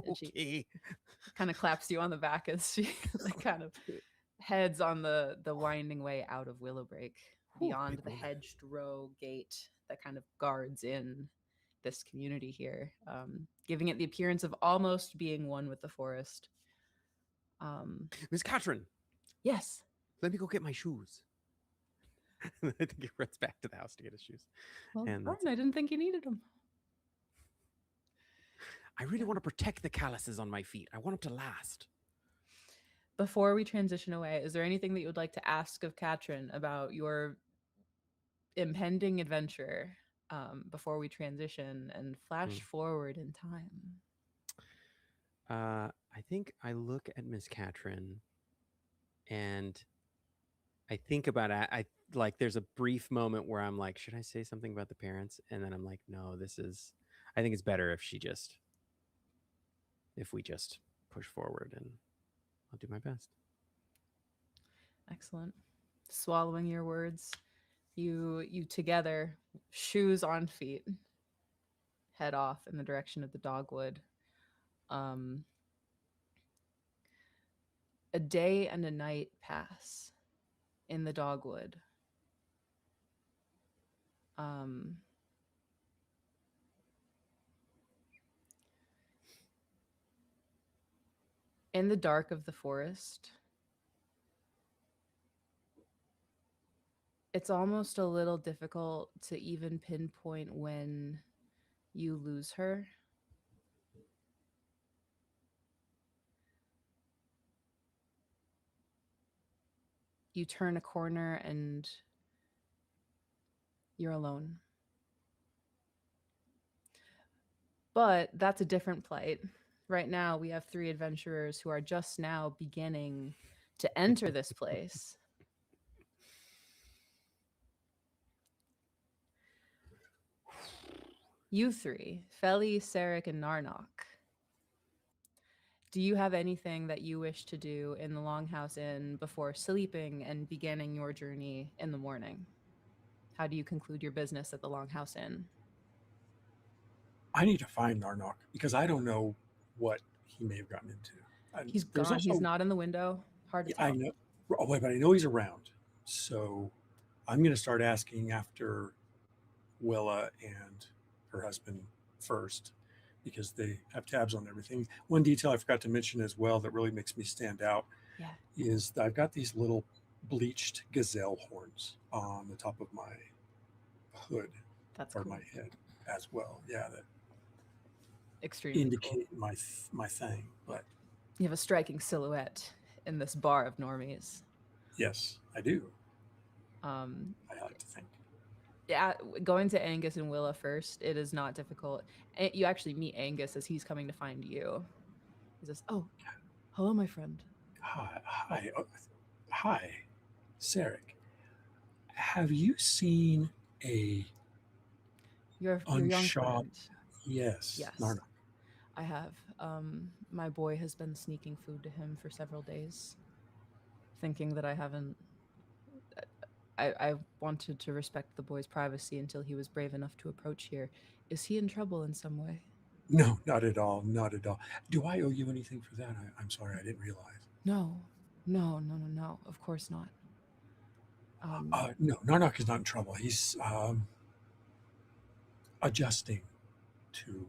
And she Okay. kind of claps you on the back as she like kind of heads on the winding way out of Willowbreak, Whew, beyond big the boy. hedged row gate that kind of guards in this community here, giving it the appearance of almost being one with the forest. Miss Katrin, Yes. let me go get my shoes. I think he runs back to the house to get his shoes. Well, And darn, that's I didn't think you needed them. I really Yeah. want to protect the calluses on my feet. I want them to last. Before we transition away, is there anything that you would like to ask of Katrin about your impending adventure before we transition and flash forward in time? I think I look at Miss Katrin and I think about it. I like there's a brief moment where I'm like, should I say something about the parents? And then I'm like, no, I think it's better if we just push forward, and I'll do my best. Excellent. Swallowing your words, you together, shoes on feet, head off in the direction of the dogwood. Um, a day and a night pass in the dogwood. Um, in the dark of the forest, it's almost a little difficult to even pinpoint when you lose her. You turn a corner and you're alone. But that's a different plight. Right now, we have 3 adventurers who are just now beginning to enter this place. You 3, Feli, Sarek, and Narnok. Do you have anything that you wish to do in the Longhouse Inn before sleeping and beginning your journey in the morning? How do you conclude your business at the Longhouse Inn? I need to find Narnok because I don't know what he may have gotten into. And He's there's gone. also, He's not in the window. Hard to I tell. know, oh, wait, but I know he's around. So I'm going to start asking after Willa and her husband first because they have tabs on everything. One detail I forgot to mention as well that really makes me stand out Yeah. is that I've got these little bleached gazelle horns on the top of my hood That's or cool. my head as well. Yeah, that Extremely cool. indicate my thing. But You have a striking silhouette in this bar of normies. yes, I do. Um, I like to think. yeah, going to Angus and Willa first, it is not difficult. You actually meet Angus as he's coming to find you. He says, "Oh, hello, my friend." Hi, Sarek. Have you seen a Your young unshod? friend. Yes, Yes, Narnok. I have. My boy has been sneaking food to him for several days, thinking that I haven't. I wanted to respect the boy's privacy until he was brave enough to approach here. Is he in trouble in some way? No, not at all. Not at all. Do I owe you anything for that? I'm sorry, I didn't realize. No, no. Of course not. No, Narnok is not in trouble. He's adjusting to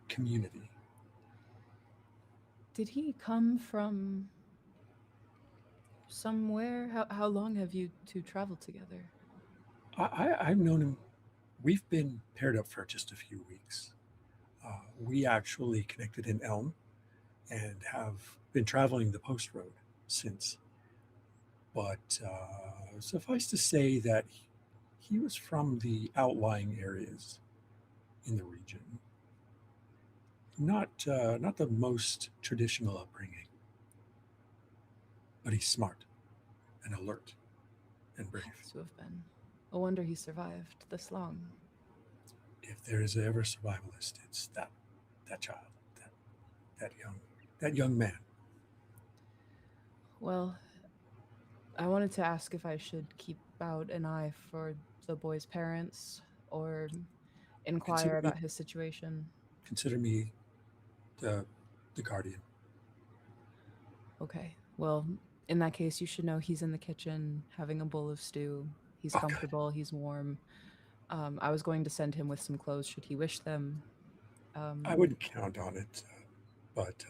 community. Did he come from somewhere? How long have you 2 traveled together? I've known him. We've been paired up for just a few weeks. We actually connected in Elm and have been traveling the post road since. But suffice to say that he was from the outlying areas in the region. Not the most traditional upbringing, but he's smart and alert and brave. Has to have been. No wonder he survived this long. If there is ever a survivalist, it's that child, that young man. Well, I wanted to ask if I should keep out an eye for the boy's parents, or inquire Consider me about his situation. consider me the guardian. Okay. Well, in that case, you should know he's in the kitchen having a bowl of stew. He's Oh, good. comfortable. He's warm. I was going to send him with some clothes should he wish them. I wouldn't count on it, but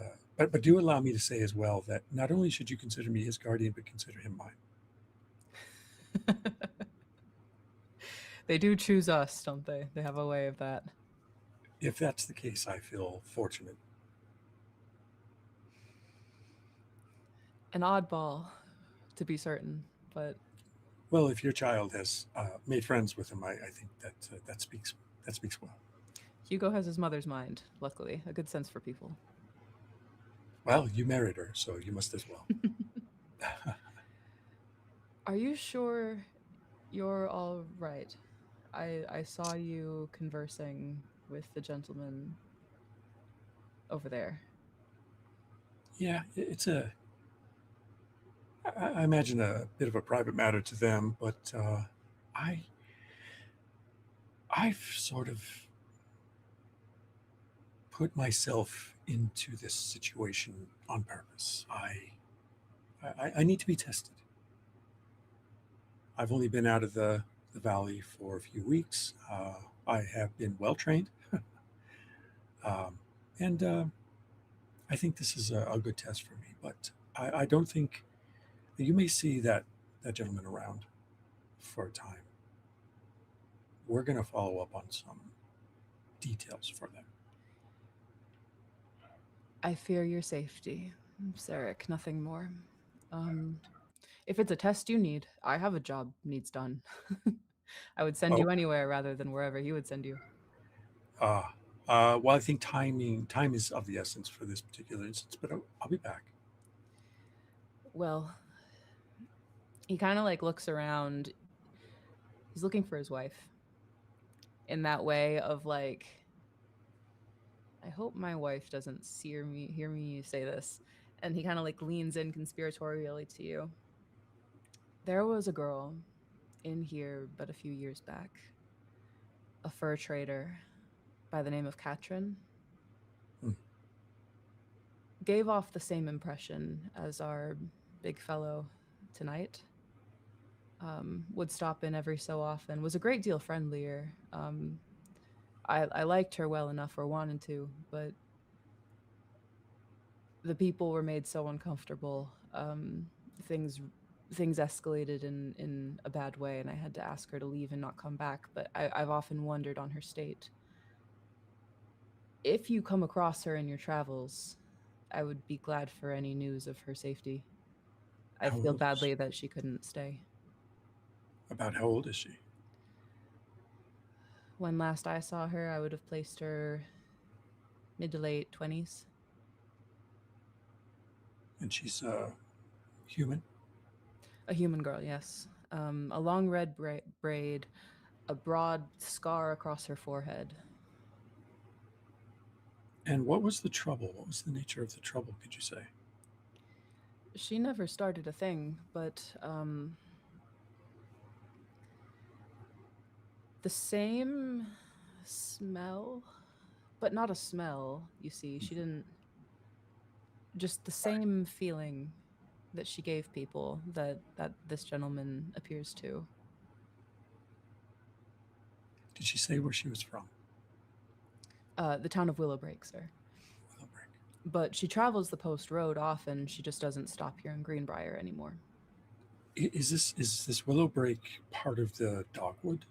do allow me to say as well that not only should you consider me his guardian, but consider him mine. They do choose us, don't they? They have a way of that. If that's the case, I feel fortunate. An oddball, to be certain, but Well, if your child has made friends with him, I think that speaks well. Hugo has his mother's mind, luckily. A good sense for people. Well, you married her, so you must as well. Are you sure you're all right? I saw you conversing with the gentleman over there. Yeah, it's I imagine a bit of a private matter to them, but I've sort of put myself into this situation on purpose. I need to be tested. I've only been out of the valley for a few weeks. I have been well trained, and I think this is a good test for me. But I don't think you may see that gentleman around for a time. We're going to follow up on some details for them. I fear your safety, Sarek, nothing more. If it's a test you need, I have a job needs done. I would send Oh, you anywhere rather than wherever he would send you. well, I think time is of the essence for this particular instance, but I'll be back. Well, he kind of like looks around. He's looking for his wife in that way of like, I hope my wife doesn't hear me say this. And he kind of like leans in conspiratorially to you. There was a girl in here but a few years back, a fur trader by the name of Katrin. Gave off the same impression as our big fellow tonight. Would stop in every so often, was a great deal friendlier. I liked her well enough, or wanted to, but the people were made so uncomfortable. Things escalated in a bad way, and I had to ask her to leave and not come back. But I've often wondered on her state. If you come across her in your travels, I would be glad for any news of her safety. I How feel old is badly she? that she couldn't stay. About how old is she? When last I saw her, I would have placed her mid to late 20s. And she's human. A human girl, yes. A long red braid, a broad scar across her forehead. And what was the trouble? What was the nature of the trouble, could you say? She never started a thing, but the same smell, but not a smell, you see. She didn't. Just the same feeling that she gave people that this gentleman appears to. Did she say where she was from? The town of Willowbreak, sir. Willowbreak. But she travels the post road often. She just doesn't stop here in Greenbriar anymore. Is this Willowbreak part of the Dogwood?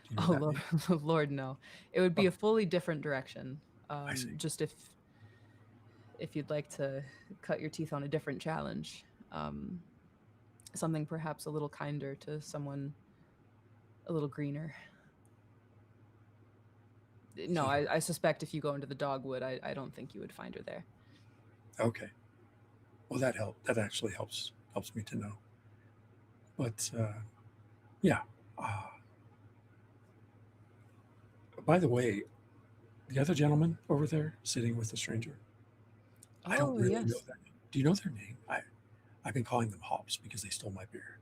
Do you know Oh, that Lord, name? Lord, no. It would be Oh. a fully different direction. I see. Just if you'd like to cut your teeth on a different challenge, something perhaps a little kinder to someone a little greener. No, I suspect if you go into the Dogwood, I don't think you would find her there. Okay. Well, that actually helps me to know. But yeah. By the way, the other gentleman over there sitting with the stranger. I don't Oh, really yes. know their name. Do you know their name? I've been calling them hops because they stole my beer.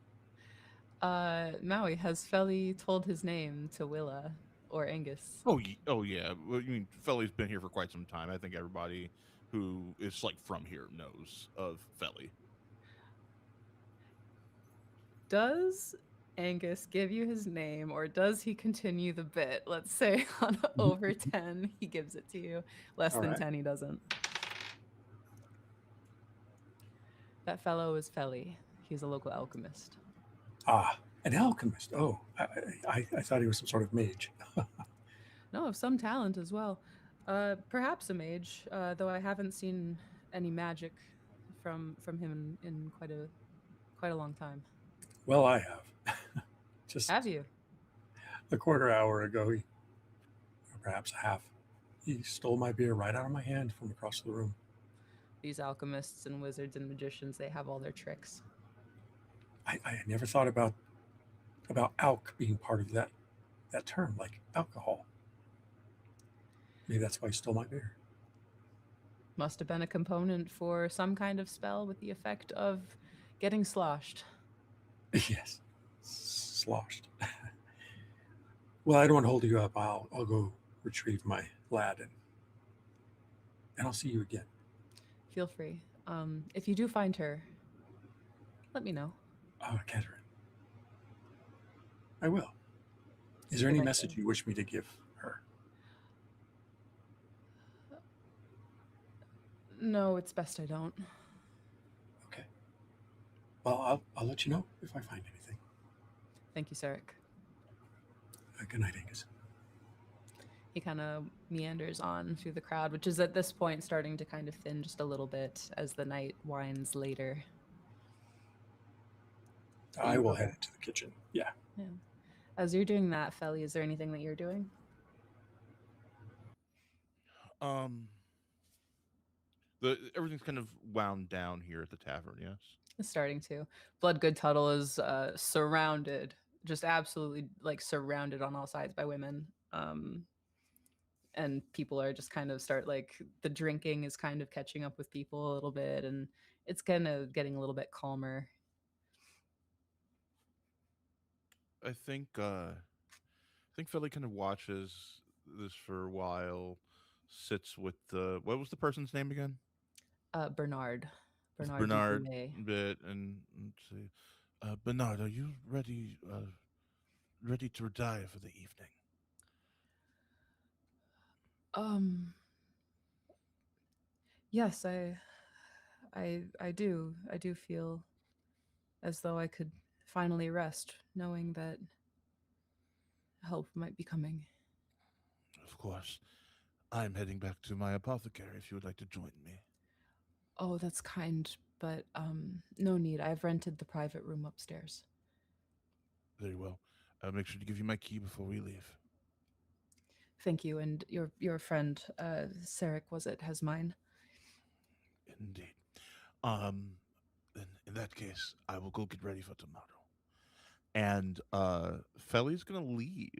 Maui, has Feli told his name to Willa? or Angus? Oh yeah. Well, I mean, Felly's been here for quite some time. I think everybody who is like from here knows of Felly. Does Angus give you his name or does he continue the bit? Let's say on Mhm. over 10, he gives it to you. Less All than right. 10, he doesn't. That fellow is Felly. He's a local alchemist. Ah, an alchemist. Oh, I thought he was some sort of mage. No, of some talent as well. Perhaps a mage, though I haven't seen any magic from him in quite a long time. Well, I have. Just Have you? a quarter hour ago, or perhaps a half, he stole my beer right out of my hand from across the room. These alchemists and wizards and magicians, they have all their tricks. I never thought about alk being part of that term, like alcohol. Maybe that's why he stole my beer. Must have been a component for some kind of spell with the effect of getting sloshed. Yes, sloshed. Well, I don't want to hold you up. I'll go retrieve my lad and I'll see you again. Feel free. If you do find her, let me know. Catherine, I will. Is there If any I message can. you wish me to give her? No, it's best I don't. Okay. Well, I'll let you know if I find anything. Thank you, Sarek. Good night, Angus. He kind of meanders on through the crowd, which is at this point starting to kind of thin just a little bit as the night winds later. I will head into the kitchen. Yeah. Yeah. As you're doing that, Felly, is there anything that you're doing? Um, the everything's kind of wound down here at the tavern. Yes. It's starting to. Bloodgood Tuttle is surrounded, just absolutely like surrounded on all sides by women. And people are just kind of start like the drinking is kind of catching up with people a little bit, and it's kind of getting a little bit calmer. I think Philly kind of watches this for a while, sits with the what was the person's name again? Bernard, With Bernard Bernard Duboulet. a bit, and let's see, Bernard, are you ready? Ready to retire for the evening? Um, yes, I do. I do feel as though I could finally rest, knowing that help might be coming. Of course. I'm heading back to my apothecary if you would like to join me. Oh, that's kind, but no need. I've rented the private room upstairs. Very well. I'll make sure to give you my key before we leave. Thank you, and your friend, Sarek, was it, has mine. Indeed. Um, then in that case, I will go get ready for tomorrow. And Felly's gonna leave.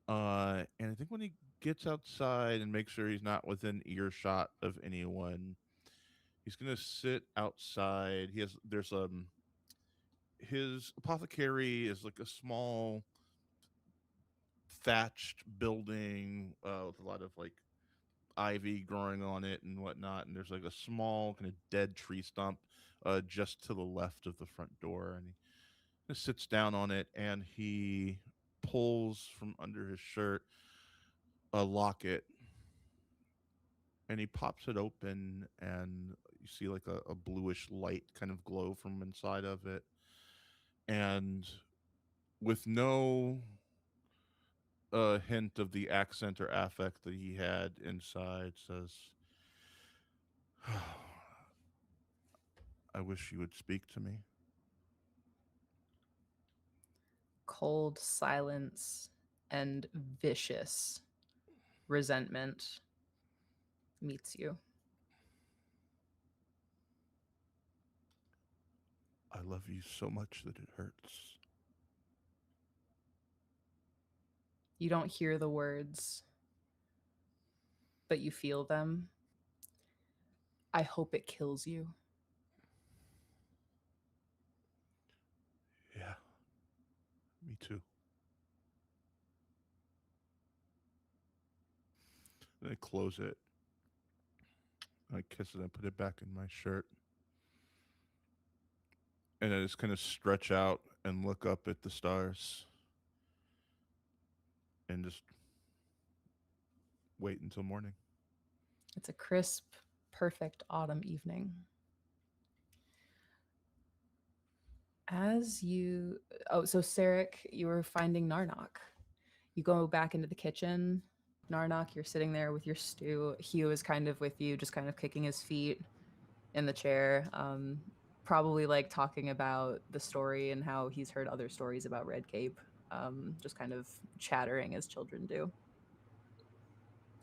And I think when he gets outside and makes sure he's not within earshot of anyone, he's gonna sit outside. There's his apothecary is like a small thatched building with a lot of like ivy growing on it and whatnot. And there's like a small kind of dead tree stump just to the left of the front door. And he just sits down on it and he pulls from under his shirt a locket and he pops it open and you see like a bluish light kind of glow from inside of it. And with no hint of the accent or affect that he had inside, says, I wish you would speak to me. Cold silence and vicious resentment meets you. I love you so much that it hurts. You don't hear the words, but you feel them. I hope it kills you. Yeah, me too. And I close it. I kiss it and put it back in my shirt. And I just kind of stretch out and look up at the stars and just wait until morning. It's a crisp, perfect autumn evening. As you, oh, so Sarek, you were finding Narnock. You go back into the kitchen. Narnock, you're sitting there with your stew. Hugh is kind of with you, just kind of kicking his feet in the chair. Probably like talking about the story and how he's heard other stories about Red Cape. Just kind of chattering as children do.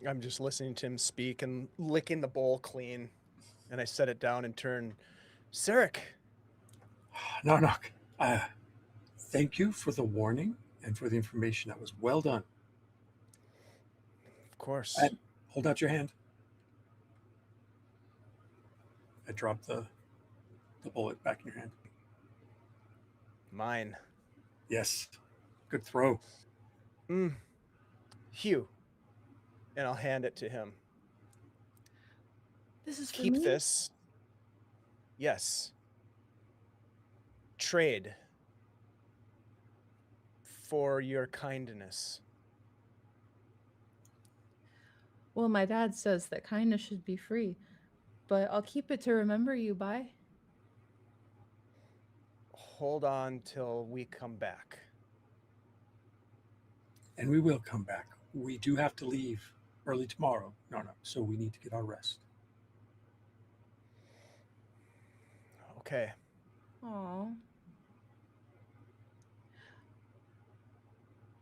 I'm just listening to him speak and licking the bowl clean. And I set it down and turn, Sarek. Narnock, thank you for the warning and for the information. That was well done. Of course. And hold out your hand. I dropped the bullet back in your hand. Mine. Yes. Good throw. Hugh. And I'll hand it to him. This is for Keep me? this. Yes. Trade for your kindness. Well, my dad says that kindness should be free, but I'll keep it to remember you by. Hold on till we come back. And we will come back. We do have to leave early tomorrow, Narnock, so we need to get our rest. Okay. Aw.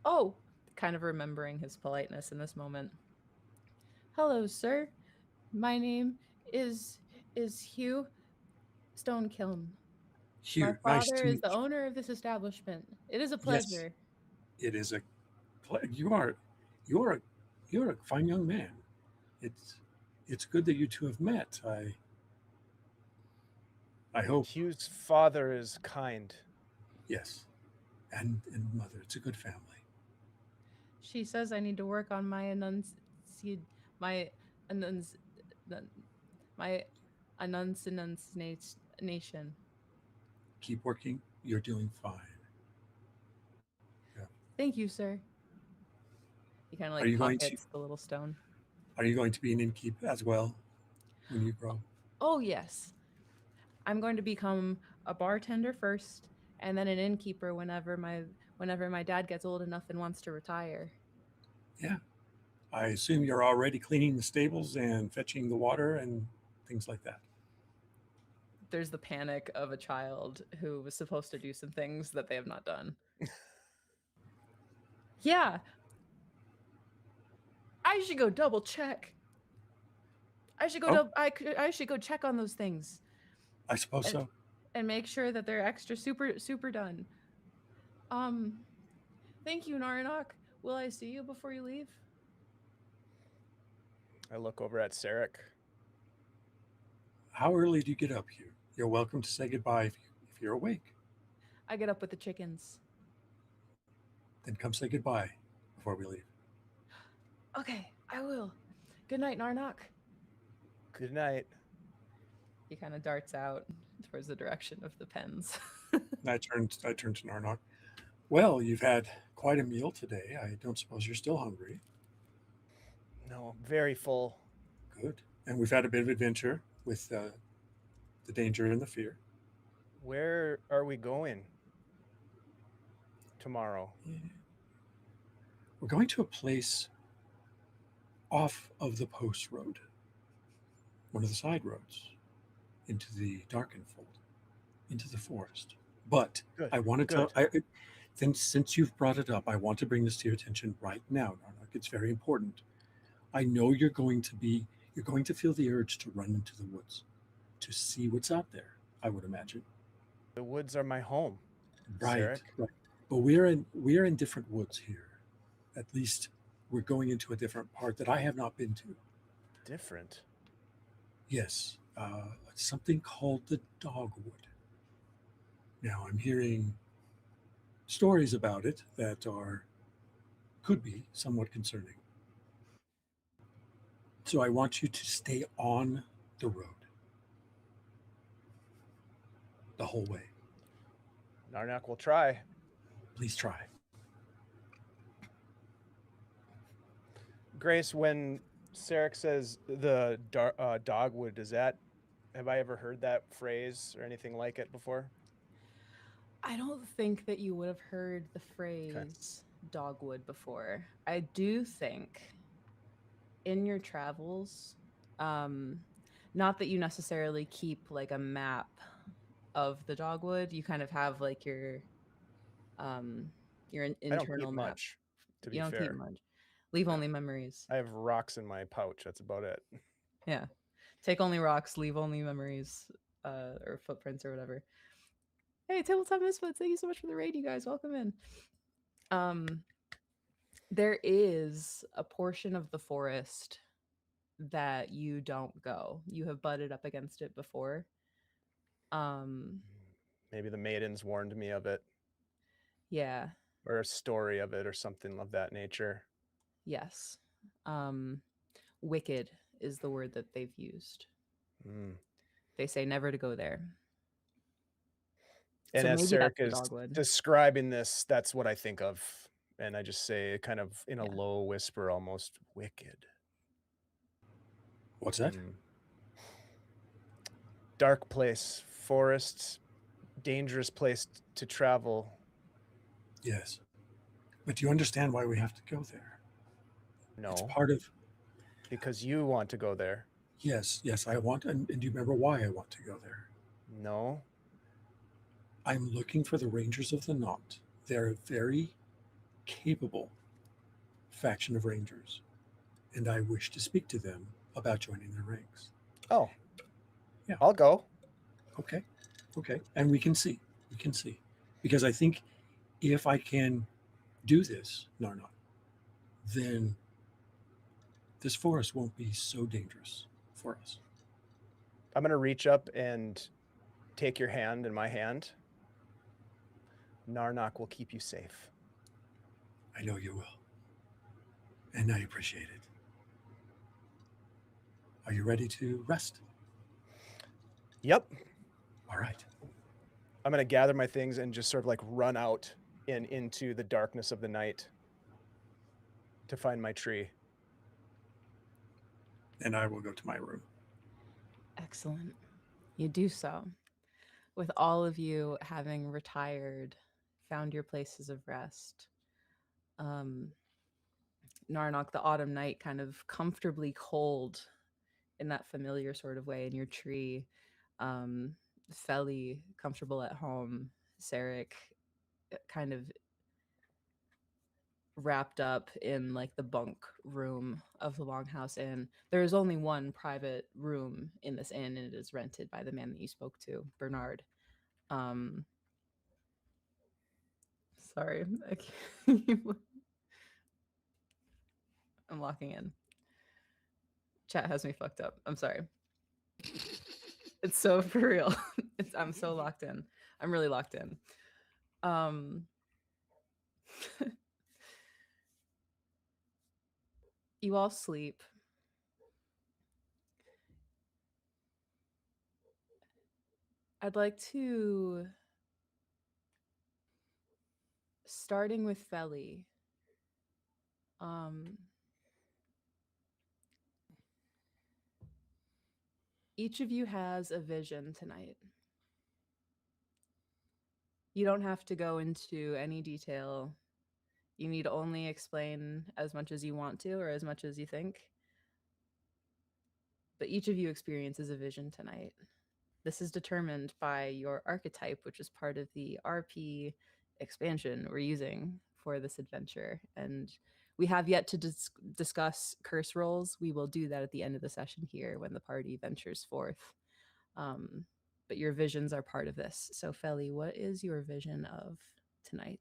Oh, kind of remembering his politeness in this moment. Hello, sir. My name is Hugh Stonekiln. Hugh, My nice father to is meet the you. owner of this establishment. It is a Yes. pleasure. It is a you're a fine young man. It's good that you two have met. I hope. Hugh's father is kind. Yes. And mother, it's a good family. She says I need to work on my my enunci- my enunciation. Keep working. You're doing fine. Thank you, sir. He kind of Are like you going to- pockets the little stone. Are you going to be an innkeep as well when you grow? Oh yes, I'm going to become a bartender first, and then an innkeeper whenever my dad gets old enough and wants to retire. Yeah. I assume you're already cleaning the stables and fetching the water and things like that. There's the panic of a child who was supposed to do some things that they have not done. Yeah. I should go double check. I should go I should go check on those things I suppose so. and make sure that they're extra super done. Thank you, Narnock. Will I see you before you leave? I look over at Sarek. How early do you get up, Hugh? You're welcome to say goodbye if you're awake. I get up with the chickens. Then come say goodbye before we leave. Okay, I will. Good night, Narnock. Good night. He kind of darts out towards the direction of the pens. And I turned to Narnock. Well, you've had quite a meal today. I don't suppose you're still hungry. No, very full. Good. And we've had a bit of adventure with the danger and the fear. Where are we going tomorrow? Yeah. We're going to a place off of the post road, one of the side roads, into the Darkenfold, into the forest. But Good. I wanted to, since you've brought it up, I want to bring this to your attention right now, Narnock. It's very important. I know you're going to feel the urge to run into the woods, to see what's out there, I would imagine. The woods are my home. Right, Sarek. right. But we're in different woods here. At least we're going into a different part that I have not been to. Different. Yes, something called the Dogwood. Now I'm hearing stories about it that could be somewhat concerning. So I want you to stay on the road the whole way. Narnak will try. Please try. Grace, when Sarek says the dogwood, have I ever heard that phrase or anything like it before? I don't think that you would have heard the phrase dogwood before. I do think in your travels, um, not that you necessarily keep like a map of the dogwood, you kind of have like your I don't keep internal map. much, to You be don't keep fair. much. Leave No. only memories. I have rocks in my pouch. That's about it. Yeah. Take only rocks, leave only memories, or footprints or whatever. Hey, Tabletop Misfits, thank you so much for the raid, you guys. Welcome in. There is a portion of the forest that you don't go. You have butted up against it before. Maybe the maidens warned me of it, Yeah. or a story of it, or something of that nature. Yes. Wicked is the word that they've used. Mm. They say never to go there. And So as maybe Sarek that's the is dogwood. describing this, that's what I think of. And I just say, kind of in a Yeah. low whisper, almost, wicked. What's that? Dark place, forest, dangerous place to travel. Yes. But do you understand why we have to go there? No, It's part of. because you want to go there. Yes, I want. And do you remember why I want to go there? No. I'm looking for the Rangers of the Knot. They're a very capable faction of Rangers, and I wish to speak to them about joining their ranks. Oh. Yeah. I'll go. Okay. And we can see. Because I think if I can do this, Narnot, then this forest won't be so dangerous for us. I'm going to reach up and take your hand in my hand. Narnak will keep you safe. I know you will. And I appreciate it. Are you ready to rest? Yep. All right. I'm going to gather my things and just sort of like run out and into the darkness of the night to find my tree. And I will go to my room. Excellent. You do so. With all of you having retired, found your places of rest. Narnok, the autumn night, kind of comfortably cold in that familiar sort of way in your tree. Feli, comfortable at home. Sarek, kind of wrapped up in like the bunk room of the Longhouse Inn. There is only one private room in this inn, and it is rented by the man that you spoke to, Bernard. Sorry, I'm locking in. Chat has me fucked up. I'm sorry. It's so for real. I'm so locked in. I'm really locked in. You all sleep. I'd like to, starting with Feli. Each of you has a vision tonight. You don't have to go into any detail. You need only explain as much as you want to or as much as you think. But each of you experiences a vision tonight. This is determined by your archetype, which is part of the RP expansion we're using for this adventure. And we have yet to discuss curse rolls. We will do that at the end of the session here when the party ventures forth. But your visions are part of this. So, Feli, what is your vision of tonight?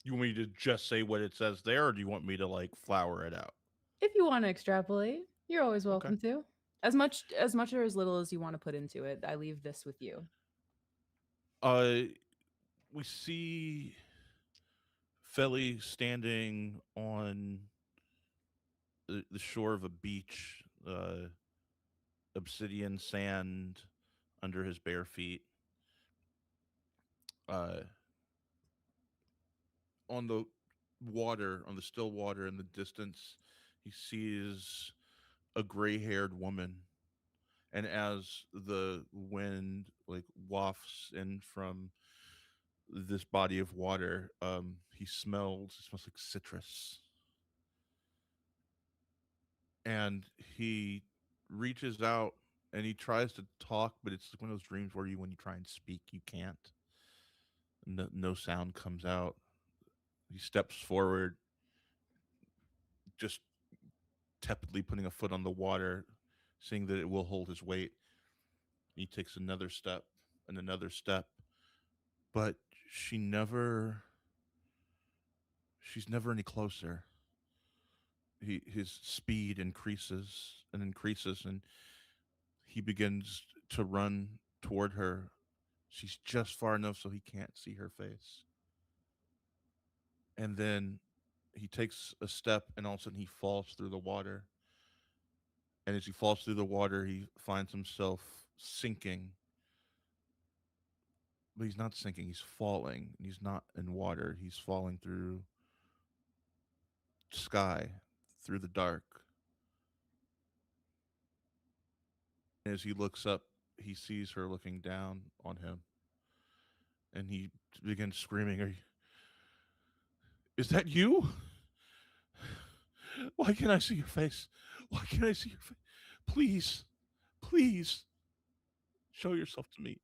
You want me to just say what it says there, or do you want me to like flower it out? If you want to extrapolate, you're always welcome to. As much or as little as you want to put into it. I leave this with you. We see Feli standing on the shore of a beach, obsidian sand under his bare feet. Uh, on the water, on the still water in the distance, he sees a gray-haired woman. And as the wind like wafts in from this body of water, it smells like citrus. And he reaches out and he tries to talk, but it's like one of those dreams where when you try and speak, you can't. No sound comes out. He steps forward, just tepidly putting a foot on the water, seeing that it will hold his weight. He takes another step and another step, but she never she's never any closer. His speed increases and increases, and he begins to run toward her. She's just far enough so he can't see her face. And then he takes a step, and all of a sudden he falls through the water. And as he falls through the water, he finds himself sinking. But he's not sinking, he's falling. He's not in water, he's falling through sky, through the dark. As he looks up, he sees her looking down on him. And he begins screaming, Is that you? Why can't I see your face? Why can't I see your face? Please, please, show yourself to me.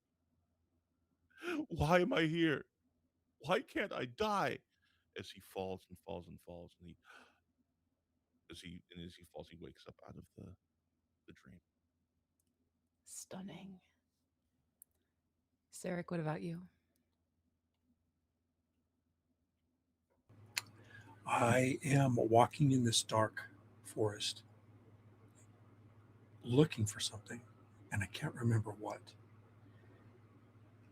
Why am I here? Why can't I die? As he falls and falls and falls, and as he falls, he wakes up out of the dream. Stunning. Sarek, what about you? I am walking in this dark forest looking for something, and I can't remember what.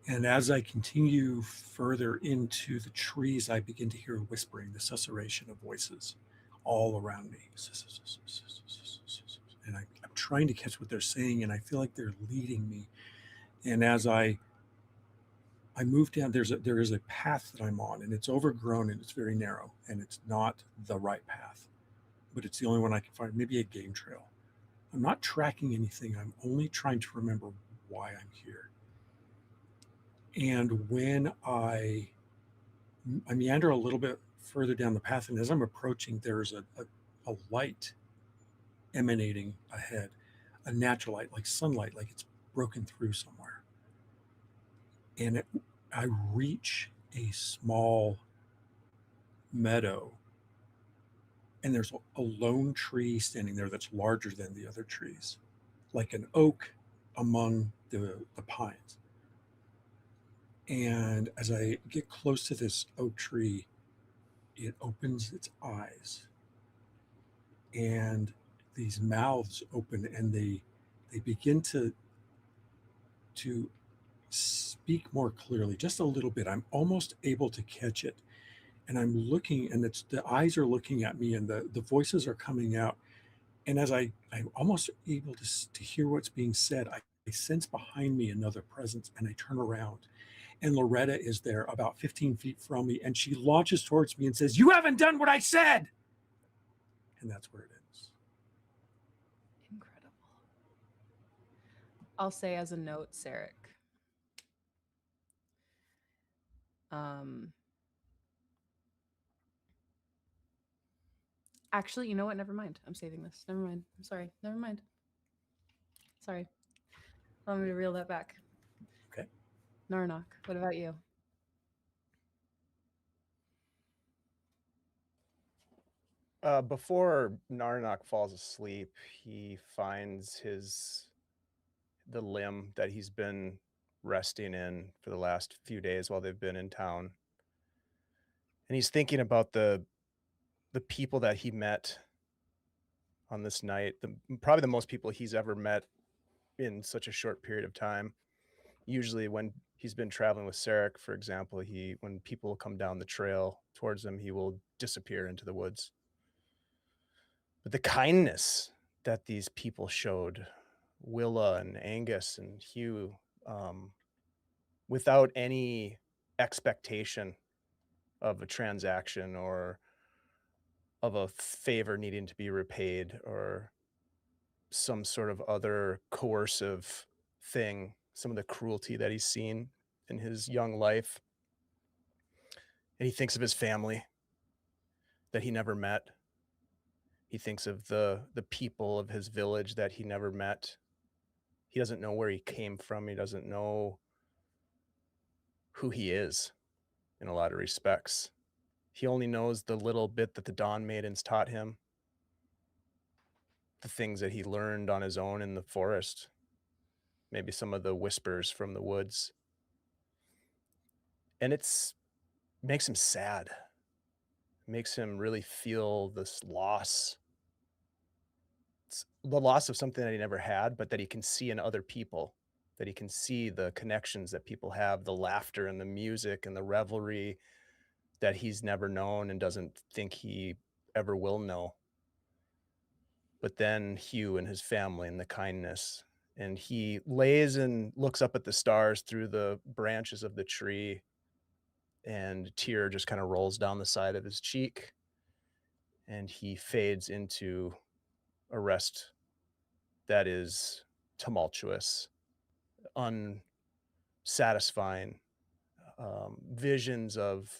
And as I continue further into the trees, I begin to hear whispering, the susurration of voices all around me. And I'm trying to catch what they're saying, and I feel like they're leading me. And as I move down, there is a path that I'm on, and it's overgrown and it's very narrow, and it's not the right path, but it's the only one I can find. Maybe a game trail. I'm not tracking anything. I'm only trying to remember why I'm here. And when I meander a little bit further down the path, and as I'm approaching, there's a light emanating ahead, a natural light, like sunlight, like it's broken through somewhere. And I reach a small meadow, and there's a lone tree standing there that's larger than the other trees, like an oak among the pines. And as I get close to this oak tree, it opens its eyes, and these mouths open, and they begin to speak more clearly, just a little bit. I'm almost able to catch it, and I'm looking, and it's the eyes are looking at me, and the voices are coming out. And as I'm almost able to hear what's being said, I sense behind me another presence, and I turn around, and Loretta is there about 15 feet from me, and she launches towards me and says, "You haven't done what I said!" And that's where it ends. Incredible. I'll say as a note, Sarek. Actually, you know what? Never mind. I'm saving this. Never mind. I'm sorry. Never mind. Sorry. I'm going to reel that back. Okay. Narnock, what about you? Before Narnock falls asleep, he finds the limb that he's been resting in for the last few days while they've been in town. And he's thinking about the people that he met on this night, probably the most people he's ever met in such a short period of time. Usually when he's been traveling with Sarek, for example, when people come down the trail towards him, he will disappear into the woods. But the kindness that these people showed, Willa and Angus and Hugh, without any expectation of a transaction or of a favor needing to be repaid or some sort of other coercive thing, some of the cruelty that he's seen in his young life. And he thinks of his family that he never met. He thinks of the people of his village that he never met. He doesn't know where he came from. He doesn't know who he is in a lot of respects. He only knows the little bit that the Dawn Maidens taught him, the things that he learned on his own in the forest, maybe some of the whispers from the woods. And it's makes him sad. It makes him really feel this loss. It's the loss of something that he never had, but that he can see in other people, that he can see the connections that people have, the laughter and the music and the revelry that he's never known and doesn't think he ever will know. But then Hugh and his family and the kindness. And he lays and looks up at the stars through the branches of the tree, and a tear just kind of rolls down the side of his cheek. And he fades into a rest that is tumultuous, unsatisfying, visions of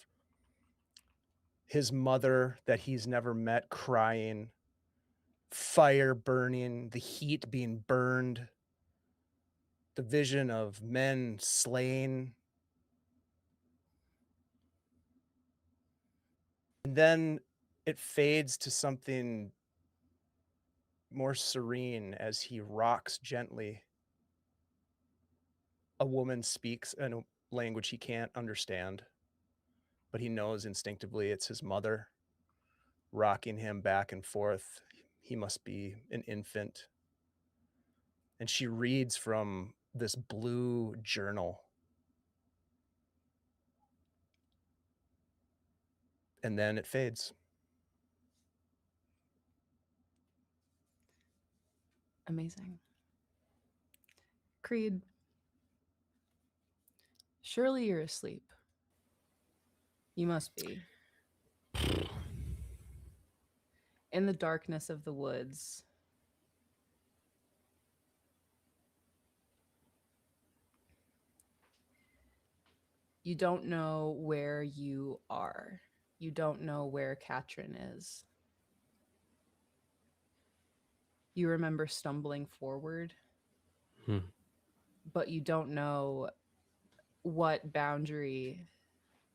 his mother that he's never met crying, fire burning, the heat being burned, the vision of men slain. And then it fades to something more serene as he rocks gently. A woman speaks in a language he can't understand, but he knows instinctively it's his mother rocking him back and forth. He must be an infant. And she reads from this blue journal. And then it fades. Amazing. Creed, surely you're asleep. You must be. In the darkness of the woods, you don't know where you are. You don't know where Katrin is. You remember stumbling forward, but you don't know what boundary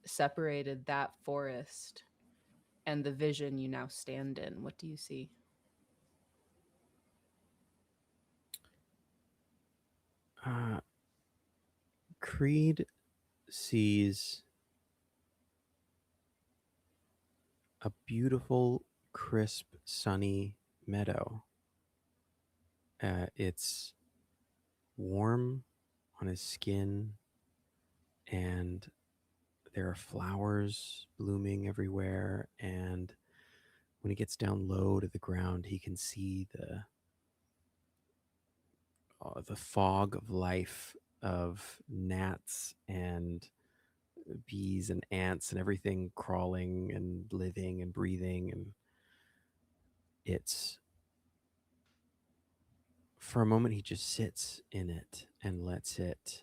separated that forest and the vision you now stand in. What do you see? Creed sees a beautiful, crisp, sunny meadow. It's warm on his skin, and there are flowers blooming everywhere. And when he gets down low to the ground, he can see the fog of life of gnats and bees and ants and everything crawling and living and breathing. And it's, for a moment, he just sits in it and lets it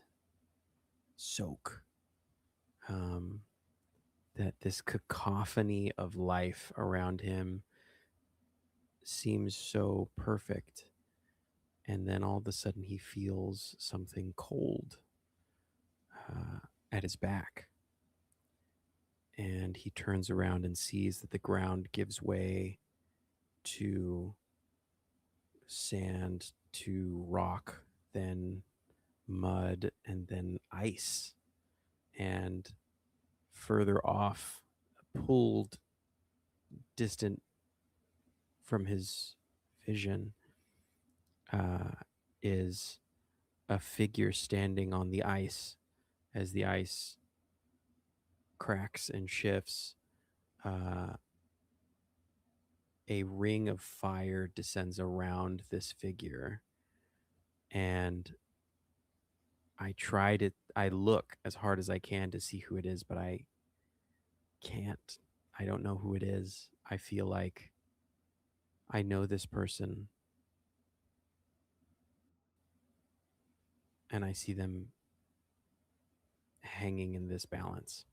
soak. That this cacophony of life around him seems so perfect. And then all of a sudden he feels something cold at his back. And he turns around and sees that the ground gives way to sand, to rock, then mud, and then ice. And further off, pulled distant from his vision, is a figure standing on the ice. As the ice cracks and shifts, a ring of fire descends around this figure, and I look as hard as I can to see who it is, but I can't. I don't know who it is. I feel like I know this person, and I see them hanging in this balance.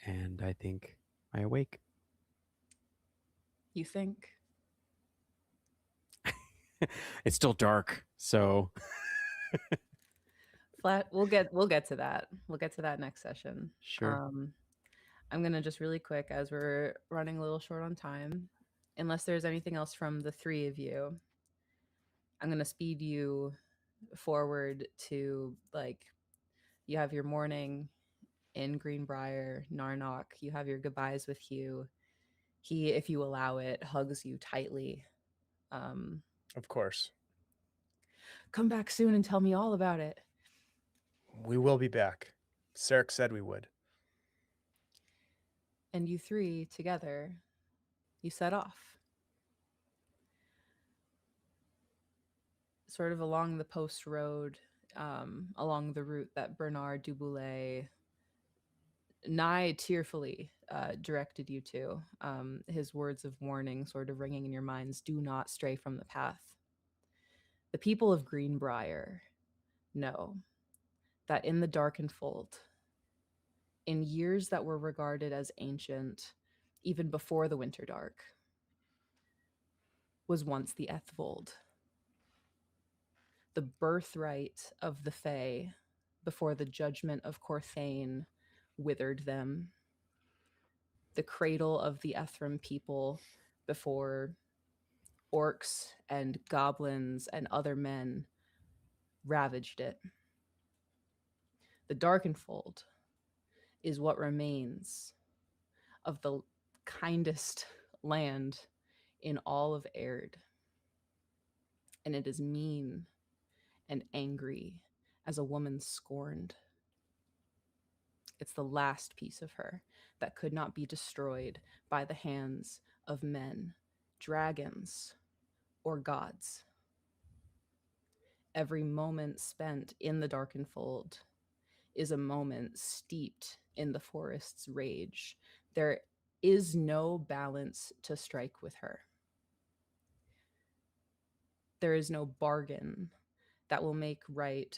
And I think I awake. You think? It's still dark, so Flat. We'll get to that. We'll get to that next session. sure. I'm gonna just really quick, as we're running a little short on time, unless there's anything else from the three of you, I'm gonna speed you forward to, like, you have your morning in Greenbrier, Narnock. You have your goodbyes with Hugh. He, if you allow it, hugs you tightly. Um, Of course. Come back soon and tell me all about it. We will be back. Sarek said we would. And you three together, you set off. Sort of along the post road, along the route that Bernard Duboulet nigh tearfully directed you to. His words of warning sort of ringing in your minds: do not stray from the path. The people of Greenbrier know that in the darkened fold, in years that were regarded as ancient, even before the Winter Dark, was once the Ethvold, the birthright of the Fae before the judgment of Corthane withered them, the cradle of the Ethram people before orcs and goblins and other men ravaged it. The Darkenfold is what remains of the kindest land in all of Aird. And it is mean and angry as a woman scorned. It's the last piece of her that could not be destroyed by the hands of men, dragons, or gods. Every moment spent in the darkened fold is a moment steeped in the forest's rage. There is no balance to strike with her. There is no bargain that will make right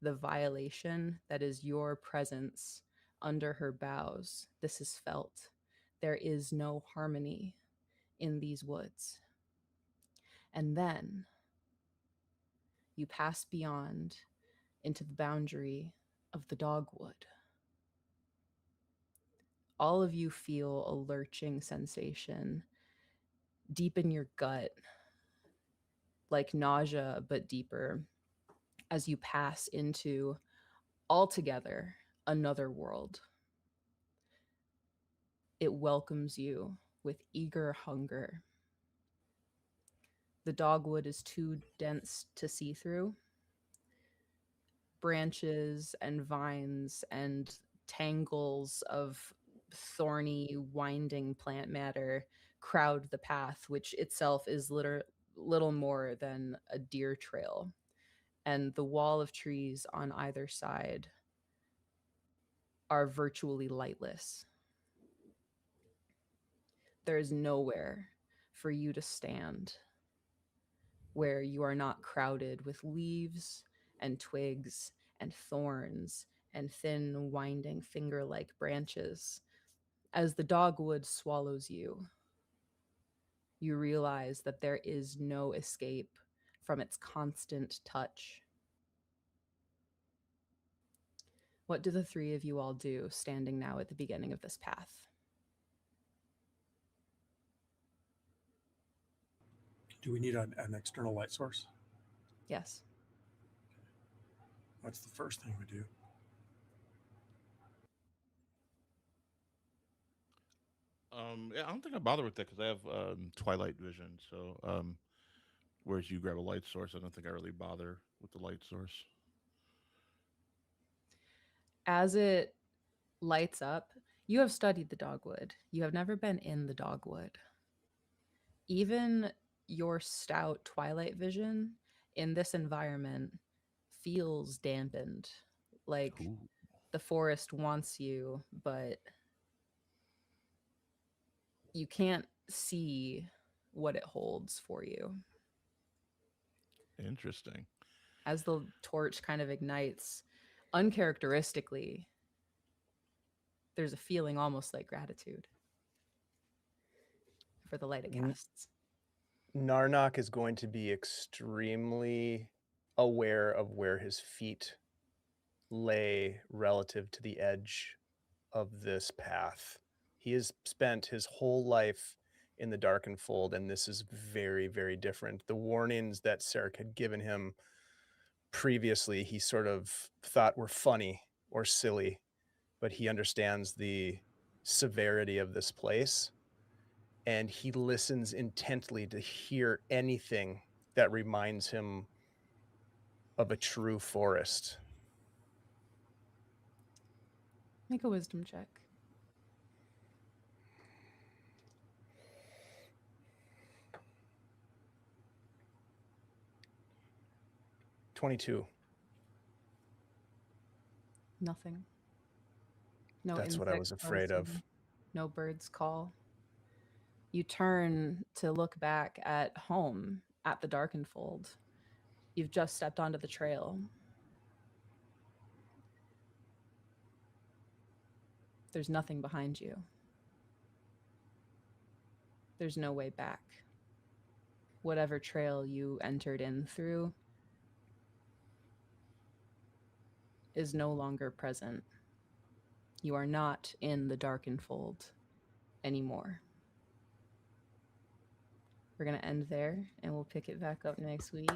the violation that is your presence under her boughs. This is felt. There is no harmony in these woods. And then you pass beyond into the boundary of the dogwood. All of you feel a lurching sensation deep in your gut, like nausea, but deeper, as you pass into altogether another world. It welcomes you with eager hunger. The dogwood is too dense to see through. Branches and vines and tangles of thorny, winding plant matter crowd the path, which itself is little more than a deer trail. And the wall of trees on either side are virtually lightless. There is nowhere for you to stand where you are not crowded with leaves and twigs and thorns and thin, winding finger-like branches. As the dogwood swallows you, you realize that there is no escape from its constant touch. What do the three of you all do standing now at the beginning of this path? Do we need an external light source? Yes. What's the first thing we do? Yeah, I don't think I bother with that because I have twilight vision. So, whereas you grab a light source, I don't think I really bother with the light source. As it lights up, You have studied the dogwood. You have never been in the dogwood. Even your stout twilight vision in this environment feels dampened. Like Ooh, the forest wants you, but you can't see what it holds for you. interesting. As the torch kind of ignites, uncharacteristically, there's a feeling almost like gratitude for the light it N- casts. Narnock is going to be extremely aware of where his feet lay relative to the edge of this path. He has spent his whole life in the darkened fold, and this is very, very different. The warnings that Sarek had given him previously, he sort of thought were funny or silly, but he understands the severity of this place, and he listens intently to hear anything that reminds him of a true forest. Make a wisdom check. 22. Nothing. No That's what I was insects afraid of. buzzing, no birds call. You turn to look back at home at the darkened fold. You've just stepped onto the trail. There's nothing behind you. There's no way back. Whatever trail you entered in through is no longer present. You are not in the darkened fold anymore. We're going to end there and we'll pick it back up next week.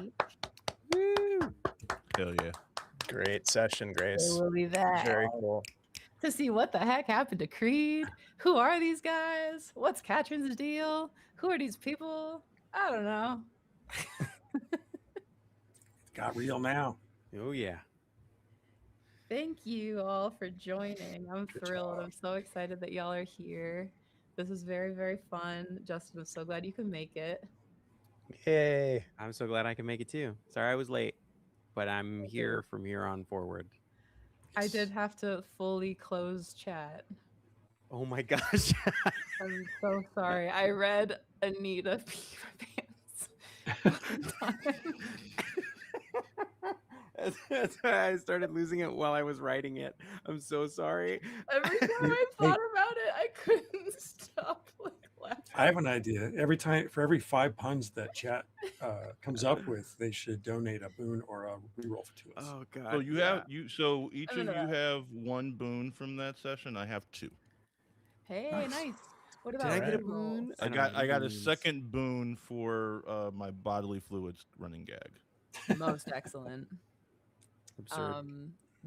Woo! Hell yeah. Great session, Grace. We'll be back Very cool. to see what the heck happened to Creed. Who are these guys? What's Katrin's deal? Who are these people? I don't know. It got real now. Oh yeah. Thank you all for joining. I'm Good thrilled. job. I'm so excited that y'all are here. This is very, very fun. Justin, I'm so glad you could make it. Yay. I'm so glad I can make it too. Sorry I was late, but I'm here from here on forward. I did have to fully close chat. Oh my gosh. I'm so sorry. I read Anita Beaver Pants. That's why I started losing it while I was writing it. I'm so sorry. Every time I thought about it, I couldn't stop laughing. I have an idea. Every time, for every 5 puns that chat comes up with, they should donate a boon or a reroll to us. Oh god. So you have so each I'm of into you that. have one boon from that session. I have two. Hey, Nice. nice. What Did about I get a rerolls? boon? I don't got have I got a boons. second boon for my bodily fluids running gag. Most excellent. Absurd.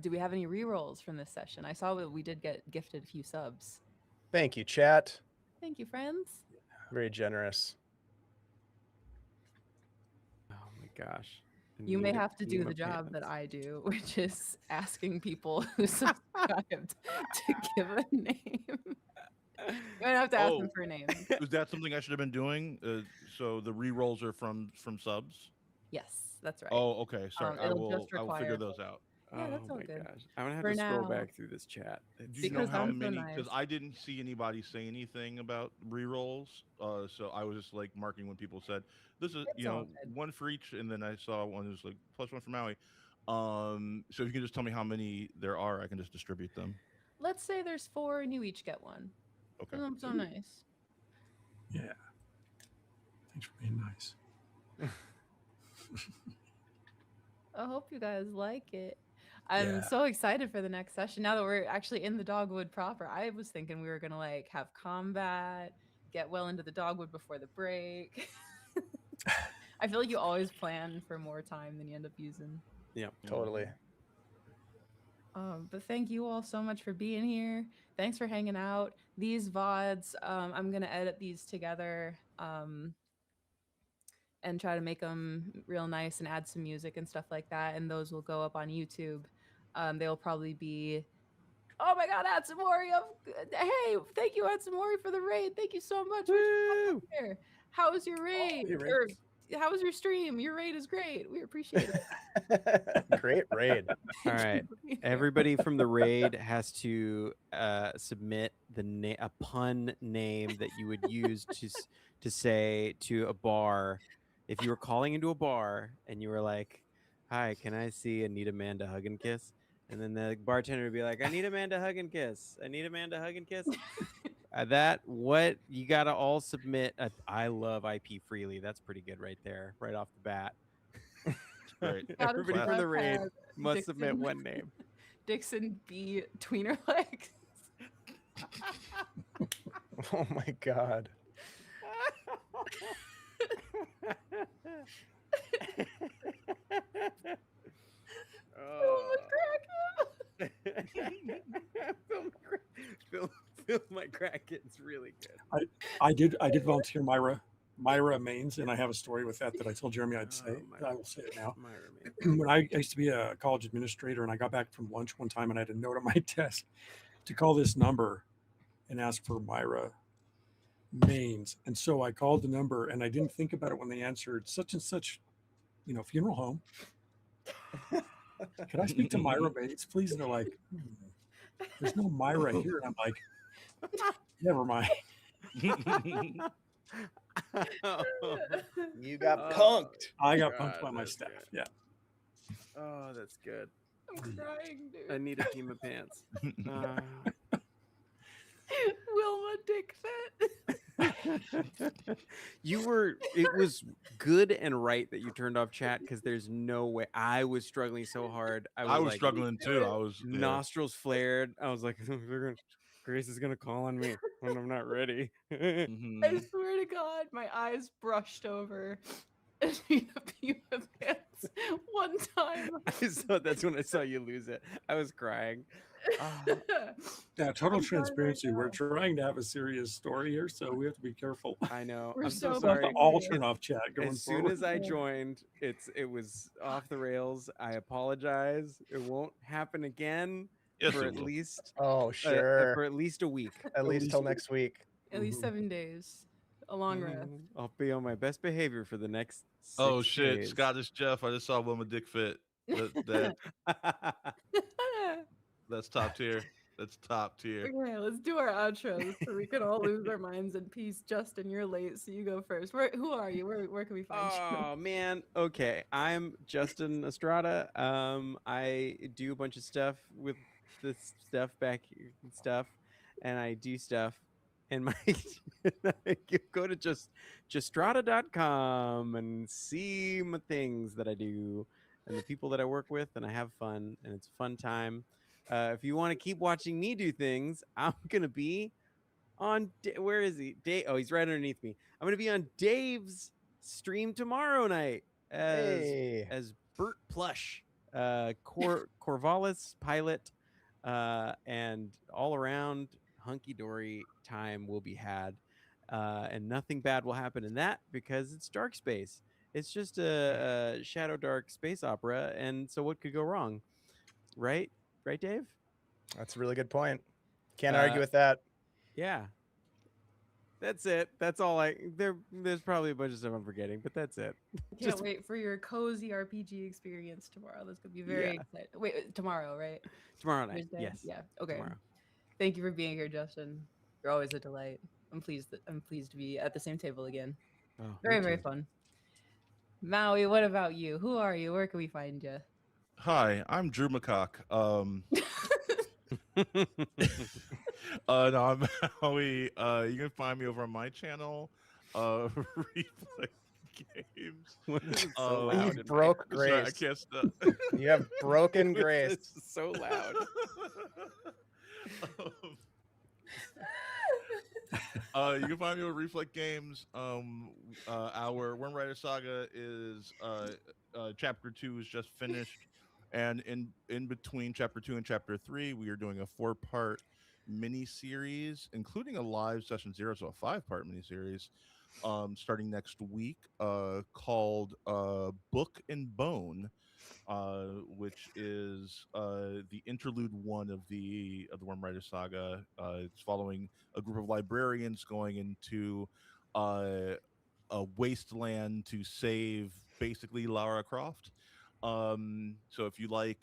Do we have any rerolls from this session? I saw that we did get gifted a few subs. Thank you, chat. Thank you, friends. Very generous. Oh my gosh. You may Anita have to do the Beaver job that Pants. I do, which is asking people who subscribed to give a name. You might have to ask them Oh. for a name. Was that something I should have been doing? So the re-rolls are from subs. Yes, that's right. Oh, okay. Sorry, I It'll will. just I will figure require- those out. Yeah, that's Oh all my good. gosh. I'm gonna have For to scroll now- back through this chat. Do you Because know how I'm so many? nice. Because I didn't see anybody say anything about re-rolls. So I was just like marking when people said this is It's all good. one for each, and then I saw one that was like plus one for Maui. So if you can just tell me how many there are, I can just distribute them. Let's say there's 4 and you each get one. Okay. I'm so nice. Yeah. Thanks for being nice. I hope you guys like it. I'm Yeah. so excited for the next session. Now that we're actually in the dogwood proper, I was thinking we were gonna like have combat, get well into the dogwood before the break. I feel like you always plan for more time than you end up using. Yep. Totally. But thank you all so much for being here. Thanks for hanging out. These VODs, I'm gonna edit these together and try to make them real nice and add some music and stuff like that. And those will go up on YouTube. They'll probably be Oh my God, Atsumori! Hey, thank you, Atsumori, for the raid. Thank you so much. Woo! Here. How was your raid? hey, Rick. Or how was your stream? Your raid is great. We appreciate it. Great raid. All right. Everybody from the raid has to submit a pun name that you would use to say to a bar. If you were calling into a bar and you were like, "Hi, can I see Anita Amanda hug and kiss?" And then the bartender would be like, "I need Amanda hug and kiss. I need Amanda hug and kiss." What you gotta all submit. I love IP freely. That's pretty good right there, right off the bat. Great. Everybody from the raid Has must submit Dixon- one name. Dixon B. Tweener legs. Oh my God. Oh. Phil McCracken's really good. I did volunteer Myra Mains, and I have a story with that I told Jeremy I'd say. I will say it now. When I used to be a college administrator, and I got back from lunch one time, and I had a note on my desk to call this number and ask for Myra Mains. And so I called the number, and I didn't think about it when they answered such and such, funeral home. Could I speak to Myra Bates, please? And they're like, there's no Myra here. And I'm like, never mind. You got punked. I got punked by my that's staff. good. Yeah. Oh, that's good. I'm crying, dude. I need a team of pants. Wilma Dick Fit. It was good and right that you turned off chat, because there's no way. I was struggling so hard. I was like, struggling too. I was nostrils flared. I was like, Grace is gonna call on me when I'm not ready. Mhm. I swear to God, my eyes brushed over Anita Pima pants one time. That's when I saw you lose it. I was crying. Yeah, total I'm sorry transparency. right We're now. trying to have a serious story here, so we have to be careful. I know. We're I'm so so We'll have sorry. to all sorry. turn off chat going As soon forward. as I Yeah. joined, it was off the rails. I apologize. It won't happen again Yes, for it at will. least Oh, sure. for at least a week. At least till next week. At least 7 days. A long rest. I'll be on my best behavior for the next 6 Oh shit, days. Scottish Jeff! I just saw Wilma Dick Fit. That's top tier. That's top tier. Okay, let's do our outros so we can all lose our minds in peace. Justin, you're late, so you go first. Who are you? Where can we find you? Oh man. Okay. I'm Justin Estrada. I do a bunch of stuff with this stuff back here and stuff, and I do stuff. And my you go to justrada.com and see my things that I do and the people that I work with, and I have fun, and it's a fun time. If you want to keep watching me do things, I'm gonna be on where is he? Dave. Oh, he's right underneath me. I'm gonna be on Dave's stream tomorrow night Hey. as Bert Plush, Corvallis pilot, and all around hunky dory time will be had, and nothing bad will happen in that because it's dark space. It's just a shadow dark space opera, and so what could go wrong, right? Right, Dave? That's a really good point. Can't argue with that. Yeah. That's it. That's all there's probably a bunch of stuff I'm forgetting, but that's it. Can't wait for your cozy RPG experience tomorrow. That's gonna be very exciting. Wait, tomorrow, right? Tomorrow night. Thursday? Yes. Yeah. Okay. Tomorrow. Thank you for being here, Justin. You're always a delight. I'm pleased to be at the same table again. Oh, Very, very fun. Maui, what about you? Who are you? Where can we find you? Hi, I'm Drew McCock. No, I'm Howie. You can find me over on my channel, Reflect Games. It's so Oh, loud. You in my broke ears. Sorry, I Grace. can't stop. You have broken Grace. It's so loud. You can find me on Reflect Games. Our Worm Rider Saga is chapter 2 is just finished, and in between chapter 2 and chapter 3, we are doing a 4-part mini series, including a live session 0, so a 5-part mini series, starting next week, called Book and Bone. which is the interlude one of the Worm Rider saga. It's following a group of librarians going into uh, a wasteland to save basically Lara Croft. So if you like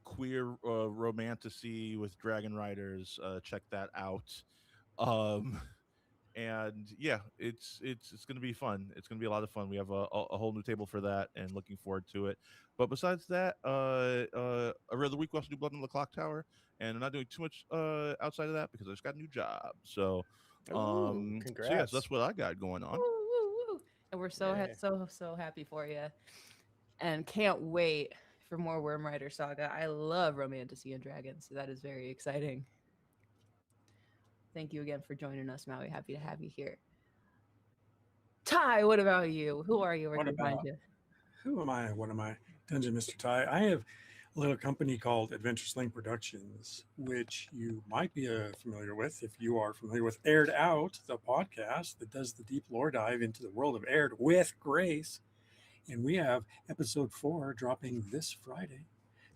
queer romantasy with dragon riders, check that out. Um, and yeah, it's going to be fun. It's going to be a lot of fun. We have a whole new table for that, and looking forward to it. But besides that, every other week we also do Blood on the Clock Tower, and I'm not doing too much outside of that because I just got a new job. Ooh, So yes, congrats. that's what I got going Woo, on. woo, woo. And we're so Yay. so happy for you, and can't wait for more Worm Rider Saga. I love Romantasy and Dragons, so that is very exciting. Thank you again for joining us, Maui. Happy to have you here. Ty, what about you? Who are you? Where What can we find about you? who am I? What am I? Dungeon Mr. Ty. I have a little company called Adventure Sling Productions, which you might be familiar with if you are familiar with Aired Out, the podcast that does the deep lore dive into the world of Aired with Grace. And we have episode 4 dropping this Friday.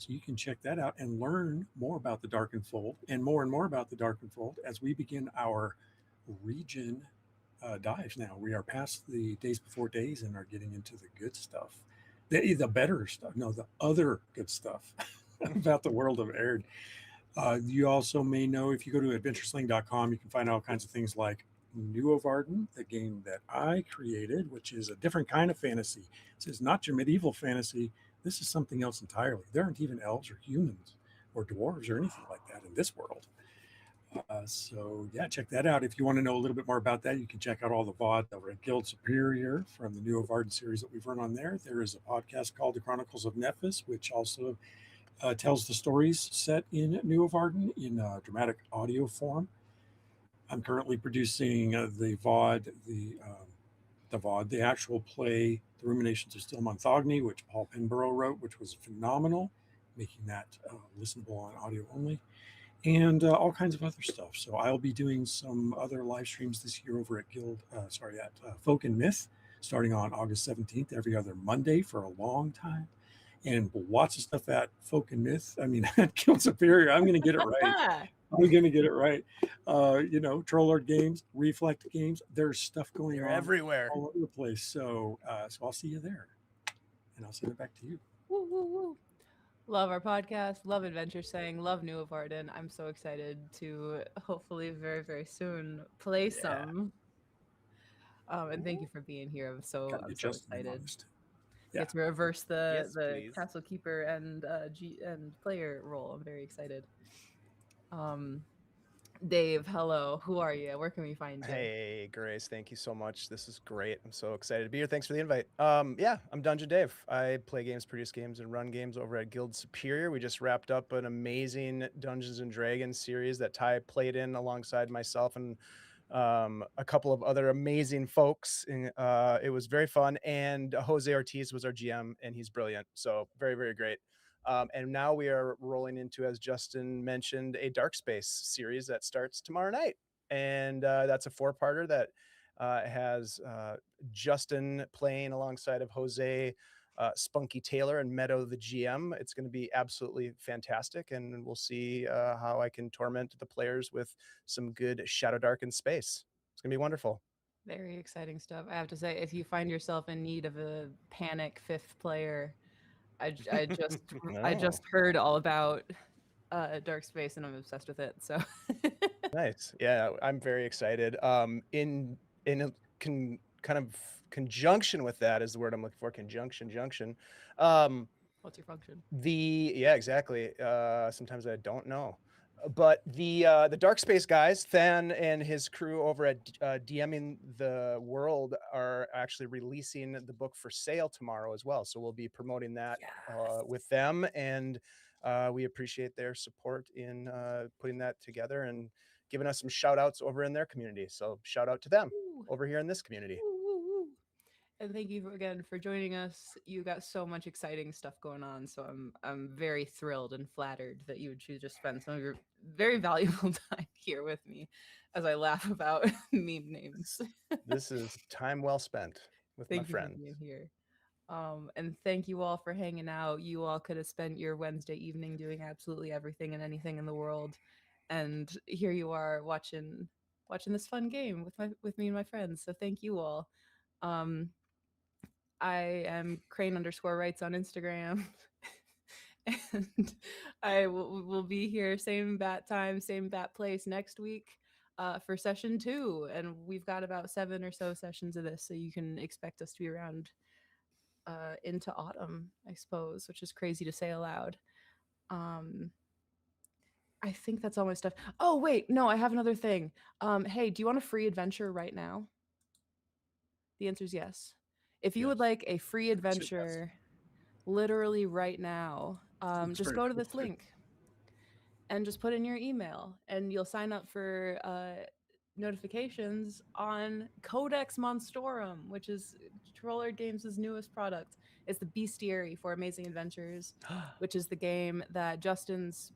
So you can check that out and learn more about the Darkened Fold and more about the Darkened Fold as we begin our region dives now. We are past the days before days and are getting into the good stuff. The better stuff. No, the other good stuff about the world of Aird. You also may know if you go to adventuresling.com, you can find all kinds of things like New of Arden, the game that I created, which is a different kind of fantasy. This is not your medieval fantasy. This is something else entirely. There aren't even elves or humans or dwarves or anything like that in this world. So yeah, check that out. If you want to know a little bit more about that, you can check out all the VOD over at Guild Superior from the New of Arden series that we've run on there. There is a podcast called The Chronicles of Nephis, which also tells the stories set in New of Arden in dramatic audio form. I'm currently producing the VOD, the actual play, The Ruminations of Still Monthogny, which Paul Penborough wrote, which was phenomenal, making that listenable on audio only, and all kinds of other stuff. So I'll be doing some other live streams this year over at Folk and Myth, starting on August 17th, every other Monday for a long time. And lots of stuff at Folk and Myth. I mean, at Guild Superior, I'm going to get it right. I'm going to get it right. Troll Lord Games, Reflect Games. There's stuff going You're on everywhere. all over the place. So I'll see you there, and I'll send it back to you. Woo, woo, woo. Love our podcast. Love Adventure Saying. Love New of Arden. I'm so excited to hopefully very soon play some. And thank you for being here. I'm Got to I'm be so just and excited. honest. Yeah. Yeah. Get to reverse the Yes, please. Castle Keeper and and player role. I'm very excited. Dave, hello. Who are you? Where can we find you? Hey, Grace, thank you so much. This is great. I'm so excited to be here. Thanks for the invite. Yeah, I'm Dungeon Dave. I play games, produce games, and run games over at Guild Superior. We just wrapped up an amazing Dungeons and Dragons series that Ty played in alongside myself and a couple of other amazing folks. And, it was very fun. And Jose Ortiz was our GM, and he's brilliant. So very great. And now we are rolling into, as Justin mentioned, a Dark Space series that starts tomorrow night. And that's a 4-parter that has Justin playing alongside of Jose, Spunky Taylor, and Meadow the GM. It's going to be absolutely fantastic, and we'll see how I can torment the players with some good Shadow Dark in space. It's going to be wonderful. Very exciting stuff. I have to say, if you find yourself in need of a panic 5th player, I just heard all about Dark Space and I'm obsessed with it. So Nice. Yeah, I'm very excited. In a kind of conjunction with that is the word I'm looking for. Junction. what's your function? Yeah, exactly. Sometimes I don't know. But the Dark Space guys, Than and his crew over at DMing the World, are actually releasing the book for sale tomorrow as well. So we'll be promoting that with them, and we appreciate their support in putting that together and giving us some shout outs over in their community. So shout out to them over here in this community. And thank you again for joining us. You got so much exciting stuff going on, so I'm very thrilled and flattered that you would choose to spend some of your very valuable time here with me as I laugh about meme names. This is time well spent with my Thank you for friends. being here. And thank you all for hanging out. You all could have spent your Wednesday evening doing absolutely everything and anything in the world, and here you are watching this fun game with me and my friends. So thank you all. Um, I am Crane_rights on Instagram. And I will be here same bat time, same bat place next week for session 2. And we've got about 7 or so sessions of this, so you can expect us to be around into autumn, I suppose, which is crazy to say aloud. I think that's all my stuff. Oh, wait, no, I have another thing. Hey, do you want a free adventure right now? The answer is yes. If you would Yes. like a free adventure literally right now, just go to this link and just put in your email, and you'll sign up for notifications on Codex Monstorum, which is Troller Games' newest product. It's the bestiary for Amazing Adventures, which is the game that Justin's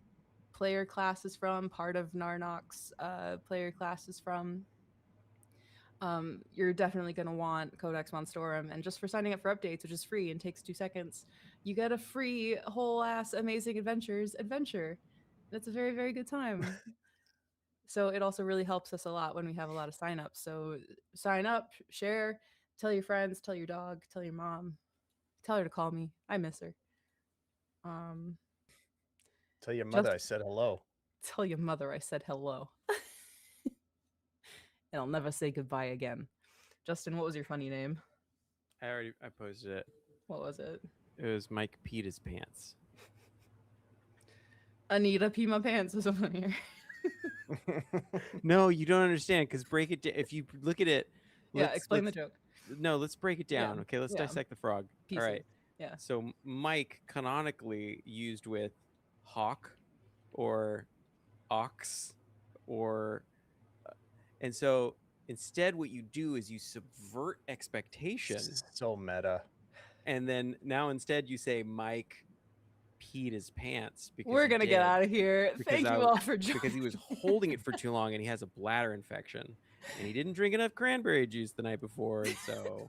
player class is from, part of Narnok's player class is from. You're definitely going to want Codex Monstorum, and just for signing up for updates, which is free and takes 2 seconds, you get a free whole ass Amazing Adventures adventure. It's a very, very good time. So it also really helps us a lot when we have a lot of signups. So sign up, share, tell your friends, tell your dog, tell your mom, tell her to call me. I miss her. Tell your mother I said hello. Tell your mother I said hello. And I'll never say goodbye again. Justin, what was your funny name? I posted it. What was it? It was Mike peed his pants. Anita pee my pants was funnier. No, you don't understand, because break it down. If you look at it, Yeah, explain the joke. No, let's break it down. Yeah, Okay, let's yeah. dissect the frog. Pieces. All right. Yeah. So Mike canonically used with hawk or ox or and so instead what you do is you subvert expectation, So meta. and then now instead you say Mike peed his pants because We're he gonna get did, out of here. because Thank you all for joining. because he was holding it for too long and he has a bladder infection and he didn't drink enough cranberry juice the night before, and so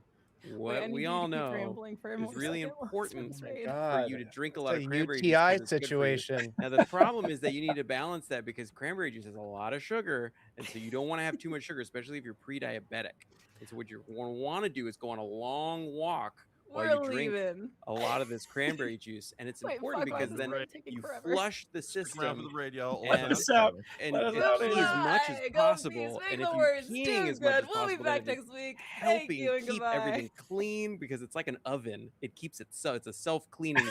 what we all know is really important for you to drink a lot of cranberry juice 'cause it's good for you. situation. Now the problem is that you need to balance that, because cranberry juice has a lot of sugar, and so you don't want to have too much sugar, especially if you're pre-diabetic. And so what you're going to want to do is go on a long walk while you drink a lot of this cranberry juice, and it's important because then you flush the system the radio. Let us out. and Let us pee out as of here. much as possible. And if you're peeing as much as possible, We'll be back then it's next week. helping Thank you and keep goodbye. everything clean, because it's like an oven. It keeps it so it's a self-cleaning